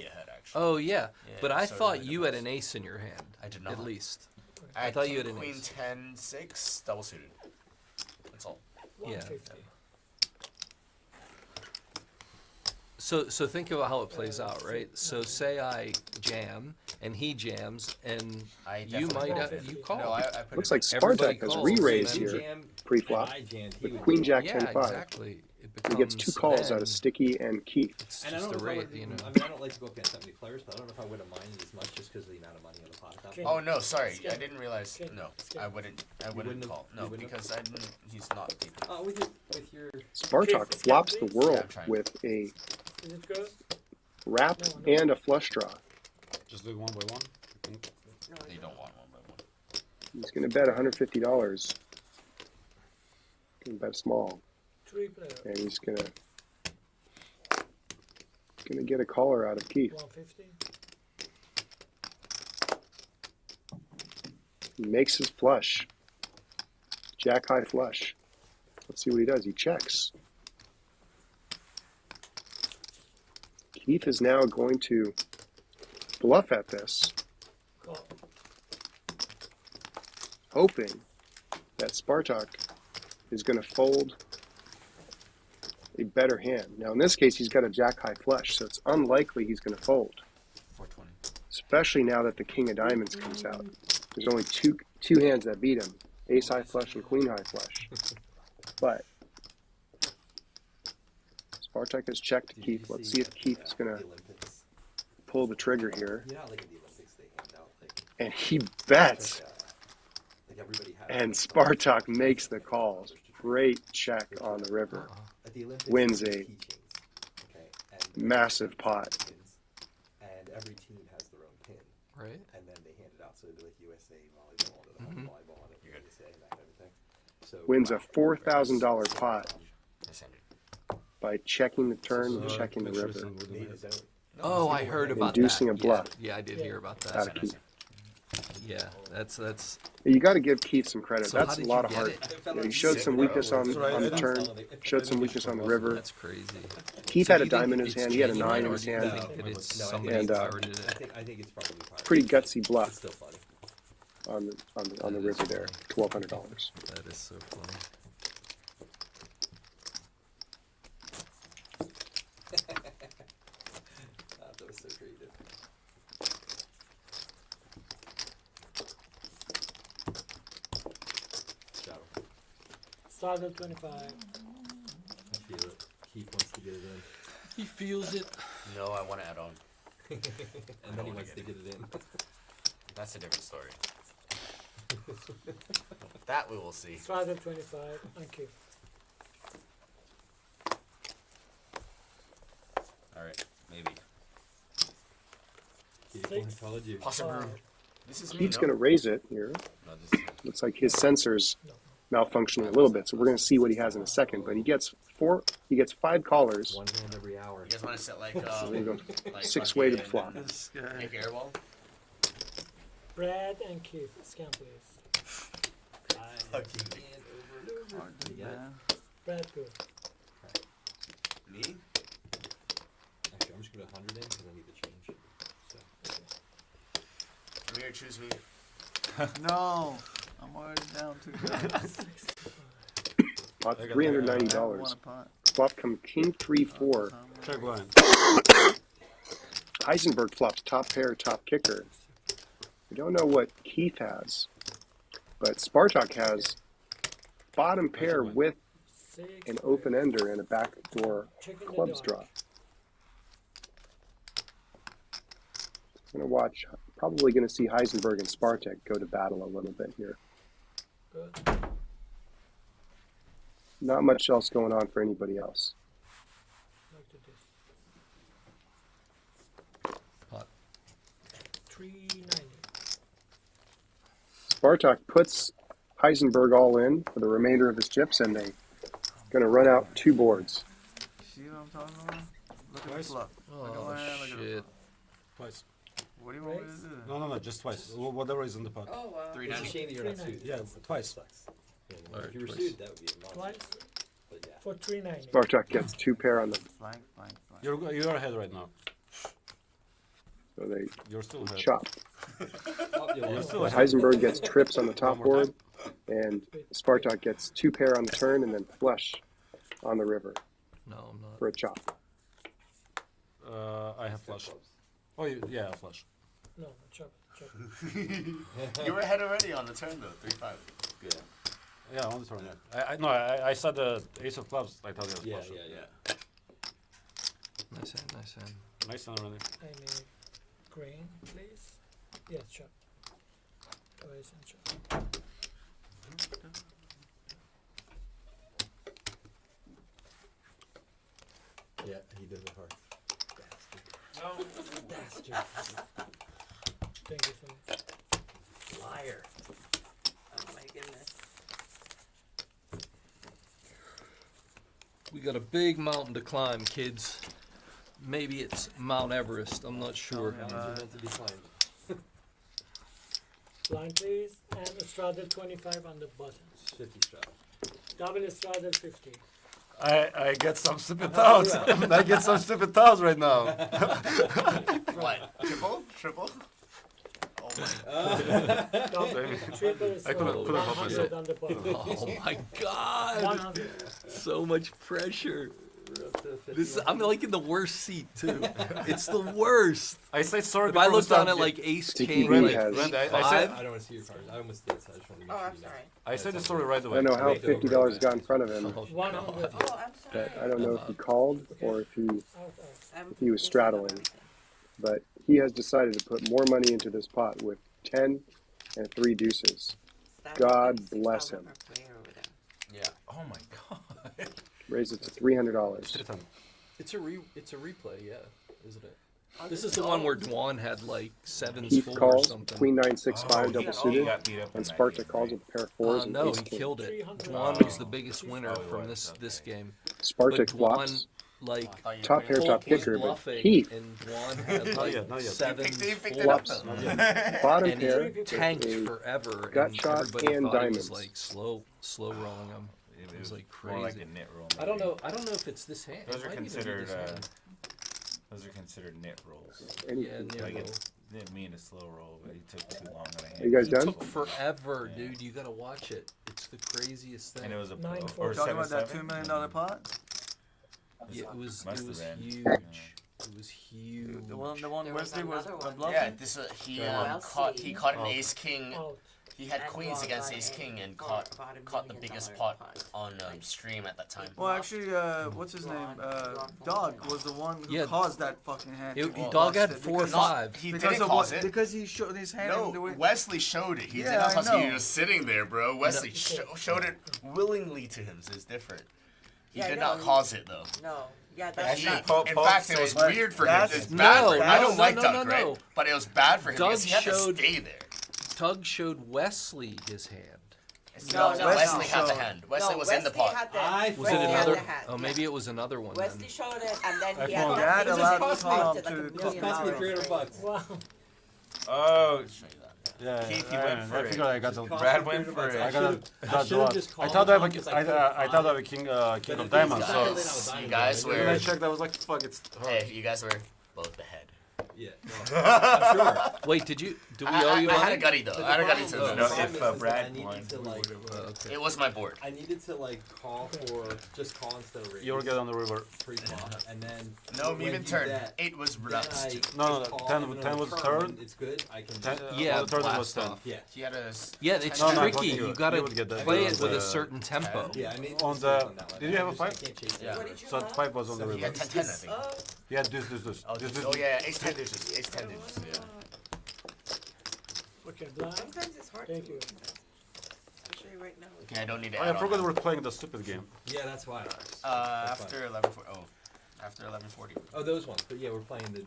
way ahead actually. Oh yeah, but I so it thought really you had depends. an ace in your hand. I did not. At least. I thought you king, had an queen ace. 10 6 double suited. That's all. 150. So think about how it plays out, right? So say I jam and he jams and you might you call. No, I put Looks it like Everybody Spartak has calls. re-raised And here then- pre-flop I jammed, he with would Queen do Jack Yeah, 10-5. exactly. It He gets two calls out then of Sticky and Keith. It's And I just don't a know if I rate, would, you know. I mean, I don't like to go up against that many players, but I don't know if I would have minded as much just because of the amount of money on the pot at that Okay. point. Oh no, sorry, Skin. I didn't realize. Skin. No, Skin. I wouldn't wouldn't have- call. you No, wouldn't have? because I didn't. He's not deep. With your Spartak Keith, flops scan, the please. Yeah, world I'm trying. with a Is it good? wrap No, no. and a flush draw. Just do one by one. You don't want one by one. He's going to bet $150. Going to bet small, 3 player. and he's going to get a caller out of Keith. 150. He makes his flush. Jack high flush. Let's see what he does. He checks. Keith is now going to bluff at this, Call. hoping that Spartak is going to fold a better hand. Now, in this case, he's got a jack high flush, so it's unlikely he's going to fold, 420. especially now that the king of diamonds comes out. There's only two hands that beat him, ace high flush and queen high flush. But Spartak has checked Did Keith. you Let's see if Keith is going the to Olympics? pull the trigger here. You know, like at the Olympics, they hand out like, And he bets, like everybody has. and Spartak makes the calls. Great check on the river. At the Olympics, Wins there's a keychains, okay, and massive pot. pins, and every team has their own pin, Right. and then they hand it out. So it'd be like USA volleyball, and volleyball, and USA, and that kind of thing. So Wins a $4,000 pot Yes, Andrew. by checking the turn and checking the river. made his own. Oh, I heard about Inducing that. a bluff. Yeah, I did hear about Out that. of Keith. Yeah, that's You got to give Keith some credit. So how That's a did lot you of get heart. it? You know, he showed some weakness on the turn, showed some weakness on the river. that's crazy. Keith So had do a you think diamond in his it's hand. He had a genuine, 9 in or his do you hand. think that it's No, I somebody And, pirated it? I think it's probably part. Pretty gutsy It's bluff still funny. on the river there. $1,200. That is so funny. That was so creative. Shadow. Start at 25. I feel it. Keith wants to get it in. He feels it. No, I want to add on. And then he wants to get it in. That's a different story. That we will see. Start at 25 and keep. All right, maybe. Keith, Six. I told you. Possible. Five. This is me. Keith's No? going to raise it here. No, this is Looks like his sensor's malfunctioning a little bit, so we're going to see what he has in a second. But he gets 5 callers. One hand every hour. You guys want to set like There you go. like 6-way to the fucking flop. This guy. Nick airball? Brad and Keith. Scan please. Fucking Hard to Yeah. man. Brad good. me? Actually, I'm just gonna 100 in because I need the change. So. Amir, choose me. No, I'm already down $2. Pot I got $390. One a pot. Flop come king 3-4. Check line. Heisenberg flops top pair, top kicker. We don't know what Keith has, but Spartak has bottom pair with 6 an open ender and a backdoor Checking the clubs dodge. draw. I'm going to watch, probably going to see Heisenberg and Spartak go to battle a little bit here. Good. Not much else going on for anybody else. Back to this. Pot. 390. Spartak puts Heisenberg all in for the remainder of his chips, and they going to run out 2 boards. See what I'm talking about? Look at the Twice? flop. Look at Oh my hand, look at the shit. flop. Twice. What do you want me to do? No, just twice. Whatever is in the pot. Oh, wow. It's a 390. shame that you're not 390. suited. Yeah, That's twice. sucks. Alright, If you were twice. suited, that would be a monster. Twice But yeah. for 390. Spartak gets 2 pair on the Blank, blank, blank. You're ahead right now. So they You're still ahead. chop. You're still ahead. Heisenberg gets trips on the top One more board, and Spartak gets 2 pair on the turn and then flush on the river No, I'm not. for a chop. I have flush. Oh, yeah, flush. No, chop. You were ahead already on the turn though, 3-5. Good. Yeah, on the turn. Yeah. I said the ace of clubs. I thought it was Yeah, flush. yeah. Nice hand, nice hand. Nice hand running. I need green, please. Yes, chop. Raise and chop. Yeah, he does it hard. Bastard. Thank you so much. Liar. Oh my goodness. We got a big mountain to climb, kids. Maybe it's Mount Everest. I'm not sure. Mountains are meant to be climbed. Blind, please. And Estrada 25 on the button. 50 shot. Double Estrada 50. I get some stupid thoughts. I get some stupid thoughts right now. What? Triple? Oh Triple I couldn't Estrada help 100 myself. on the button. Oh my god! 100. So much pressure. We're up to 50. This I'm like in the worst seat too. It's the worst. I say sorry. If I before we looked down start. at like ace Tiki king, B like has- Brenda, I five, said I don't want to see your cards. I almost did, so I just want to make Oh, sure I'm you know. sorry. I said the story right I away. don't know how Wait, $50 got in front of him, 100. Oh, I'm sorry. but I don't know if he called or if Out, out. he was straddling. But he has decided to put more money into this pot with 10 and 3 deuces. God bless him. Yeah. Oh my god. Raise it to $300. it's a replay, yeah, isn't it? This is the one where Dwan had like sevens Heath full or calls, something. Queen 9 6 5 double He suited, got beat up in and that Sparta game, calls right? with a pair of 4s and No, ace he king. killed it. 300. Dwan was the biggest winner Oh, he from was, this okay. game. Sparta But Dwan, flops, like, top pair, top Polk was kicker, but bluffing, Heath and Dwan had Not like yet, not yet. sevens, He picked it fours, up, flops, though. bottom and pair, he tanked with a forever, gut and shot everybody and thought he diamonds. was like slow rolling him. It was like More like crazy. a nit roll. I don't know if it's this hand. Those It are might even be considered. this hand. Those are considered nit rolls. Yeah, anything. near Like roll. it didn't mean a slow roll, but he took too long on a hand. Are you guys It done? took forever, Yeah. dude. You gotta watch it. It's the craziest thing. And it was a Nine, or four. Talking about 7-7. that $2 million pot? Yeah, it was Must have been. huge. Yeah. It was huge. The one There was Wesley was another one. bluffing? Yeah, this he Wesley. caught an Oh. ace king. Out. He had And queens Dwan against got ace in king and for caught about $1 the million biggest pot. pot on stream at that time. Well, actually, what's his name? Dog was the one who Yeah. caused that fucking hand. It, to Dog lost had it 4 or because- 5. He because didn't of cause what? it. Because he showed his hand. in the No, way. Wesley showed it. He Yeah, did not I cause it. He know. was sitting there, bro. Wesley showed it willingly to him, so it's different. He Yeah, did no, not he- cause it though. No. Yeah, But that's he- not. in Pope fact, it was said- weird for him. That's- It's bad for him. I don't no, like no, Doug, no, right? no. But it was bad for him Doug because he had showed- to stay there. Tug showed Wesley his hand. No, No, no, Wesley no. had the hand. Wesley No, was in the Wesley pot. had the- I Was Wesley it had another? the hand, Oh, yeah. maybe it was another one Wesley then. showed it, and then I he found- had Dad it allowed just Tom cost to like $1 cost million. Cost me $300. Wow. Oh, Yeah, Keith, he yeah, went for I it. figured I got the. Brad went for it. I got a. I should have just I called thought I have Tom 'cause a. I could've I thought I have a bought king But of if diamonds. he's So got it, You guys and then I were. checked. I was like, fuck, it's. Hey, you guys were both the head. Yeah. Wait, do we I owe you had a money? gutty though. I had a gutty to No, the if Brad I won. needed to like, Okay. It was my board. I needed to like call for just call instead of raise. You'll get on the river. pre-flop, and then No, when even you turn. bet, 8 was then relaxed. I No, just no, call, 10 and then 10 on was the turn. It's good. I can. Ten, Yeah, on the turn it blast was 10. off. Yeah. He had a. Yeah, it's No, no, tricky. fucking You you. gotta You would get that. play it with The- a certain tempo. Yeah, I mean, On the- did you have a I five? can't chase it. Yeah. What did you So have? 5 was on the He river. had 10-10, I think. Oh, Yeah, this. Oh, This. oh yeah, ace 10 deuces. Ace 10 deuces. Yeah. Okay, blind. sometimes it's hard Thank to. you. Especially right now. Okay, I don't need to Oh, add I forgot on. we were playing the stupid game. Yeah, that's why. After 11:40. Oh, after 11:40. Oh, those ones. But yeah, we're playing the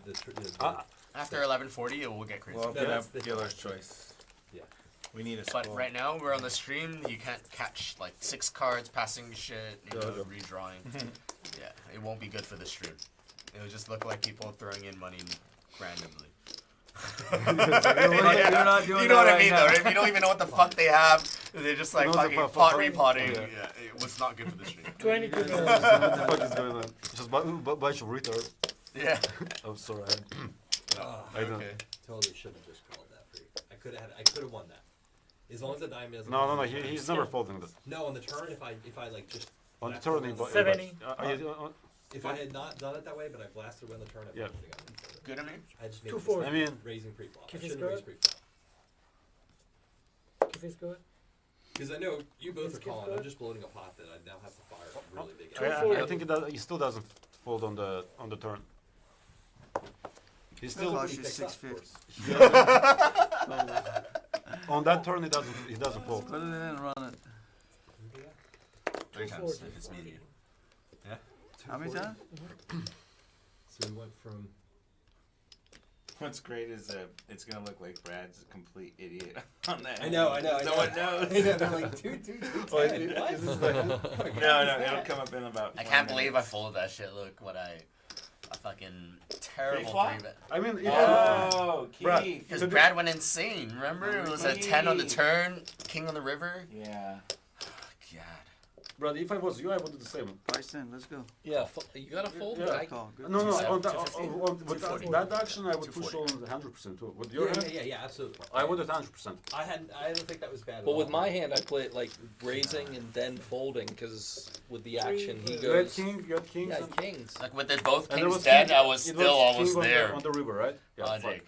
After 11:40, it will get crazy. Well, No, then that's up the- dealer's choice. Yeah. We need a But score. right now we're on the stream. You can't catch like 6 cards, passing shit, redrawing. Yeah, it won't be good for the stream. It'll just look like people throwing in money randomly. You're not doing You know what that I mean, right though. now. Right? You don't even know what the fuck they have. They're just like No, the fucking fuck- pot fuck- repotting. yeah. Yeah, it was not good for the stream. 22 What minutes. the fuck is going on? Just bunch of retard. Yeah. I'm sorry. I don't. Okay. Totally should have just called that free. I could have won that. As long as the diamond doesn't. No. He's never folding this. No, on the turn, if I like just. On the turn, he 70. If I had not done it that way, but I blasted when the turn, I probably got it. Good, I mean? I just made 240. I mean, raising pre-flop. I Keep his shouldn't raise good. pre-flop. If it's good. Because I know you both It's are calling. good. I'm just bloating a pot that I now have to fire really big. I think he still doesn't fold on the turn. He still Cost you 650. on that turn he doesn't fold. Put it in and run it. 3 times if it's medium. Yeah? How many times? So we went from. What's great is it's gonna look like Brad's a complete idiot on that. I know. No one knows. They're like 2, 2, 2, 10. What? No, it'll come up in about. I can't believe I folded that shit. Look what a fucking terrible Pre-flop? 3-bet. I mean, if Brad, Because Brad went insane. Remember, it was a 10 on the turn, king on the river. Yeah. God. Brad, if I was you, I would do the same. Price in, let's go. Yeah, you gotta fold Yeah. back. Call. Good. No, on 250. that action I would push on 100% too. With your hand, Yeah, absolutely. I would at 100%. I don't think that was bad. But with my hand, I play it like raising and then folding because with the action he You had goes. king, you had kings. Yeah, and- kings. Like with the both and there kings was dead, king- I was it still almost king there. on the river, right? Yeah, Logic. fine.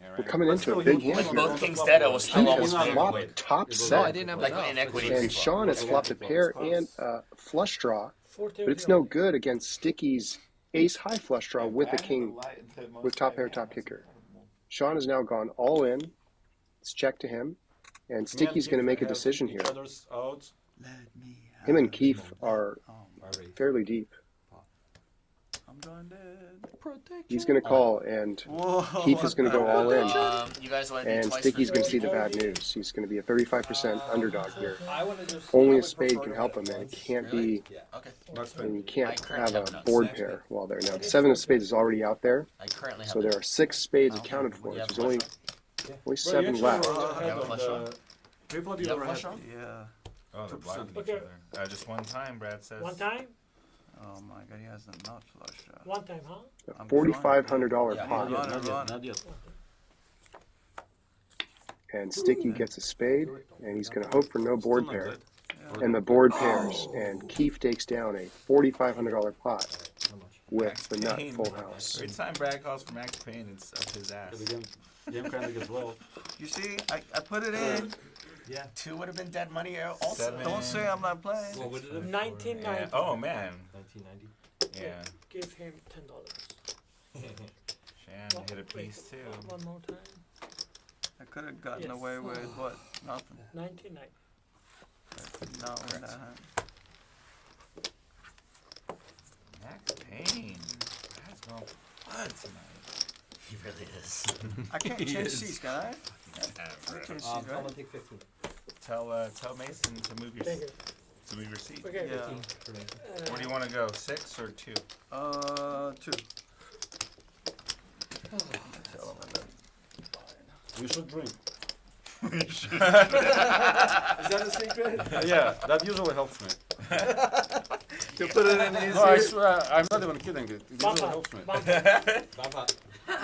Yeah, We're right. coming But into still, a big you- hand With here. both kings dead, I was still He almost has there. flopped top No, I set, didn't have Like enough. in equity. and pre-flop. Sean has flopped a pair and a flush draw, 430. but it's no good against Sticky's ace high flush draw with a Brad had king the light into most with top guys' pair, top hands. kicker. Sean has now gone all in. It's check to him, and Sticky's going to make a decision here. Each other's out. Let me Him and out. Keith are Already. fairly deep. I'm drawing dead. He's going to call, and Whoa. Keith is going to go all in. You guys want to do And twice Sticky's for going to see three? the bad news. He's going to be a 35% underdog here. I wanna just. Only I a would spade prefer can to help have him, and once. it can't Really? be. Yeah. Okay. I mean, you can't I currently have have a enough. board pair while there. Now, the 7 of spades is already out there, I currently have so there enough. are 6 spades accounted for. You have There's only Well, 7 you left. actually were You ahead have a on flush the- draw? Pre-flop You you have were a flush ahead. draw? Yeah. Oh, they're blocking each Okay. other. Just one time, Brad says. One time? Oh my god, he has the nut flush draw. One time, huh? A $4,500 Yeah. pot, Run it, Not run yet, it. not yet. and Sticky gets a spade, and he's going to hope for no board Still not pair. good. And the board pairs, and Keith takes down a $4,500 pot How much? with the nut Payne. full house. Every time Brad calls for Max Payne, it's up his ass. The game kind of gets well. You see, I put it in. Yeah. 2 would have been dead money also. 7. Don't say I'm not playing. What would it have? 1990. Yeah. Oh man. 1990. Yeah. Give him $10. Shan hit a piece too. One more time. I could have gotten Yes. away with what? Nothing. 1990. No, in that hand. Max Payne. Brad's going fun tonight. He really is. I can't He change is. seats, can I? I Ever. can change Tell seats, him right? to take 15. Tell Mason to move your Take it. seat. Okay. Yeah. 15 for Mason. Where do you want to go? 6 or 2? 2. We should drink. Is that a secret? Yeah, that usually helps me. To put it in No, I easier. swear, I'm not even kidding. It usually Bump helps me. Baba.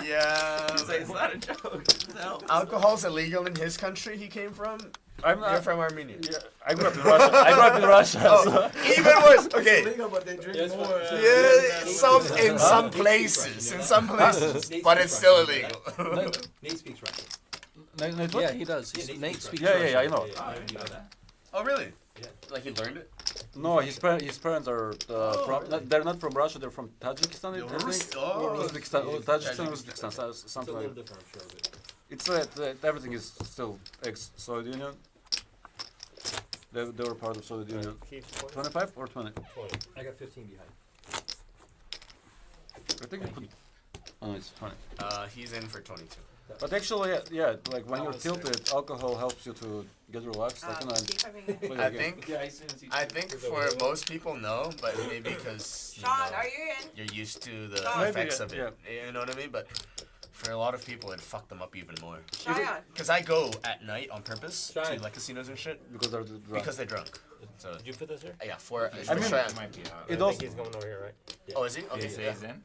Yeah. It's not a joke. No. Alcohol's illegal in his country he came from. I'm You're not. from Armenia. Yeah, I grew up in Russia. I grew up in Russia. So. Even worse. Okay. Legal, but they drink Yes, more. but- Yeah, in some places, but it's still illegal. Nate speaks Russian. Nate, Yeah, he does. Nate speaks Yeah, Russian. I know. You know that? Oh, really? Yeah. Like he learned it? No, his parents are they're not from Russia. They're from Tajikistan, I think. Oh, Uzbekistan, Tajikistan, Uzbekistan, It's a something little like that. different, I'm sure of it. It's that everything is still ex-Soviet Union. They were part of Soviet Union. Keep 20. 25 or 20? 20. I got 15 behind. I think you put. Oh, it's 20. He's in for 22. But actually, yeah, like when I you're was there. tilted, alcohol helps you to get relaxed. Like, Keep having it. play the I game. think, Yeah, as soon as he I think for most people, no, but maybe because you Sean, know, are you in? you're used to the Maybe, effects yeah, of it. You know what I mean? But for a lot of people, it fucked them up even more. Cheyenne. Because I go at night on purpose Cheyenne. to like casinos and shit Because they're drunk. because they're drunk. So Did you put this here? yeah, for I mean, Cheyenne. might be out. It I also- think he's going over here, right? Oh, is he? Okay, He's so yeah. in.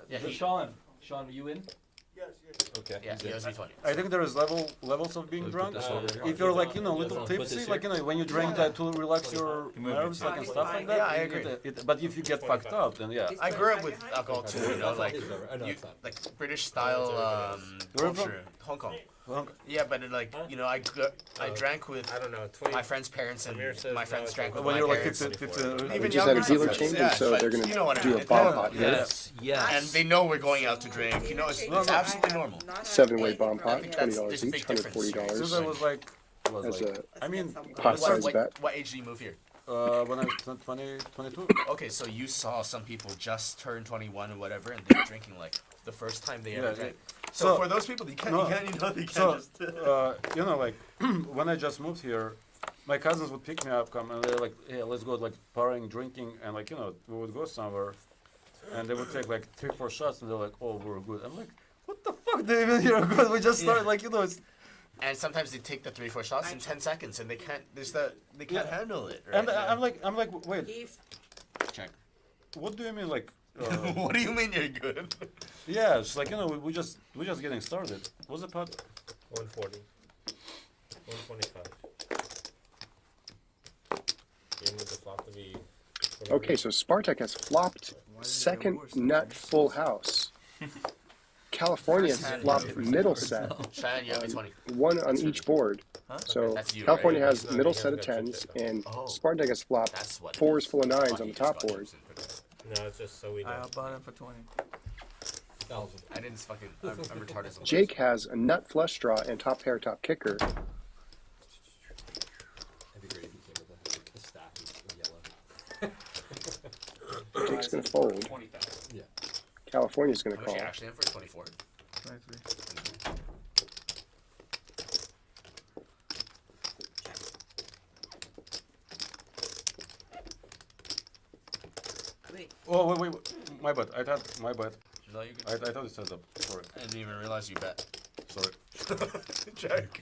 Yeah, he- Sean, Sean, are you in? Yes, yes. Okay. Yeah, he owes me 20. I think there is levels of being Put drunk. this over here. If you're like, you know, You little wanna put this tipsy, here? like, you know, when you drink that to relax your nerves, like, and stuff like that. Yeah, I it- agree. but if you get fucked up, then yeah. I grew up with alcohol too, you know, like No, you, it's not. like British style Where from? culture, Hong Kong. Well, Yeah, but like you know, I drank with I don't know. 20. my friends' parents, and Amir says my now friends it's drank with when my you're like parents. 50, They Even just had a younger dealer sometimes, change, yeah, and so but they're going you know what to I do mean. a It's bomb normal. pot here. Yes. Yes. And they know we're going out to drink. You know, it's absolutely normal. Seven-way bomb pot, That's- $20 there's a each, big difference, right? $140 so that was like, as a I mean, pot size bet. What age did you move here? when I was 20, 22. Okay, so you saw some people just turn 21 or whatever, and they're drinking like the first time they ever Yeah, drank. yeah. So, So- for those people, you can't, No, you can't So, just. you know, like, when I just moved here, my cousins would pick me up, come, and they're like, hey, let's go, like, partying, drinking, and, like, you know, we would go somewhere, and they would take, like, 3-4 shots, and they're like, oh, we're good. I'm like, what the fuck, David, you're good. We just started, like, you know, it's... And sometimes they take the 3-4 shots in 10 seconds, and they can't. They can't handle it. Right? And I'm like, wait, check. what do you mean, like... What do you mean you're good? Yeah, it's like, you know, we're just getting started. What's the pot? 140. 125. You need the flop to be. Okay, so Spartak has flopped second nut full house. California has flopped middle set. Cheyenne, you owe me 20. One on each board. Huh? So That's you, California right? has middle set of tens, and Spartak has flopped fours full of nines on the top board. No, it's just so we know. I bought it for 20. I didn't fucking. I'm retarded. Sometimes. Jake has a nut flush draw and top pair, top kicker. That'd be great if you came with the staff in yellow. Jake's going to fold. 20,000. Yeah. California's going to How much call. you actually in for 24? 23. Wait. Oh, wait, my bad. I thought, my bad. No, you good. I thought it said up. Sorry. I didn't even realize you bet. Sorry. Jack.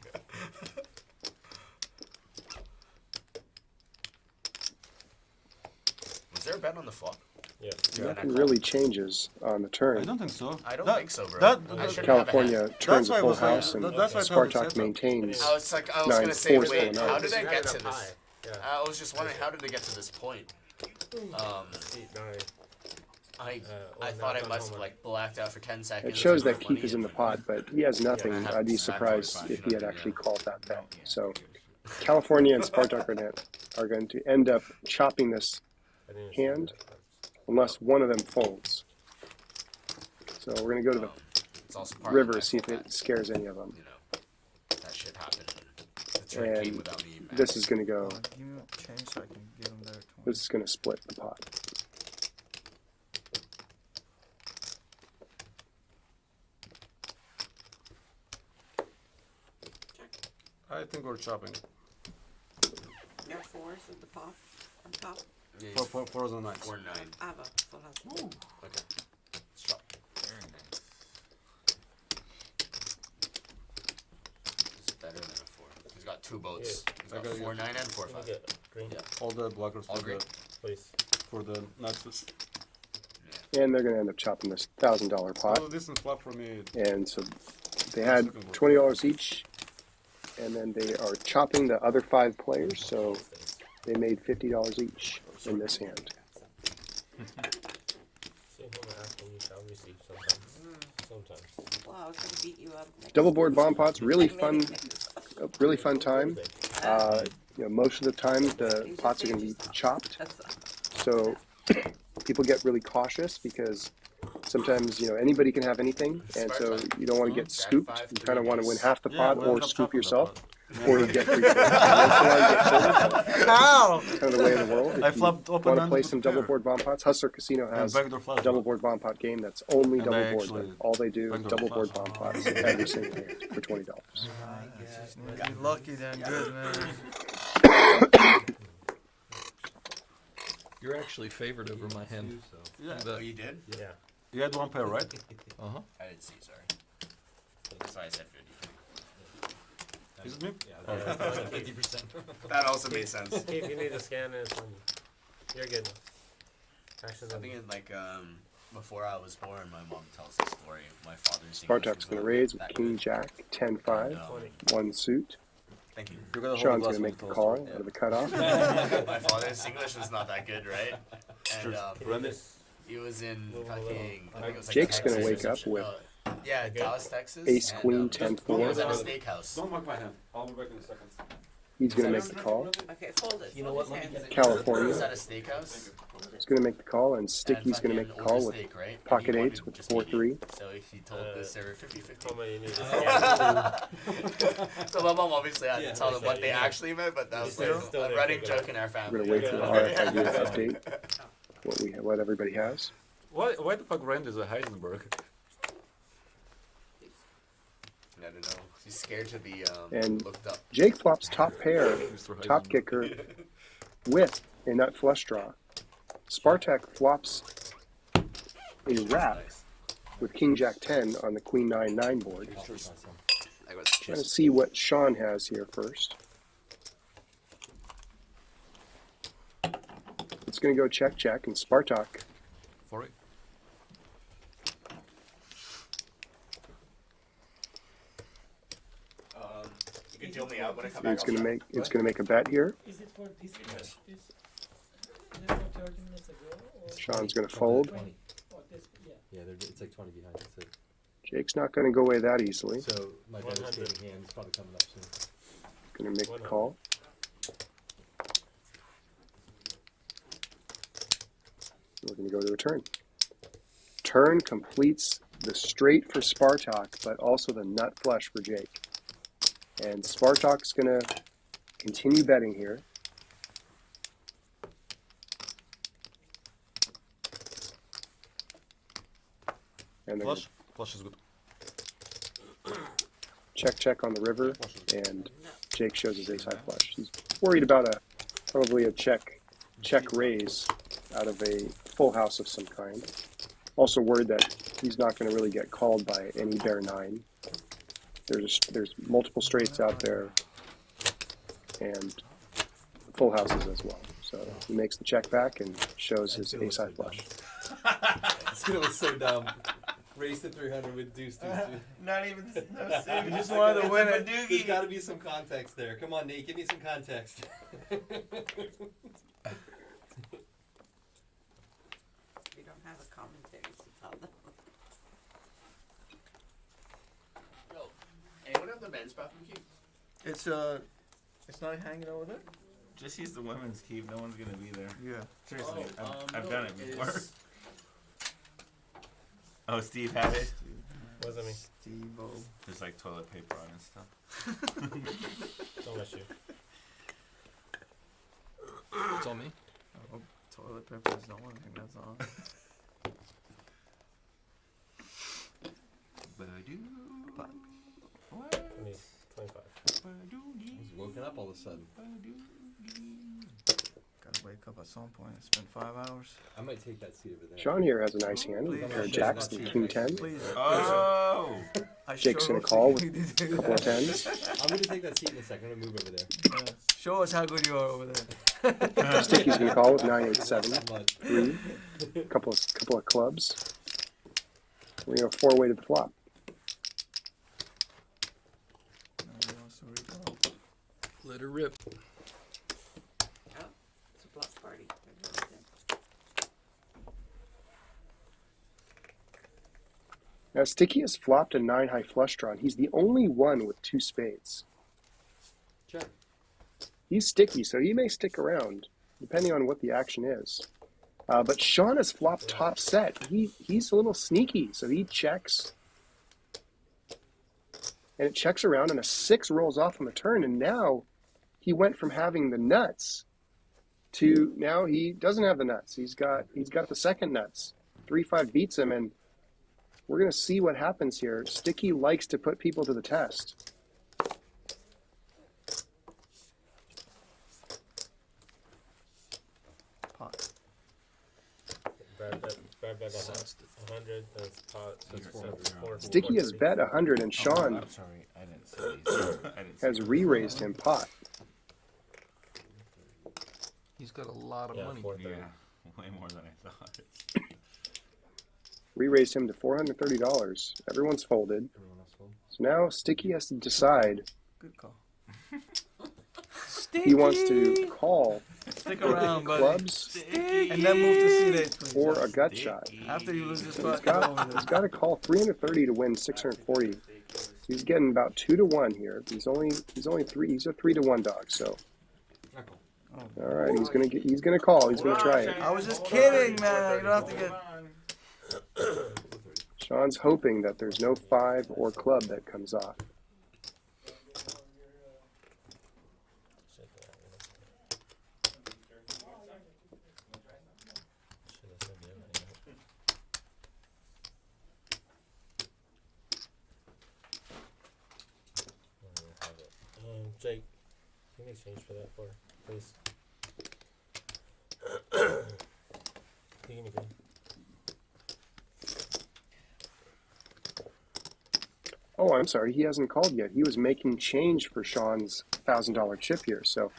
Was there a bet on the flop? Yeah. Nothing really changes on the turn. I don't think so. I don't That- think so, bro. that- I shouldn't California have a hand. turns why a I full was like- house, and that's why I thought it said Spartak that. maintains I was nine gonna say, fours wait, full of how nines. did I get to Up high. this? Yeah. I was just wondering, how did they get to this point? 8, 9. I well, thought now I it's must on have like blacked out for 10 seconds. It shows and that put Keith money is in the but- pot, but he has nothing. Yeah, I'd be surprised if he had actually called that bet. So California and Spartak are going to end up chopping this I didn't hand unless one of them folds. So we're going to go to the It's also partly river my to see if fault it that, scares any of them. you know, that shit happened. The turn came And without me. this is going to go, Give me a change so I can give him their 20. this is going to split the pot. I think we're chopping. There are fours at the top, on top. Yeah, Fours and nines. 4 9. I have a full house. Okay. Let's chop. Very nice. This is better than a 4. He's got 2 boats. He's I got got 4 you. 9 and 4 Can you 5. get green, Yeah. All the blockers All for green. please? the nuts. And they're going to end up chopping this $1,000 pot. Oh, this is flop for me. And so they had $20 each, and then they are chopping the other 5 players, so they made $50 each in this hand. See whom I ask when you shall receive sometimes. Sometimes. Well, I was gonna beat you up. next Double board bomb pots, really fun, minute. a really fun time. Most of the time the pots are going to be chopped, so people get really cautious because sometimes anybody can have anything, and so you don't want to get scooped. You kind of want to win half the pot or scoop yourself, or get free. Once in a while you get folded. How? It's kind of the way of the world. I If you flopped open want to and play with some pair. double board bomb pots, Hustler Casino has backdoor a flush double draw. board bomb pot game that's only And double I board. actually All they do is backdoor double board flush. bomb pots every single hand for $20. You're lucky then, good man. You're actually favored over my hand. Yeah. Oh, you did? Yeah. You had 1 pair, right? Uh-huh. I didn't see, sorry. Sorry, I said 50. Is it me? Yeah, that's 50%. That also made sense. If you need to scan it, it's on you. You're good. Actually, I think it's like, before I was born, my mom tells the story. My father's Spartak's going to raise with King Jack 10-5, one suit. Thank you. Sean's going to make the call out of the cutoff. My father's English was not that good, right? And Premise. he was in fucking. I think it was like Jake's going to Texas wake or up some- with yeah, Dallas, Texas. Ace and, Queen he 10-4. was at a steakhouse. Don't mark my hand. I'll be back in a second. He's going to make the call. Okay, fold it. You know fold what, his let me hands. He California was at a steakhouse. is going to make the call, and Sticky's going to make the call with steak, right? And pocket he wanted eights with just 4-3. medium. So he told the server 50-50. How many you need? So my mom obviously had to tell them what they yeah. actually meant, but that was Still- like still a there, running figure it joke in our We're family. going to wait for the RFID update, what everybody has. Why the fuck Randy is a Heisenberg? I don't know. He's scared to be And looked up. Jake flops top pair, Mr. top Heisenberg. kicker, with a nut flush draw. Spartak flops a wrap Nice. with King Jack 10 on the Queen 9-9 board. I was Trying to see what Sean has here first. It's going to go check, check, and Spartak For it. you can deal me out when I come back. is going to make make a bet here. Is it for this match? This, is it for 30 minutes ago? Or Sean's going to fold. 20? Or this, yeah. Yeah, it's like 20 behind. That's it. Jake's not going to go away that easily. So my 100. devastating hand is probably coming up soon. Going to make the call. We're going to go to a turn. Turn completes the straight for Spartak, but also the nut flush for Jake. And Spartak's going to continue betting here. And then Flush. Flush is good. check, check on the river, and Jake shows his ace high flush. He's worried about probably a check raise out of a full house of some kind. Also worried that he's not going to really get called by any bear 9. There's multiple straights out there, and full houses as well. So he makes the check back and shows his ace high flush. This was so dumb. Race to 300 with deuce. Not even. No, You just wanted to win it. There's got to be some context there. Come on, Nate, give me some context. You don't have a commentary to tell them. Yo, anyone have the men's bathroom key? It's not hanging over there. Just use the women's keep. No one's gonna be there. Yeah. Seriously, Oh, I've no, done it before. is- Oh, Steve had it. Wasn't me. Steve-O. There's like toilet paper on and stuff. Don't rush you. It's on me. Oh, toilet paper is the only thing that's on. What? 25. He's woken up all of a sudden. Gotta wake up at some point. It's been 5 hours. I might take that seat over there. Sean here has a nice hand with a pair of jacks and king 10. Please. Oh! Jake's going to call with a couple of 10s. I'm going to take that seat in a second. I'm going to move over there. Show us how good you are over there. Sticky's going to call with 9-8-7. Come on. 3. Couple of clubs. We're going to 4-way to the flop. Let her rip. Oh, it's a block party. Now Sticky has flopped a 9 high flush draw, and he's the only one with 2 spades. Check. He's sticky, so he may stick around, depending on what the action is. But Sean has flopped top set. He's a little sneaky, so he checks. And it checks around, and a 6 rolls off on the turn, and now he went from having the nuts to now he doesn't have the nuts. He's got the second nuts. 3-5 beats him, and we're going to see what happens here. Sticky likes to put people to the test. Pot. Brad bet 100. That's pot. So it's 400. Sticky has bet 100, and Sean I'm sorry, I didn't see these. I didn't see has these. re-raised him pot. He's got a lot of money. 430. Yeah, way more than I thought. Re-raised him to $430. Everyone's folded. Everyone else fold. So now Sticky has to decide. Good call. He wants to call Stick around, buddy. clubs And then move to C-Day, please. or a gut shot. After you lose this So spot, he's got to call 330 to win 640. He's getting about 2 to 1 here. He's only 3. He's a 3 to 1 dog. So all right, he's gonna call. He's gonna try it. I was just kidding, man. You don't have to get. Sean's hoping that there's no 5 or club that comes off. Jake, can you exchange for that for, please? Give me green. Oh, I'm sorry. He hasn't called yet. He was making change for Sean's $1,000 chip here. So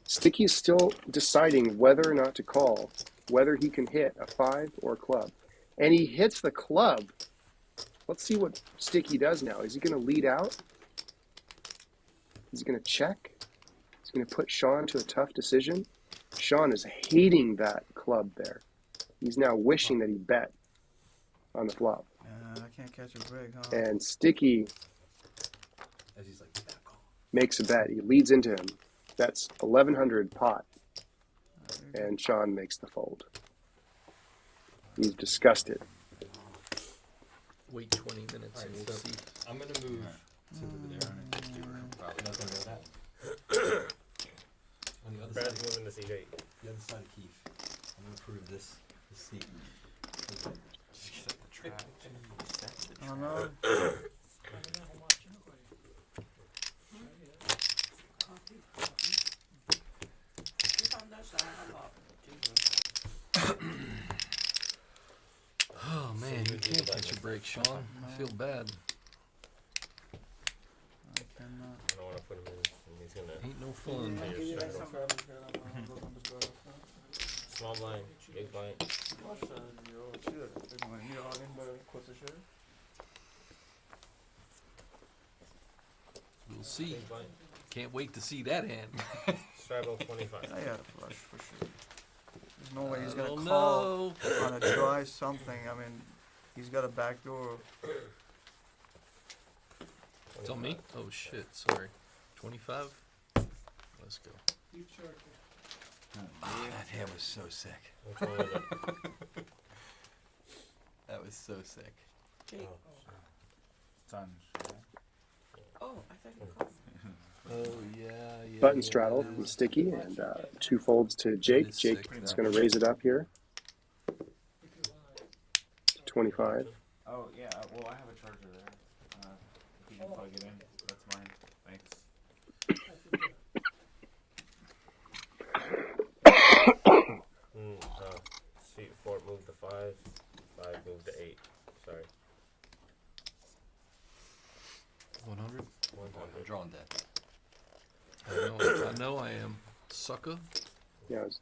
Sticky's still deciding whether or not to call, whether he can hit a 5 or a club. And he hits the club. Let's see what Sticky does now. Is he going to lead out? Is he going to check? He's going to put Sean to a tough decision. Sean is hating that club there. He's now wishing that he bet on the flop. I can't catch a break, huh? And Sticky As he's like, makes a bet. He leads into him. That's 1,100 pot. And Sean makes the fold. He's disgusted. Wait 20 minutes and we'll see. I'm gonna move to over there. Probably not gonna know that. On the other Brad's side, moving to CJ. the other side of Keith. I'm gonna prove this seat. Oh no. Oh man, you can't catch a break, Sean. I feel bad. I cannot. I don't want to put him in, and he's gonna. Ain't no fun. Small blind, big blind. We'll see. Can't wait to see that hand. Straddle 25. I got a flush for sure. There's no way he's I gonna don't call know. on a dry something. I mean, he's got a back door. Tell me. Oh shit, sorry. 25? Let's go. Oh, that hand was so sick. Which one was it? That was so sick. Jake. It's on. Oh, I thought you called. Oh yeah. Button straddle from Sticky and 2 folds to Jake. Jake is going to raise it up here. 25. Oh yeah. Well, I have a charger there. If you can plug it in, that's mine. Thanks. Seat 4 moved to 5. 5 moved to 8. Sorry. 100? I'm drawing dead. I know I am. Sucker. Yeah, it's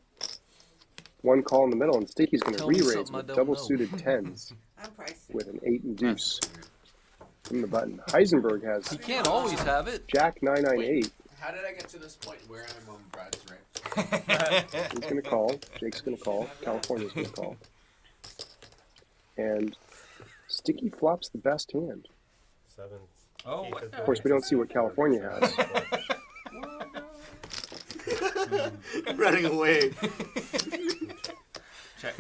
1 call in the middle, and Sticky's going to Tell me re-raise something I with don't double know. suited 10s I'm pricey. with an 8 and deuce from the button. Heisenberg has He can't always have it. Jack 998. How did I get to this point where I'm on Brad's right? He's going to call. Jake's going to call. California's going to call. And Sticky flops the best hand. 7. Oh, Of course, we don't see what California has. Running away. check.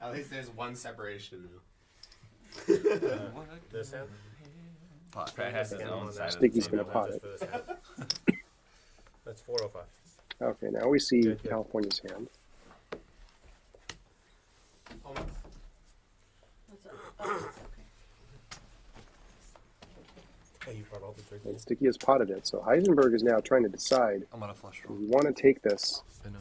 At least there's one separation now. This hand? Brad has his own side. Sticky's going to pot it. That's 405. Okay, now we see Good. California's hand. That's okay. Oh, you brought all the drinks. And Sticky has potted it. So Heisenberg is now trying to decide, I'm on a flush do draw. we want to take this I know.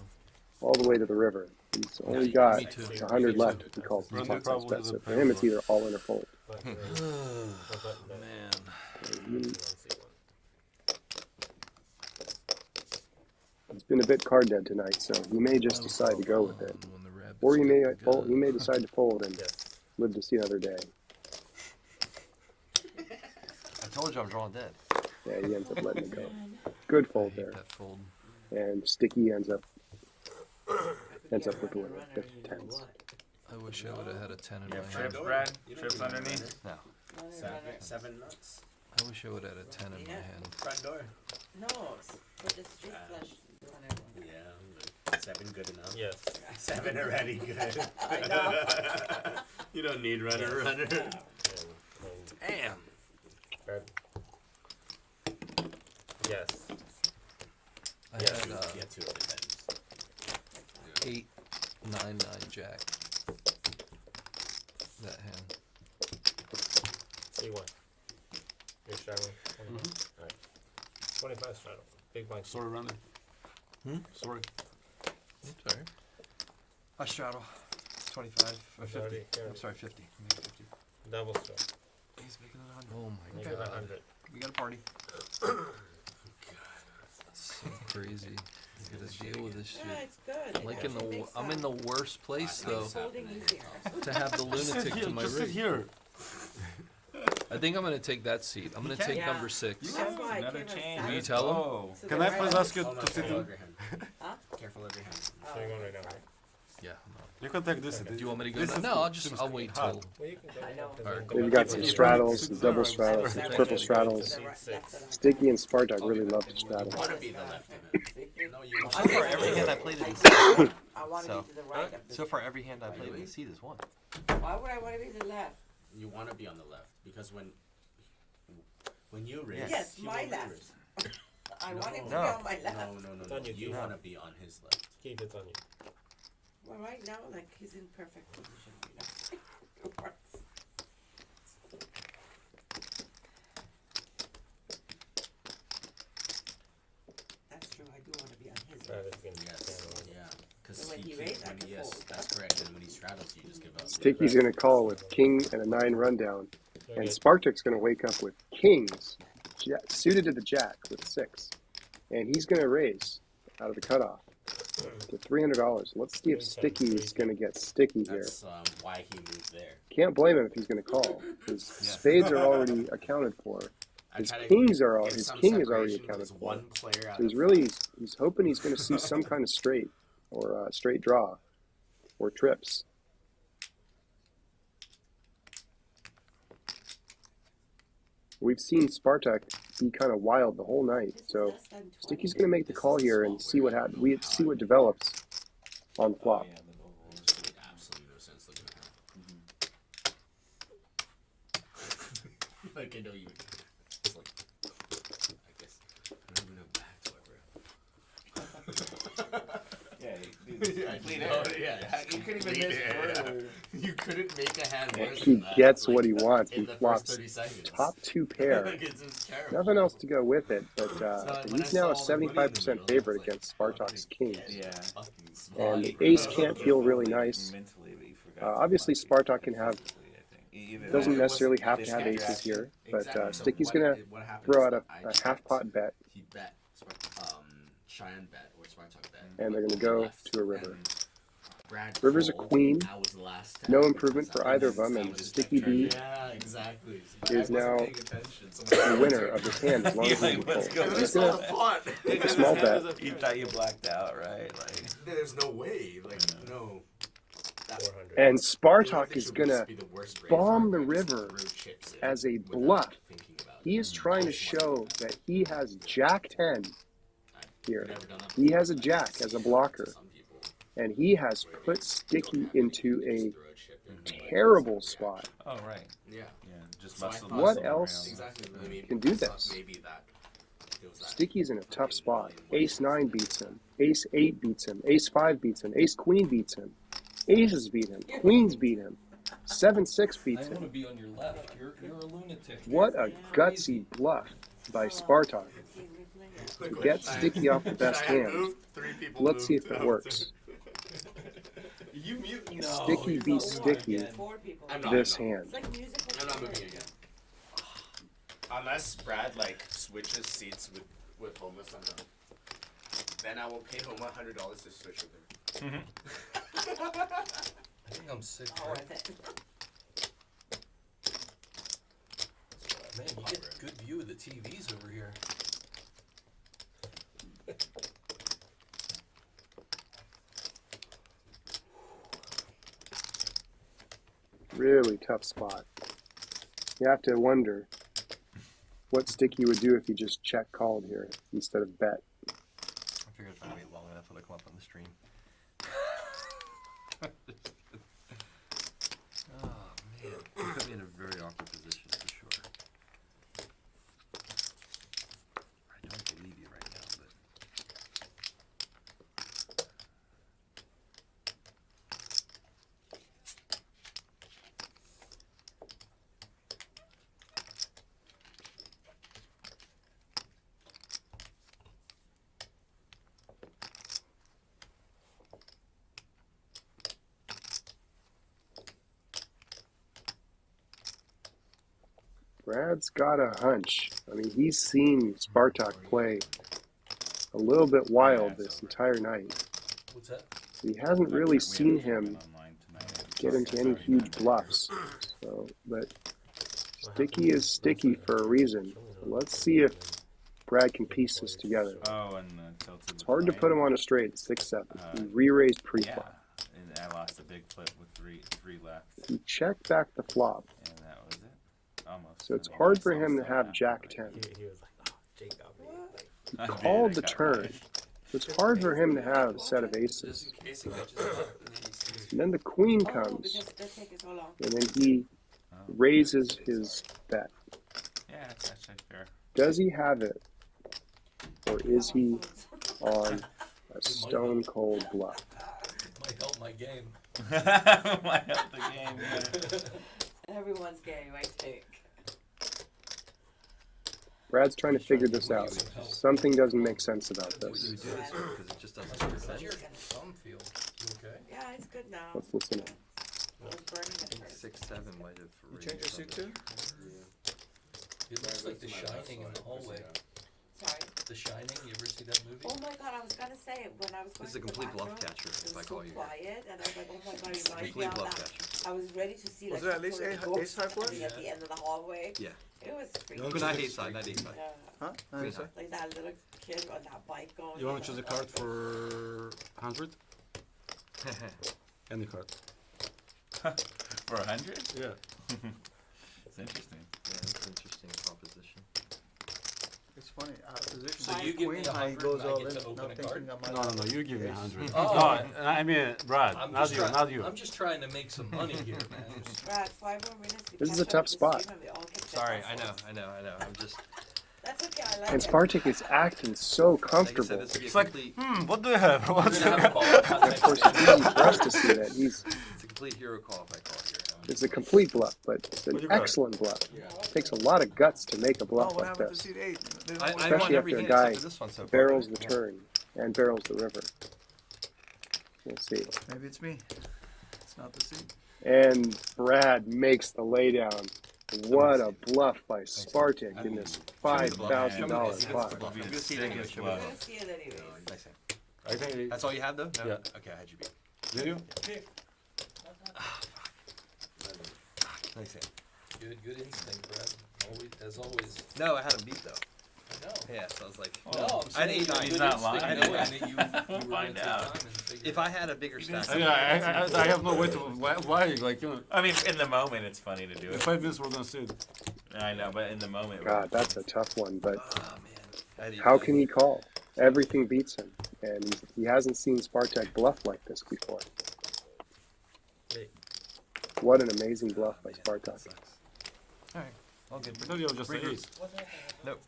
all the way to the river? He's only me got too. 100 left. He calls the Really pot size probably bet. the So for him, it's pair either all in or fold. Man. He's been a bit card dead tonight, so he may just decide to go with it. When the rabbit Or it's he may good. fold, he may decide to fold and Yes. live to see another day. I told you I'm drawing dead. Yeah, he ends up letting it go. Good I fold hate there. that fold. And Sticky ends up with the winner, 50 tens. I wish I would have had a 10 in You my have hand. trips, Brad? Trips underneath? No. Seven nuts. I wish I would have had a 10 in my hand. Front door. No, for the street flush. Runner. Yeah, but 7 good enough. Yes. 7 already good. I know. You don't need runner. And Damn. Brad. Yes. I Yeah. had Yeah, 2 other tens. 8, 9, 9 jack. That hand. C1. You're straddling. Alright. 25 straddle. Big blind. Sorry, Randy. Sorry. Sorry. I straddle. 25 or It's 50. already here. I'm sorry, 50. Maybe 50. Double straddle. He's making it 100. Oh my Make it god. 100. We got a party. That's so crazy. You gotta deal with this shit. Yeah, it's good. Like It in the, actually I'm makes, in the worst place though, folding easier. to have the lunatic to my Just sit right. here. I think I'm gonna take that seat. I'm gonna take Yeah. number 6. That's why I Another gave her change. Will you seven. tell him? Oh. So Can the I right please one- ask you Oh, no, to sit careful in? of your hand. Huh? Careful of your hand. So you're going right now, right? Yeah. You can take this. Do you want me to go? This now? is- No, I'll wait hot. till. Well, you can go. I know. Alright, We've got some straddles, some double straddles, some triple straddles. The right- left and Sticky and Spartak really love to straddle. You want to be the left in it. No, you So far, every hand I played in the I want to So- be to the right of So this. far, every hand I played in the seat is 1. Why would I want to be to the left? You want to be on the left because when you raise, Yes, he my will left. raise. I No. want him to No. be on my No, left. no, no, It's no. on you, You Keith. want to be on his left. Keith, it's on you. Well, right now, like, he's in perfect position, you know. It works. That's true, I do want to be on his Brad left. is gonna Yes, stand on it. yeah. Because And when he raised, I could yes, fold. that's correct. And when he straddles, you just give up. Sticky's going to call with king and a 9 rundown. You're And good. Spartak's going to wake up with kings, suited to the jack with 6. And he's going to raise out of the cutoff to $300. Let's see if Sticky's going to get sticky here. That's why he moved there. Can't blame him if he's going to call. His spades are already accounted for. I His try to kings are all. get His some king is already separation accounted with for. one player out So he's of really he's hoping he's going to see some kind of straight or straight draw or trips. We've seen Spartak be kind of wild the whole night, This is so less than 20. Sticky's going to make the call here and see what happens. We see what develops on the flop. It made absolutely no sense looking at that. Like I know you. It's like I guess I don't even know back to it, bro. Yeah, I clean out. Yeah, you couldn't even miss further. You couldn't make a hand worse He than that. gets like, what he wants. in He the first flops 30 seconds. top 2 pair. Like, it's just terrible. Nothing else to go with it, but when he's I now a saw all the money in the 75% middle, favorite I was like, against Spartak's kings. Yeah. Fucking And smart. the ace can't feel really nice. Mentally, but you forgot. Obviously, Spartak can have Either doesn't it necessarily wasn't have to this have guy aces reaction. here, but Exactly. So Sticky's what- gonna what happened throw is out that I a checked. half pot bet, He bet, Cheyenne bet, or Spartak bet. and they're gonna on the go left, to a river. and Brad River's a called, queen. I was the last to No have it improvement because for I either was- of them, I and was just Sticky trying- B Yeah, exactly. is now the winner of this hand as long as he can Let's fold. go. He's gonna take a small bet. You thought you blacked out, right? Like, There's no way. Like, no. 400. And Spartak This is should gonna just be the worst raise bomb the ever. Just river throw chips in as a without bluff. thinking about it. He is trying to show that he has Jack 10 here. Never done that He before, has a but I jack see as a it blocker, to some people. and he has put Sticky into a Just throw a chip in. terrible spot. oh right. Yeah. Yeah, just So I muscle. thought- What muscle else around. Exactly. I mean, can do I thought this? Maybe that it was that. Sticky's in a tough spot. Ace 9 beats him. Ace 8 beats him. Ace 5 beats him. Ace Queen beats him. Aces beat him. Queens beat him. 7-6 I beats want to him. be on your left. You're a lunatic. What a gutsy bluff by Spartak to get Sticky off the best hand. Let's see if it works. You mute? No. Sticky beats Sticky 4 people. I'm not. this I'm not. hand. It's like musical. I'm not moving again. Unless Brad like switches seats with Homa somehow, then I will pay Homa $100 to switch with him. I think I'm sick. Oh, Right? is it? Man, you get a good view of the TVs over here. Really tough spot. You have to wonder what Sticky would do if he just check called here instead of bet. I figured if I wait long enough, it'll come up on the stream. Oh man, it put me in a very awkward position for sure. I don't believe you right now, but Brad's got a hunch. I mean, he's seen Spartak play a little bit wild this entire night. What's that? He hasn't really seen him get into any huge bluffs. So, but Sticky is sticky for a reason. Let's see if Brad can piece this together. Oh, and tilted. It's hard to put him on a straight at 6-7. He re-raised pre-flop. Yeah, and I lost a big flip with three left. He checked back the flop. And that was it. Almost. So it's hard for him to have Jack 10. He was like, oh, Jake got me. He called the turn. It's hard for him to have a set of aces. And then the queen comes, and then he raises his bet. Yeah, that's actually fair. Does he have it, or is he on a stone cold bluff? Might help my game. Might help the game. Yeah. Everyone's game, I think. Brad's trying to figure this out. Something doesn't make sense about this. do this because it just doesn't make sense. How's your thumb feel? You okay? Yeah, it's good now. Let's listen in. It was burning at first. 6-7 might have. You change your suit too? It looks like The Shining in the hallway. Sorry. The Shining, you ever see that movie? Oh my god, I was gonna say it when I was going This is a to the complete bluff bathroom, catcher, it if was I so call you. quiet, and I was like, oh my god, it reminds me Complete of bluff that. catcher. I was ready to see Was like there at least some sort of ace ghost high flush? coming at the end of the hallway. Yeah. It was freaky. But not hate side, not hate side. Yeah. Huh? I didn't say. Like that little kid on that bike going. You want to choose a card for 100? Any card. For 100? Yeah. It's interesting. Yeah, that's an interesting proposition. It's funny. Position So you give me queen, 100 how he goes and I all get in, to open not a thinking card? I might No, have you give me ace. 100. Oh. No, I mean, Brad, not you, not you. I'm just trying to make some money here, man. Brad, 5 more minutes. to This is a catch up tough with spot. Steve and we all can check Sorry, our I know, phones. I'm just. That's okay, I like And it. Spartak is acting so Like I comfortable. said, this would be a It's like, complete. what do you have? What's We're gonna have a ball. Of course, it's easy for us to see that It's a complete hero call if I call here. it's a complete bluff, but it's an excellent bluff. It takes a lot of guts to make a Oh, bluff what like happened to this, seat 8? They don't I want won especially every after a hand guy except for this one so far. barrels the turn and barrels the river. We'll see. Maybe it's me. It's not the seat. And Brad makes the laydown. What a bluff by Spartak in this $5,000 spot. Would be I'm the gonna see it anyway. sickest Show me I'm bluff. gonna see it anyways. Nice hand. I think. That's all you had though? No? Yeah. Okay, I had you beat. Did you? Nice hand. Good instinct, Brad. Always, as always. No, I had him beat though. I know. Yeah, so I was like, No, I'm I had saying 8-9. He's good not instinct lying. knowing that you were Find gonna take out. time and figure If I had a bigger stack, I have no way to lie. Like, you know, I mean, in the moment, it's funny to do in it. 5 minutes we're gonna see it. I know, but in the moment. God, that's a tough one, but oh man. I had how 8-9. can he call? Everything beats him, and he hasn't seen Spartak bluff like this before. What an amazing bluff by Spartak. That sucks. Alright, all good. I thought you were just Regroup. an ace. Nope.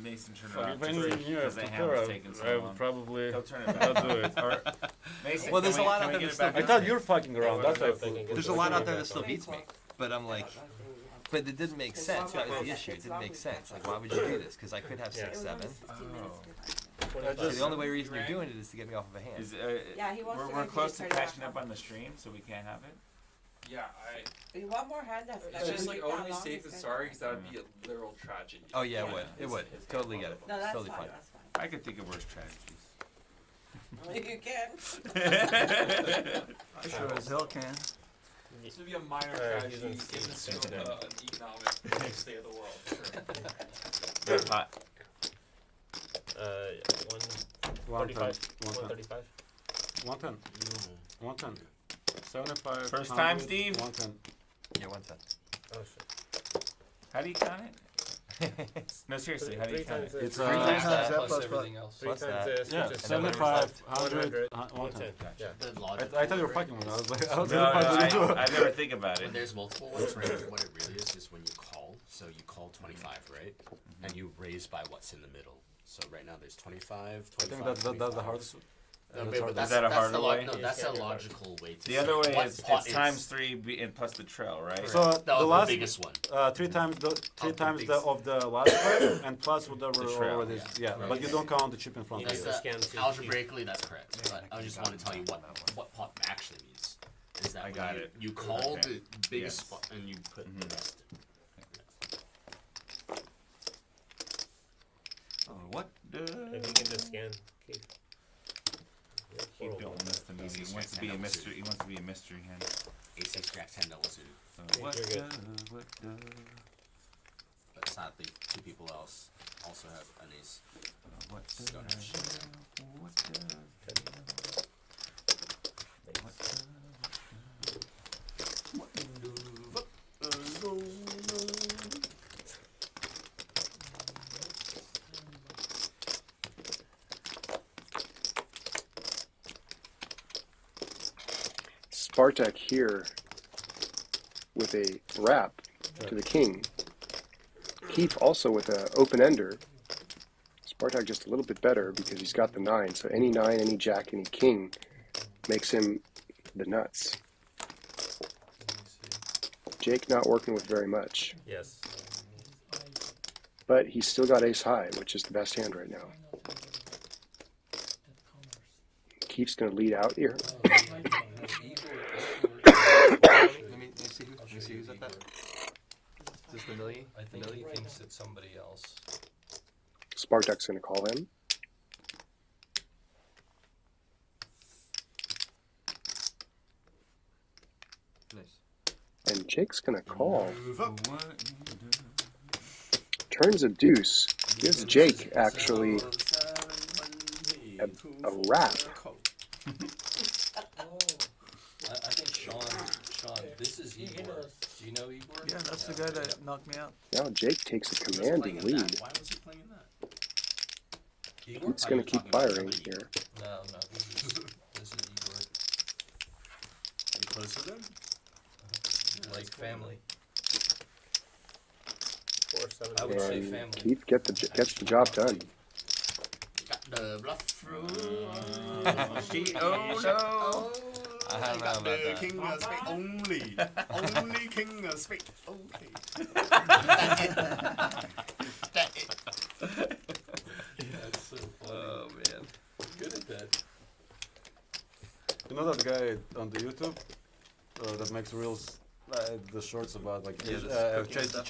Mason turned Fuck, around if I knew you knew because the hand was taking so I long. would probably He'll turn it not back. do it. Or, Mason, Well, there's can a lot we- out can there we that get it still back I thought you were fucking around. That's why. There's There's a lot out there that still beats me. But I'm like, but it didn't make sense. That was the issue. It didn't make sense. Like, why would you do this? Because I could have 6-7. So the only reason you're doing it is to get me off of a hand. Is, Yeah, he wants to we're go close to to turn it back catching up on. on the stream, so we can't have it. Yeah, You want more hand that's it's just like, I that would be long, safe it's than good. sorry, because that would be a literal tragedy. Oh yeah, it would. It would. Totally get it. No, that's Totally fine, fine. that's fine. I could think of worse strategies. You can. I sure as hell can. This would be a minor tragedy in the scope of an economic state of the world. Very hot. 135. 110. 110. 110. 75. First 100, time, Steve? 110. Yeah, 110. Oh shit. How do you count it? No, seriously, how do you count it? It's Three times that plus plus everything else. 3 Plus times that. this, Yeah, which is 75, 100, 110. 110. Yeah. The I logic. thought you were fucking with me. I was like, I was No, I never think about When it. there's multiple ones, right, what it really is when you call. So you call 25, right? And you raise by what's in the middle. So right now there's 25, 25, I think that's the 25. hardest. No, that's but hard. that's, Is that a that's harder the way? No, Yeah, that's you a can't logical way to The say other way what is pot it's times 3 and plus the trail, right? So the the last biggest one. 3 times the biggest. of the last spread and plus whatever The trail, already is. Yeah, Right. but you don't count the chip in front of That's you. the the, scan too. algebraically, that's correct. But I just want to tell you what pot actually means. Is that I when got you, it. you call Okay. the biggest Yes. spot and you put the rest. Oh, what the? If you can just scan, keep. Keep doing this to me. He wants to be a mystery. He wants to be a mystery hand. A6 Jack 10 double suited. What You're the? good. What the? But sadly, two people else also have an ace. What the? Just don't have shit. What the? Spartak here with a wrap to the king. Keith also with an open ender. Spartak just a little bit better because he's got the 9. So any 9, any jack, any king makes him the nuts. Jake not working with very much. Yes. But he's still got ace high, which is the best hand right now. Keith's going to lead out here. Let me see who's at that. Is this Vanilli? I think he thinks it's somebody else. Spartak's going to call him. Nice. And Jake's going to call. Move up. Turns a deuce. Gives Jake actually a wrap. I think Sean, this is Igor. Do you know Igor? Yeah, that's the guy that knocked me out. Now Jake takes a commanding lead. Why was he playing that? Igor? It's going to keep firing here. No, this is Igor. You close with him? Like family. 4, 7, I would say And family. Keith gets the job done. Got the bluff through. Oh no! I don't know got about the that. king of spade only. Only king of spade. Okay. That it. That's so funny. Oh man. Good at that. You know that guy on the YouTube that makes reels, the shorts about like Yeah, this cooking stuff.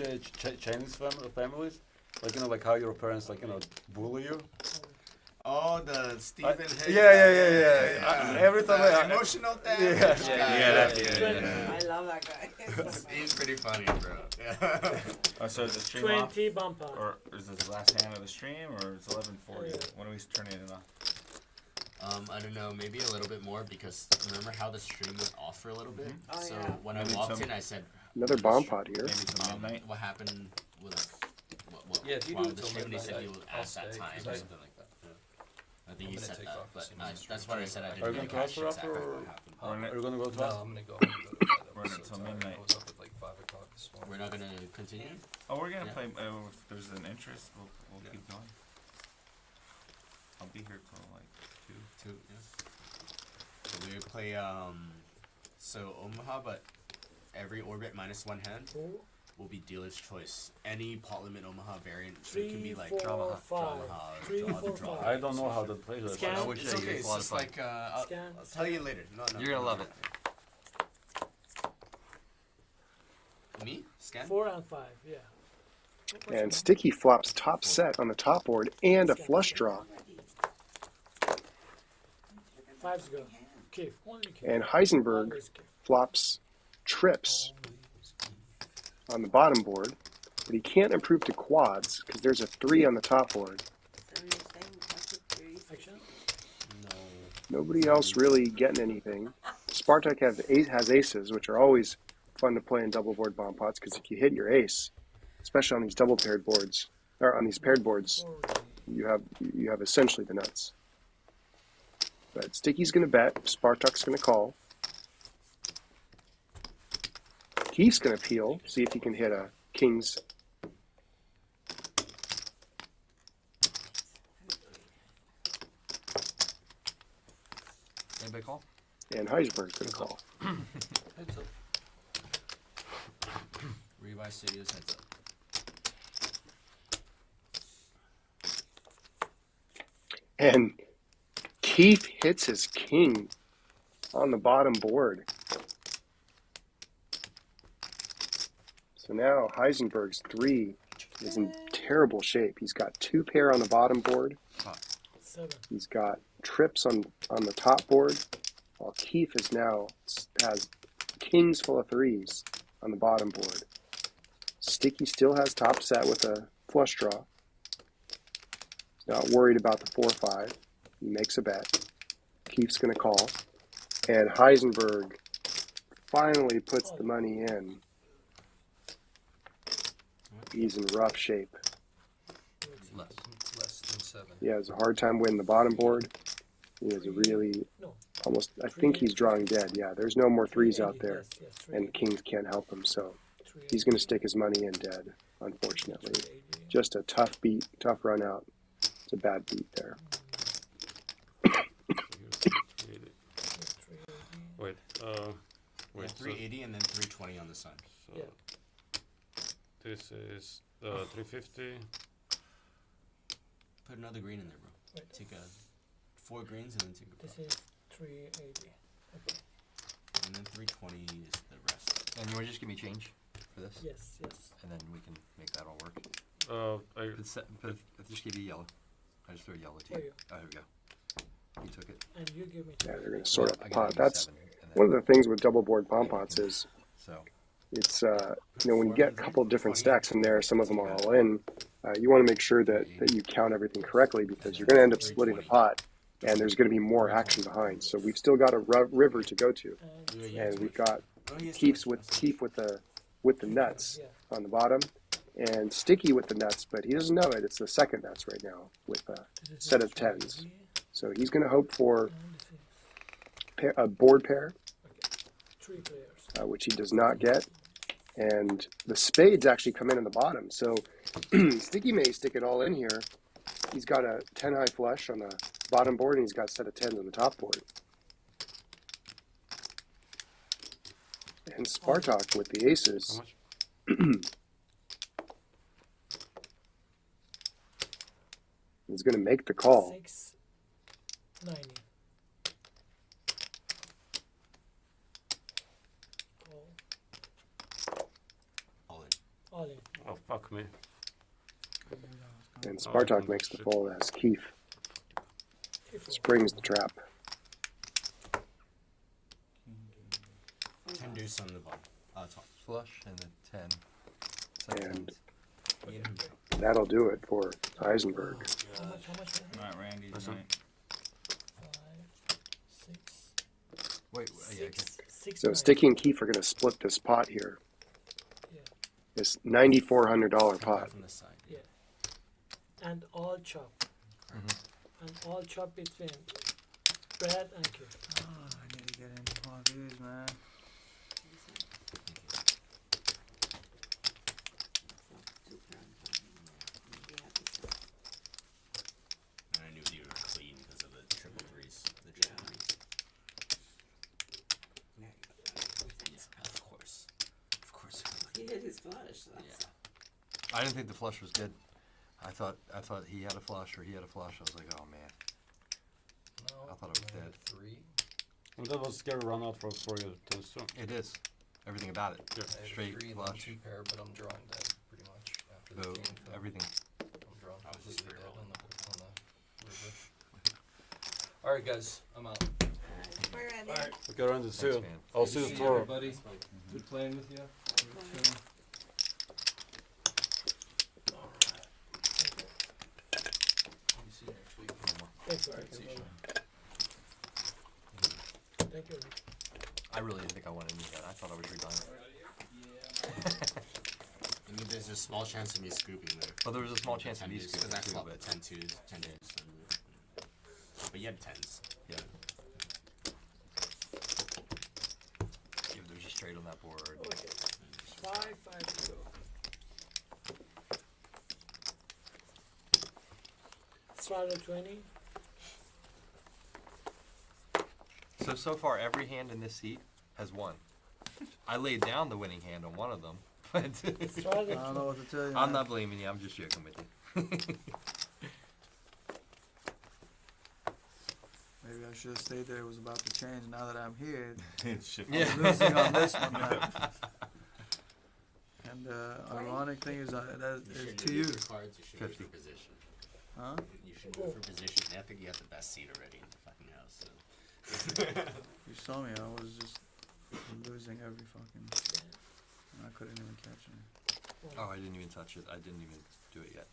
Chinese families, like like how your parents bully you. Oh, the Stephen Hayes. Yeah. Every time I emotional dad. Yeah. I love that guy. He's pretty funny, bro. Yeah. Oh, so is the stream off? 20 bumper. Or is this the last hand of the stream, or it's 11:40? When are we turning it off? I don't know, maybe a little bit more because remember how the stream was off for a little bit? Oh, So yeah. when Maybe I walked some- in, I said, Another bomb pot here. Maybe till midnight. what happened with Yeah, if you why do it the till stream? They midnight, said you would I'll ask that stay, time 'cause or I- something like that. I think I'm you gonna said take that, off but as soon as that's we what I finish. said. I Are you didn't gonna really close catch her up, exactly or what happened. are you gonna go to No, class? I'm gonna go. We're We're until midnight. I was up at like 5 o'clock this morning. We're not gonna continue. Oh, we're gonna Yeah. play. If there's an interest, we'll Yeah. keep going. I'll be here till like 2. Two, yeah. So we would play so Omaha, but every orbit minus one hand will be dealer's choice. Any pot limit Omaha variant, so it can be like 3, 4, Dramaha, 5. Dramaha, 3, draw, 4, draw. 5. I don't know how to play that. Scan. I would It's show okay. you. It's It's a lot of just fun. like I'll Scan. tell you later. No. You're gonna love it. Me? Scan? 4 and 5, yeah. And Sticky flops top set on the top board and a flush draw. Fives go. Keep. Only keep. And Heisenberg Always keep. flops trips on the bottom board, but he can't improve to quads because there's a 3 on the top board. So you're saying pocket threes? Action. Nobody else really getting anything. Spartak has aces, which are always fun to play in double board bomb pots because if you hit your ace, especially on these double paired boards or on these paired boards, you have essentially the nuts. But Sticky's going to bet. Spartak's going to call. Keith's going to peel, see if he can hit a king's. Anybody call? And Heisenberg's going to call. Heads up. Rebuy Studios heads up. And Keith hits his king on the bottom board. So now Heisenberg's 3 is in terrible shape. He's got 2 pair on the bottom board. 7. He's got trips on the top board, while Keith has kings full of 3s on the bottom board. Sticky still has top set with a flush draw. He's not worried about the 4-5. He makes a bet. Keith's going to call. And Heisenberg finally puts the money in. He's in rough shape. Less than 7. He has a hard time winning the bottom board. He has a really almost, I think he's drawing dead. Yeah, there's no more 3s out there. And the kings can't help him, so he's going to stick his money in dead, unfortunately. Just a tough beat, tough run out. It's a bad beat there. Wait, Yeah, 380 and then 320 on the sun. So this is 350. Put another green in there, bro. Wait. Take 4 greens and then take a This is 380. Okay. and then 320 is the rest. And you want to just give me change for this? Yes, yes. And then we can make that all work. Just give you yellow. I just threw a yellow to you. Oh, here we go. You took it. And you give me Yeah, they're going to sort out the pot. That's one of the things with double board bomb pots is it's, when you get a couple of different stacks in there, some of them are all in, you want to make sure that you count everything correctly because you're going to end up splitting the pot and there's going to be more action behind. So we've still got a river to go to. And we've got Keith with the nuts on the bottom and Sticky with the nuts, but he doesn't know it. It's the second nuts right now with a set of 10s. So he's going to hope for a board pair, 3 players. which he does not get. And the spades actually come in the bottom. So Sticky may stick it all in here. He's got a 10 high flush on the bottom board, and he's got a set of 10s on the top board. And Spartak with the aces. He's going to make the call. 690. All in. Oh, fuck me. And Spartak makes the fold as Keith springs the trap. 10 deuce on the bottom. Top. Flush and then 10. And that'll do it for Heisenberg. How much? Not Randy's Listen. night. 5, 6. Wait, yeah, okay. 6. So Sticky and Keith are going to split this pot here. This $9,400 pot. From the side. Yeah. And all chop. And all chop between Brad and Keith. Oh, I need to get into one of these, man. And I knew you were clean because of the triple threes. The triple threes. Yeah, of course. Of course. He hit his flush. I didn't think the flush was good. I thought he had a flush or he had a flush. I was like, oh man. No, I thought it was dead. 3. And that was a scary run out for you too soon. It is. Everything about it. Yeah. I have Straight 3 and flush. 2 pair, but I'm drawing dead pretty much after the So king. everything. I'm drawing completely dead on the river. All right, guys, I'm out. for Randy. Okay, around the two. man. I'll Good see you to tomorrow. everybody. Good playing with you. See you next week. Thank you. Thank you. I really didn't think I wanted any of that. I thought I was redone. I mean, there's a small chance of me scooping there. Well, there was a small chance of you because scooping I too, flopped but 10 twos, 10 days. But you had 10s. yeah. If there's a straight on that board. Okay. 5-5-2. Straddle 20. So far, every hand in this seat has won. I laid down the winning hand on one of them, but I don't know what to tell you. I'm man. not blaming you. I'm just joking with you. Maybe I should have stayed there. It was about to change. Now that I'm here, Yeah. I'm losing on this one now. And ironic thing is, that is to you. Cards, you should move for position. Huh? You should move for position. I think you have the best seat already in the fucking house. So. You saw me. I was just losing every fucking. And I couldn't even catch it. Oh, I didn't even touch it. I didn't even do it yet.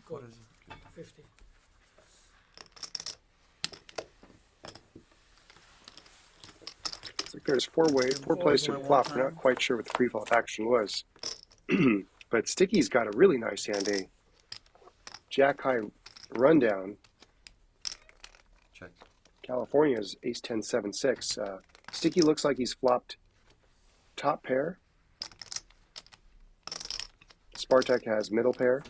What is it? 50. It's like there's four plays to the flop. We're not quite sure what the pre-flop action was. But Sticky's got a really nice hand, a Jack high rundown. Check. California's ace 10 7 6. Sticky looks like he's flopped top pair. Spartak has middle pair.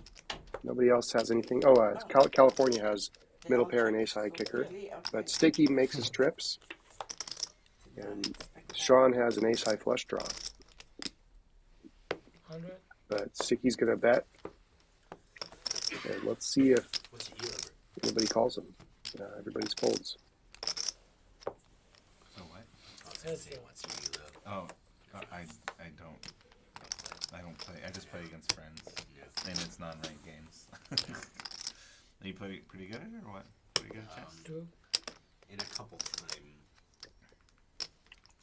Nobody else has anything. Oh, California has middle pair and ace high kicker. But Sticky makes his trips. And Sean has an ace high flush draw. 100. But Sticky's going to bet. And let's see if What's your over? anybody calls him. Everybody's folds. So what? That's it. What's your elo? Oh, I don't play. I just play against friends. Yeah. And it's non-ranked games. You play pretty good at it or what? Pretty good at chess? 2. In a couple time.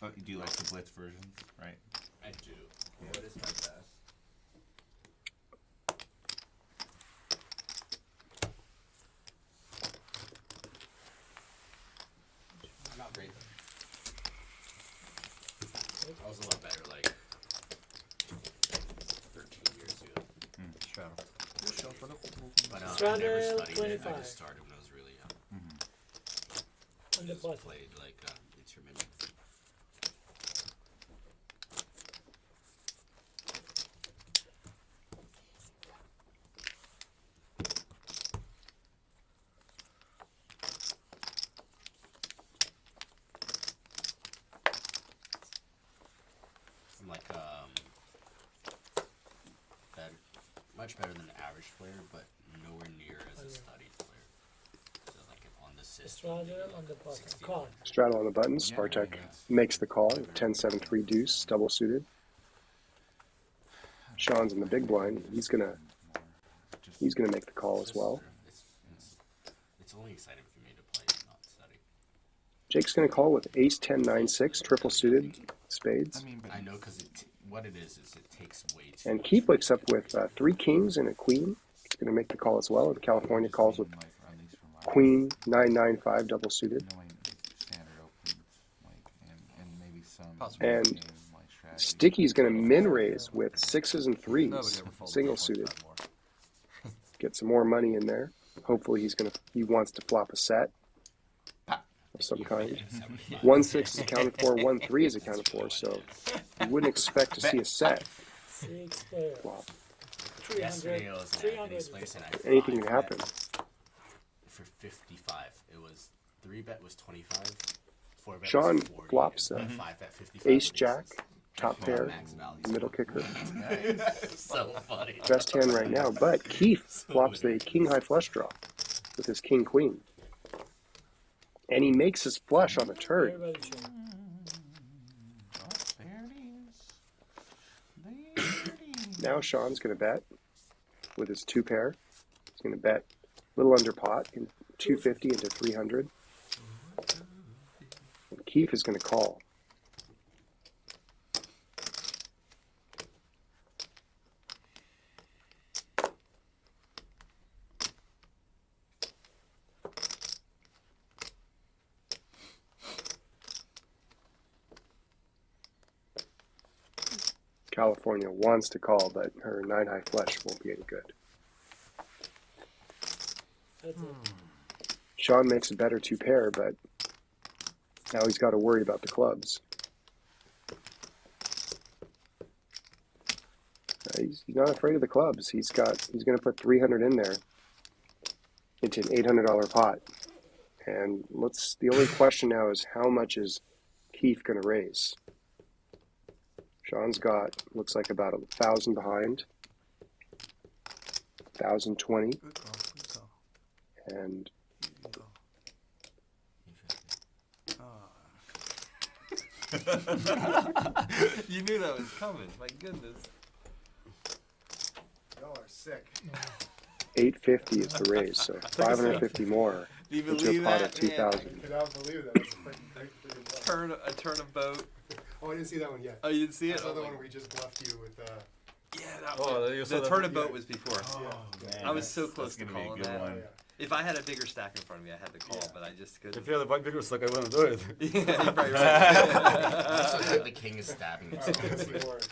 Oh, do you like the blitz versions, right? I do. Yeah. What is my best? Not great. I was a lot better like 13 years ago. Straddle. But I never Straddle studied it. I 25. just started when I was really young. On the Just bottom. played like intermittent. I'm like much better than an average player, but nowhere near as a studied player. So like on the system. Straddle on the bottom. Call. Straddle on the button. Spartak makes the call. 10 7 3 deuce, double suited. Sean's in the big blind. He's gonna make the call as well. It's only exciting for me to play, not study. Jake's gonna call with ace 10 9 6, triple suited, spades. I mean, but I know because what it is it takes way too And much. Keith wakes up with 3 kings and a queen. He's gonna make the call as well. And California calls with like, at least from my queen 9 9 5, double suited. knowing standard opens, like, and maybe some Possible. And game, like, strategy. Sticky's gonna min raise with 6s and Nobody 3s, ever folds single like suited. that more. Get some more money in there. Hopefully he wants to flop a set of some kind. 1 6 is accounted for, 1 3 is accounted for, so you wouldn't expect to see a set 6 there. flop. Yesterday 300. I was in 300. Anthony's place and I Anything can five happen. bet for 55. It was 3 bet was 25. 4 bet Sean was 40, flops and a 5 bet 55 ace with jack, aces. top pair, Max value. middle kicker. So funny. Best hand right now, but Keith flops the king high flush draw with his king queen. And he makes his flush on the turn. Everybody check. There it is. Now Sean's going to bet with his 2 pair. He's going to bet a little under pot in 250 into 300. And Keith is going to call. California wants to call, but her 9-high flush won't be any good. That's it. Sean makes a better 2-pair, but now he's got to worry about the clubs. He's not afraid of the clubs. He's going to put 300 in there into an $800 pot. And the only question now is how much is Keith going to raise? Sean's got, looks like about 1,000 behind, 1,020, Good call. Good call. and You knew that was coming. My goodness. Y'all are sick. 850 is the raise, so 550 more Do you into a believe pot that? of 2,000. I cannot believe that. That's a freaking A turn of boat. Oh, I didn't see that one yet. Oh, you didn't see it? I saw Oh, the my- one where we just bluffed you with. Yeah, that Oh, was you saw the that turn one? of boat Yeah. was before. Man, I was so that's close to gonna be a calling good that. one. If I had a bigger stack in front of me, I had to call, but I just couldn't. If you had a bigger stack, I wouldn't do it. Yeah, you're probably right. Also, the king is stabbing himself.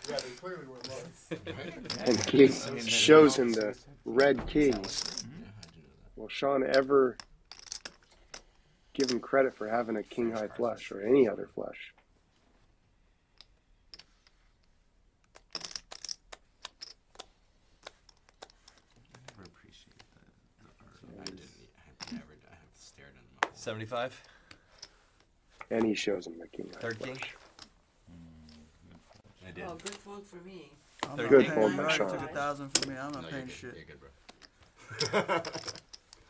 Yeah, they clearly were low. And Keith shows him the red kings. Will Sean ever give him credit for having a king-high flush or any other flush? I never appreciate the I didn't. I have stared at him. my whole 75? And he shows him the king-high Third flush. king? I did. Oh, good fold for me. I'm Third not king. paying. Fold You by already Sean. took 1,000 from me. I'm not No, paying you're shit. good, bro.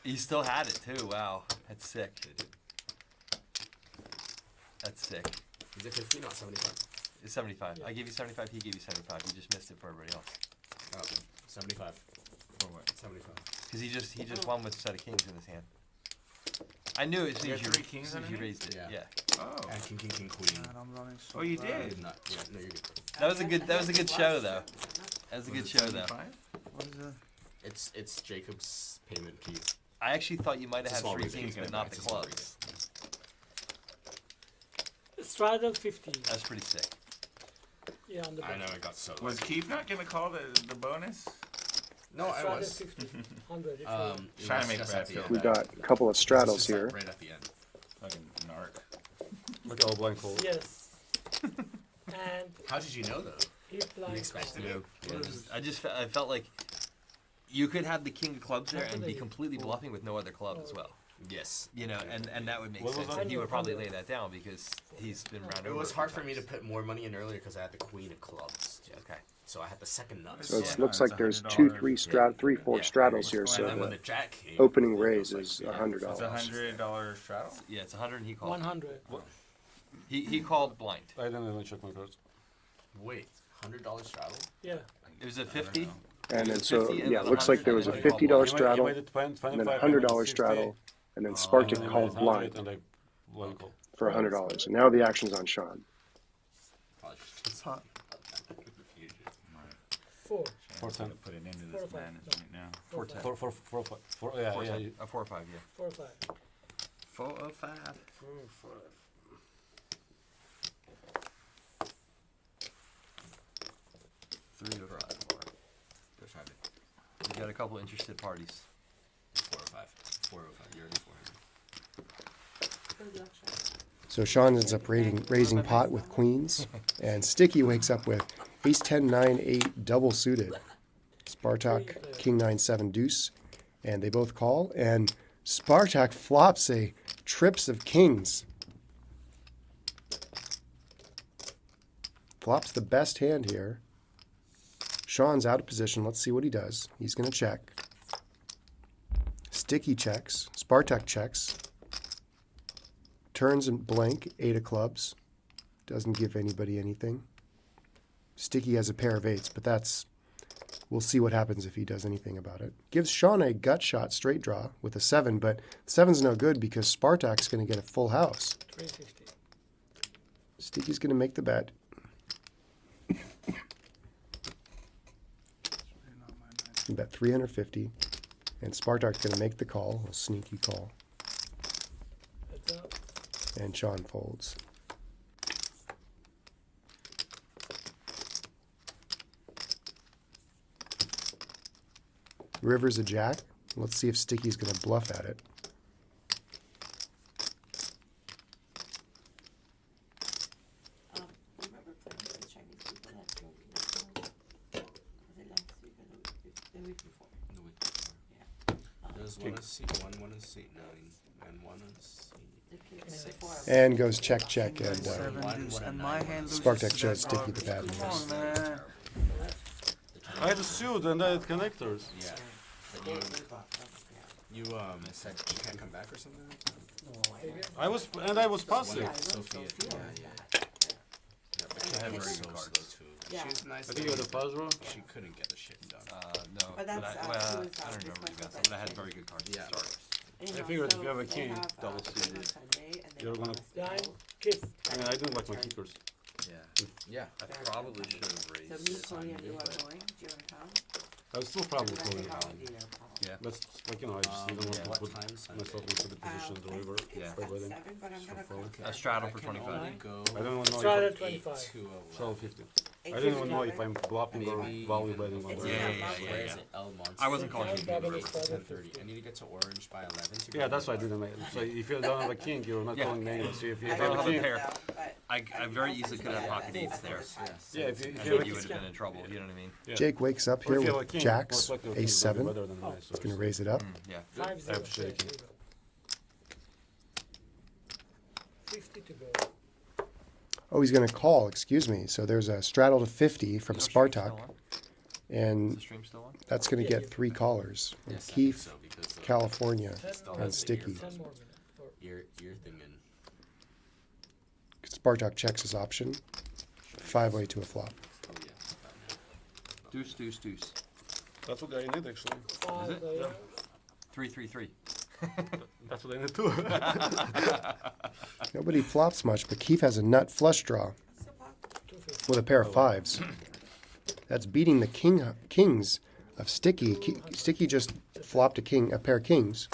You still had it, too. Wow. That's sick. That's sick. Is it 50, not 75? It's 75. I gave you 75, he gave you 75. You just missed it for everybody else. Oh, 75. For what? 75. Because he just won with a set of kings in his hand. I knew it as soon You as had you, three kings as soon as you underneath? raised it. Yeah. Yeah. Oh. And king, king, king, queen. Man, I'm running so Oh, you bad. did? Not, yeah, no, you're good. That was a good show though. That was a good show though. What is that? It's Jacob's payment key. I actually thought you might It's a have small had three raise, kings, you but can- not the it's a small clubs. Straddle 50. That's pretty sick. Yeah, on the I know back. it got so. Was Keith not gonna call the bonus? No, I Straddle was. 50. 100. If you Trying Trying to make just Brad at the feel end. We bad. got a couple of straddles Just here. Right at the end. Fucking narc. Look all blind fold. Yes. And How did you know though? he blind expected call. it? I felt like you could have the king of clubs there and be completely bluffing with no other club as well. Yes. You know, and that would make What was sense. that? And he would probably lay that down because he's been round It over. was a few hard for me to times. put more money in earlier because I had the queen of clubs. Okay. So I had the second nut. So it Yeah, looks it's like there's $100. 4 Yeah. straddles here. And So then when the the jack came, opening it raise was is like, $100. It's $100 straddle. Yeah, it's 100 and he called. 100. He called blind. I didn't even check my cards. Wait, $100 straddle? Yeah. It was a 50. And then so, 50 and yeah, then it looks like 100 there was a and then he called $50 blind. straddle, You made it 25, and then a I made it $100 50, straddle, and then and Spartak then I made called it 100 blind and I blind called. for $100. And now the action's on Sean. Probably It's hot. 4. 410. Put it into 4 or this 5. madness No. right now. 410. 4, yeah, yeah, yeah. A 4 or 5, yeah. 4 or 5. 4 or 5. 3 or 5. Go try it. We got a couple interested parties. 405. 405. You're in 400. So Sean ends up raising pot with queens, and Sticky wakes up with ace 10, 9, 8 double suited. Spartak, king 9, 7 deuce, and they both call, and Spartak flops a trips of kings. Flops the best hand here. Sean's out of position. Let's see what he does. He's going to check. Sticky checks. Spartak checks. Turns and blank, 8 of clubs. Doesn't give anybody anything. Sticky has a pair of 8s, but that's... We'll see what happens if he does anything about it. Gives Sean a gut shot straight draw with a 7, but 7's no good because Spartak's going to get a full house. 350. Sticky's going to make the bet. Bet 350. And Spartak's going to make the call, a sneaky call. And Sean folds. River's a jack. Let's see if Sticky's going to bluff at it. Remember playing with the Chinese people that drove was it last week or the week before? The week before. There's one on seat 1, one on seat 9, and one on seat 6. And goes check, check, and And my hand loses Spartak to shows that Sticky the bad Come news. on, man. I had a suit and I had connectors. Yeah. You said you can't come back or something? I was passive. Sophia. Yeah. But she had very good cards though too. Yeah. She was nice. I think you had a fuzz roll? She couldn't get the shit done. No. But that's, I she don't was, know where you got that, but I had very good cards. Yeah. You I know, figured if so you have a they king, have, double a suited, on Sunday, and they you're have gonna. on Nine, Sunday. kick. I mean, I didn't like my kickers. Yeah. I probably should have So raised. me, Tony, and you are going. Do you want to come? I was still probably We're going. gonna be there, Paul. Yeah. But like I just didn't want to what put time Sunday? myself into the position to river. It's for at wedding. 7, but I'm gonna follow. confirm. A straddle for I can 25. only go I don't even know Straddle if 25. 8 to 12.50. 8 I to didn't even know 11. if I'm bluffing or Maybe value even betting on It's the in Yeah, that yeah, month. yeah, Where yeah. is it? El Monte. I wasn't calling Nine, king double either. is straddle 10:30. I need to get to Orange by 11 to go. Yeah, that's why I didn't make it. So if you don't have a king, you're not Yeah. calling negative. So if you I have don't a have a king, pair. No, but I very easily could have pocket eights there. yeah, if you I have think a you would have been in trouble. You know what I mean? yeah. Jake wakes up Or here if you have a with king, jacks, most likely your king ace will be 7. better than mine, so It's going to raise it up. Yeah. 5 I 0. have shaking. 50 to go. Oh, he's going to call, excuse me. So there's a straddle to 50 from Is our stream Spartak. still on? Is And the stream still on? that's going to Yeah, get 3 callers. From Yes, I think Keith, so, because of California, Still and has the Sticky. 10 more minutes. Or ear thinking. Spartak checks his option. 5-way to a flop. Oh yeah. Deuce, deuce, deuce. That's what I need actually. 5 it? there. 3, 3, 3. That's what I need too. Nobody flops much, but Keith has a nut flush draw 250. with a pair of 5s. That's beating the kings of Sticky. Sticky just flopped a pair of kings.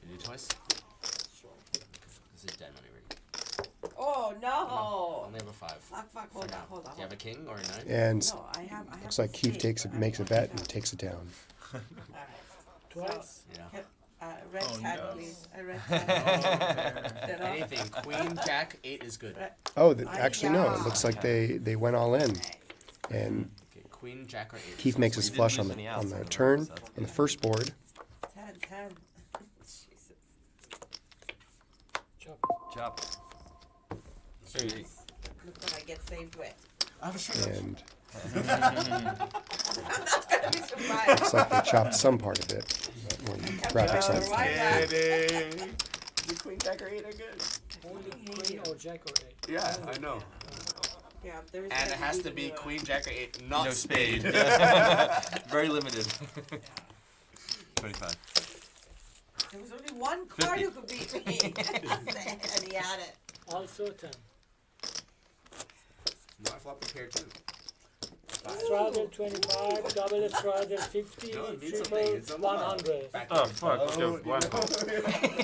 You need twice? This is dead money ready. oh no! Only have a 5. Fuck, hold on, hold on. Do you have a king or a 9? And No, I have looks like a Keith spade, but makes a I bet don't and takes it down. Alright. Twice. Yeah. Red Oh, tag, no. please. A red tag. Set up. Anything. Queen, jack, 8 is good. Oh, actually no. It looks like they went all in. And Okay, queen, jack, or 8. Keith makes his You didn't flush lose on any the outs on the turn road, so that's on the good. first board. 10. Jesus. Chop. Chop. Hey, Look what I get saved with. And I'm not gonna be surprised. looks like they chopped some part of it. When graphics on Why not? The queen, jack, or 8 are good. Only queen or jack or 8. Yeah, I know. Yeah, there's And it gonna has to be the, queen, jack, or 8, not No spade. Very limited. 25. There was only one card who could beat me. And he had it. Also 10. No, I flop a pair too. Straddle 25, double straddle 50, No, it means something. triple It's a 100. Back oh door. fuck! Okay, blind call.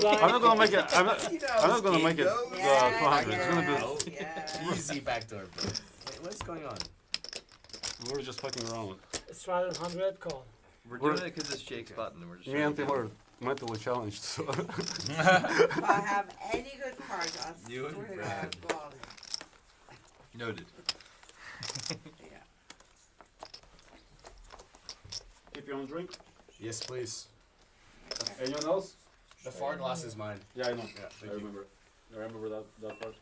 Blind I'm not gonna make it. I'm not gonna make it Yeah, 200. It's gonna Oh, yeah. easy backdoor, bro. Wait, what's going on? be. We're just fucking around. Straddle 100, call. We're doing it because it's Jake's button. And we're just Me and Tim are mentally challenged. So. If I have any good cards, I You and swear to Brad. God, well, Noted. yeah. Keep your own drink. Yes, please. Anyone else? The far glass is mine. Yeah, I know. Yeah, I thank you. remember. I remember that part.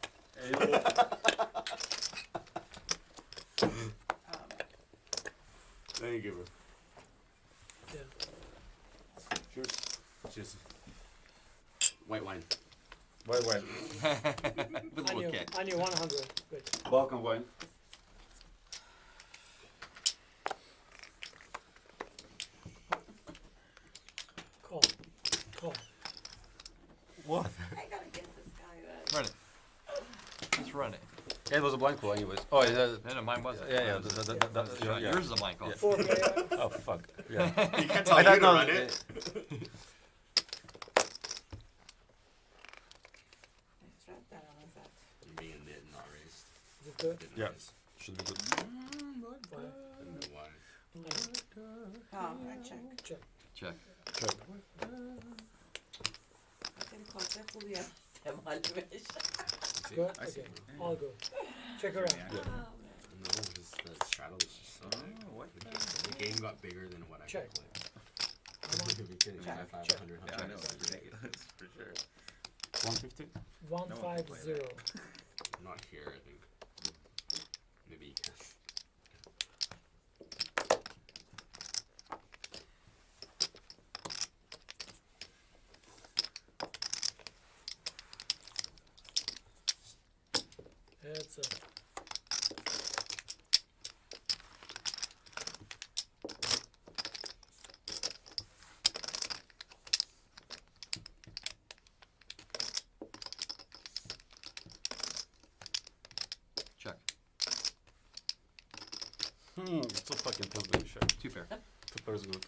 Thank you, bro. Yeah. Cheers. Cheers. White wine. Wait. With a little kick. I knew 100. Good. Balkan wine. Call. Call. What? I gotta get this guy Just run it. Yeah, it was a blind call anyways. Oh, yeah. No, mine wasn't. Yeah, Mine was yeah. Yours is a blind call. Yeah. 4 player. Oh, fuck. Yeah. You can't tell you to run it. I thread that on that. You're being knit, not raised. Is it good? Yeah. Should be good. Oh, I check. Check. Check. I think concept will be a demolition. Good? Okay. All good. Check around. No, just the straddle was just so big. The game got bigger than what I Check. could play. You're kidding. Check. 100. Yeah, I know. It's ridiculous for sure. 150? 150. Not here, I think. Maybe you can. Heads up. Check. It's so fucking tempting shit. 2 pair. 2 pairs good.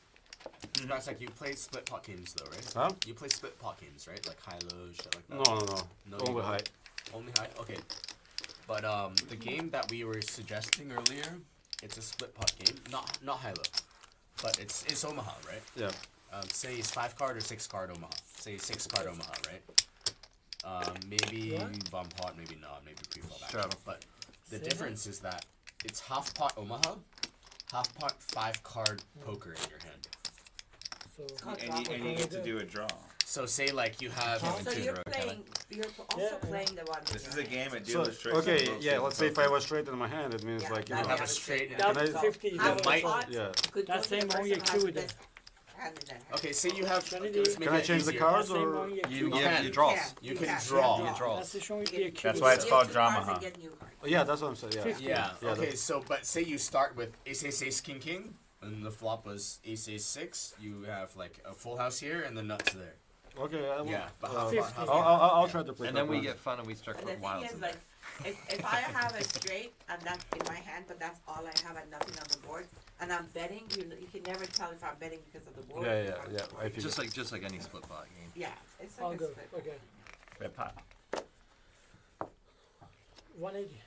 That's like you play split pot games though, right? Huh? You play split pot games, right? Like high-low, shit like No, that. no, no. No, you Only don't? high. Only high? Okay. But the game that we were suggesting earlier, it's a split pot game. Not high-low. But it's Omaha, right? Yeah. Say it's 5-card or 6-card Omaha. Say 6-card Omaha, right? Maybe bomb pot, maybe not, maybe pre-flop action. Straddle. But the difference is that it's half pot Omaha, half pot 5-card poker in your hand. So And you get to do a draw. So say like you have. So you're playing, you're also playing the one. This is a game at So, dealer's tricks. okay, yeah, let's say if I was straight in my hand, it means Yeah, like, you that know. have a straight and That's Can I- 50. You That's might- pot. Yeah. Could That's go to same the one you person who has queued the in. best hand in their hand. Okay, say you have. Trinity. let's make Can I it change the easier. cards Same or? one you You queued. yeah, you draws. You can Yeah. draw. You draw. That's the showing you the That's why it's You called get two cards drama, and huh? get new cards. Yeah, that's what I'm saying. Yeah. 50. Yeah. Yeah, Okay. that- So, but say you start with ace king king, and the flop was ace 6. You have like a full house here and the nuts there. Okay. I will, Yeah, but uh, half- I'll try to play. And that then we one. get fun and we start And the putting thing wilds is, in like, there. if I have a straight and that's in my hand, but that's all I have and nothing on the board, and I'm betting, you can never tell if I'm betting because of the board. Yeah, or yeah, the yeah. board. I feel Just like any split pot game. Yeah, it's All like a good. split. Okay. Red pot. 180.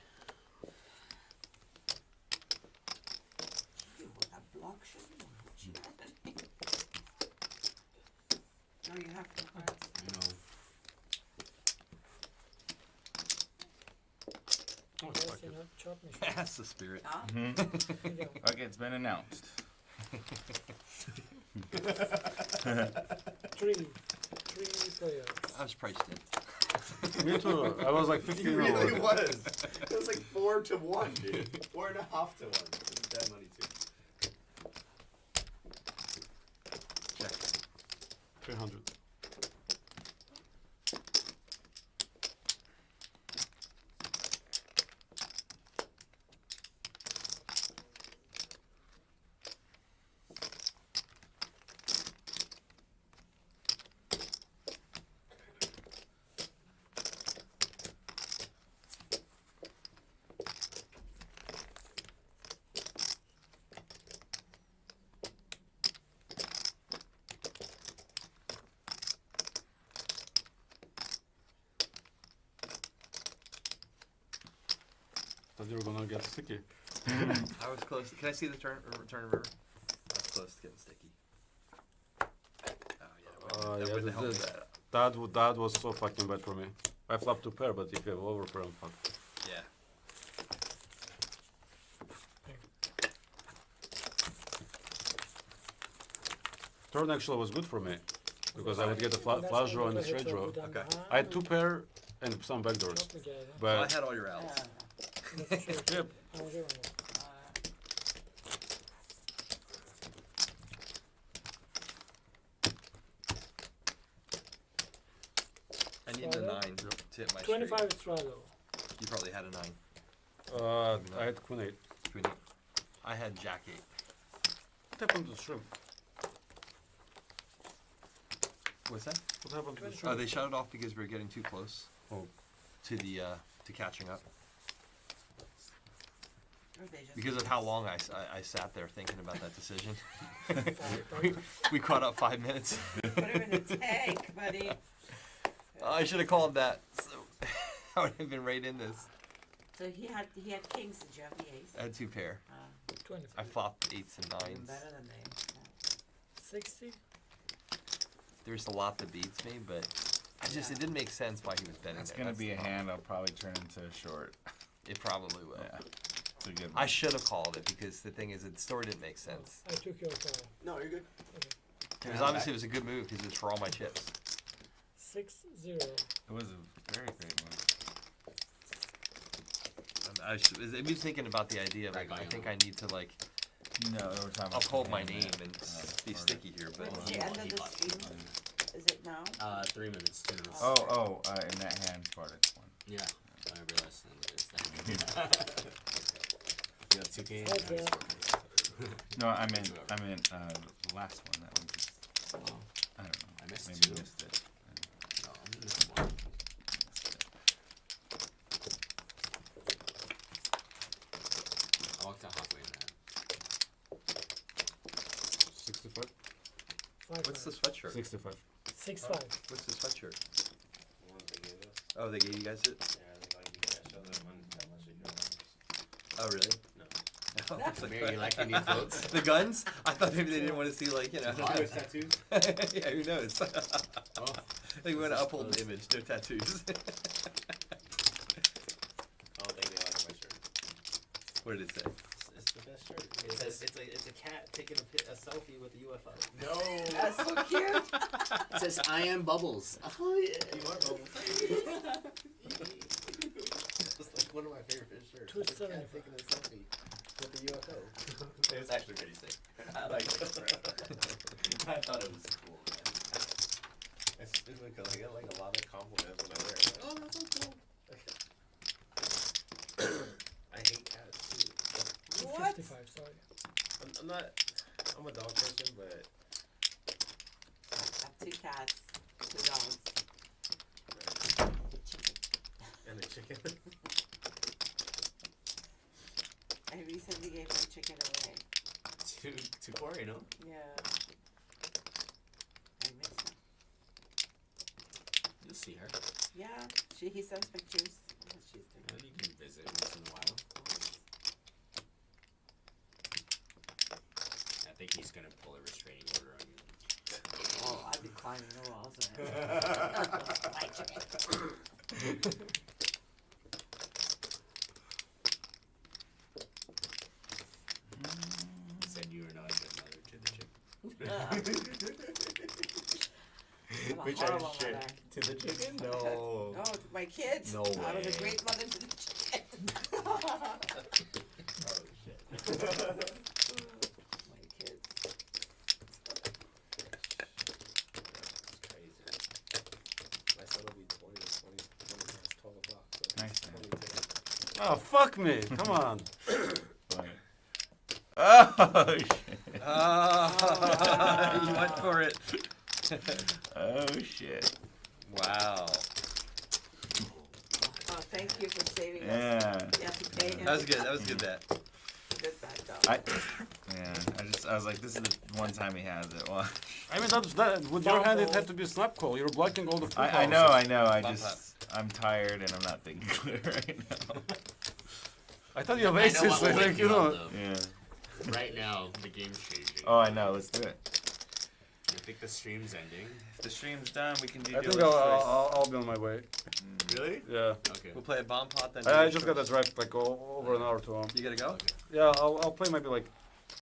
You want a block shit? No, you have to cards. No. Oh, Yes, fuck you it. know, chop machine. That's the spirit. Huh? Here you go. Okay, it's been announced. 3 players. I was priced in. Me too. I was like 15 It really over. was. It was like 4-1, dude. 4.5 to 1. It was dead money too. Check. 300. Thought you were gonna get sticky. I was close. Can I see the return river? I was close to getting sticky. Oh yeah. That Yeah, wouldn't help me. that was so fucking bad for me. I flopped 2 pair, but if you have over pair, I'm fucked. Yeah. Turn actually was good for me because I would get a flush draw and a straight draw. Okay. I had 2 pair and some backdoors, Chop together. So I but had all your outs. That's true. yep. I was here on that. I need a 9 to hit my 25 straight. straddle. You probably had a 9. I had queen 8. Queen 8. I had jack 8. What happened to the shrimp? What's that? What happened to the Oh, shrimp? they shut it off because we were getting too close. Oh. To the to catching up. Or they just Because of how long I sat there thinking about that decision. we caught up 5 minutes. put him in the tank, buddy. I should have called that. So I would have been right in this. So he had kings. Did you have the ace? I had 2 pair. 25. I flopped 8s and Even 9s. better than the ace. 60. There's a lot that beats me, but it didn't make sense why he was betting That's there. gonna be the a problem. hand I'll probably turn into a short. It probably will. Yeah. It's a good I should have called it because the thing is, the story didn't make sense. I took your call. No, you're good. Because obviously it was a good move because it was for all my chips. 6-0. It was a very great move. I've been thinking about the idea of like, I think I need to like No, we're talking about uphold my the name hand, and be sticky here, but When's the end of the stream? Is it now? 3 minutes. 2 minutes. In that hand part it's one. Yeah. I realized it's that. You got 2 games. Okay. No, I meant the last one. That one just I don't know. I missed Maybe 2. missed it. No, I'm missing 1. I walked out halfway in that. 65. what's the sweatshirt? 65. 6-5. What's the sweatshirt? The ones they gave us. Oh, they gave you guys it? Yeah, they like you can't show them unless you know them. Oh, really? No. Mary, you like your new clothes? The guns? I thought maybe they didn't want to see like Tattoos? Yeah, who knows? Oh. They want to uphold the image. No tattoos. I don't think they like my shirt. What did it say? It's the best shirt. It says it's a cat taking a selfie with a UFO. No. That's so cute. It says, I am Bubbles. Oh, yeah. You are Bubbles. It's like one of my favorite shirts. It's a cat 275. taking a selfie with a UFO. It's actually pretty sick. I like it. I thought it was cool, man. It's stupid because I get like a lot of compliments when I wear it. I'm like, oh, that's so cool. I hate cats too. What? 55, sorry. I'm not. I'm a dog person, but I have 2 cats, 2 dogs. and a chicken. I recently gave my chicken away. To Corey, no? Yeah. I miss her. You'll see her. Yeah. He sends pictures of what she's doing. Well, you can visit once in a while. I think he's gonna pull a restraining order on you. Oh, I'd be climbing the walls. My chicken. He said you were not a good mother to the chicken. I'm a Which horrible I share mother. to the chicken? No. No, to my kids. No I was a way. great mother to the chicken. Oh shit. My kids. Crazy. My son will be 20 past 12 o'clock. So Nice, man. 22. Oh, fuck me. Come on. Oh shit. You went for it. Oh shit. Wow. Oh, thank you for saving us. Yeah. You have to pay him. That was good. That was a good bet. Good bet, though. I was like, this is the one time he has it. Well, I mean, with your hand, it had to be a snap call. You're blocking all the full I know. Bump I'm tired and I'm not thinking clear right now. I thought you have I know aces, what will like, wake you you know. up, though. Yeah. Right now, the game's changing. Oh, I know. Let's do it. I think the stream's ending. If the stream's done, we can do. I think dealer's choice. I'll be on my way. Really? Yeah. Okay. We'll play a bomb pot then. I just gotta drive like over an hour to home. You gotta go? Yeah, I'll play maybe like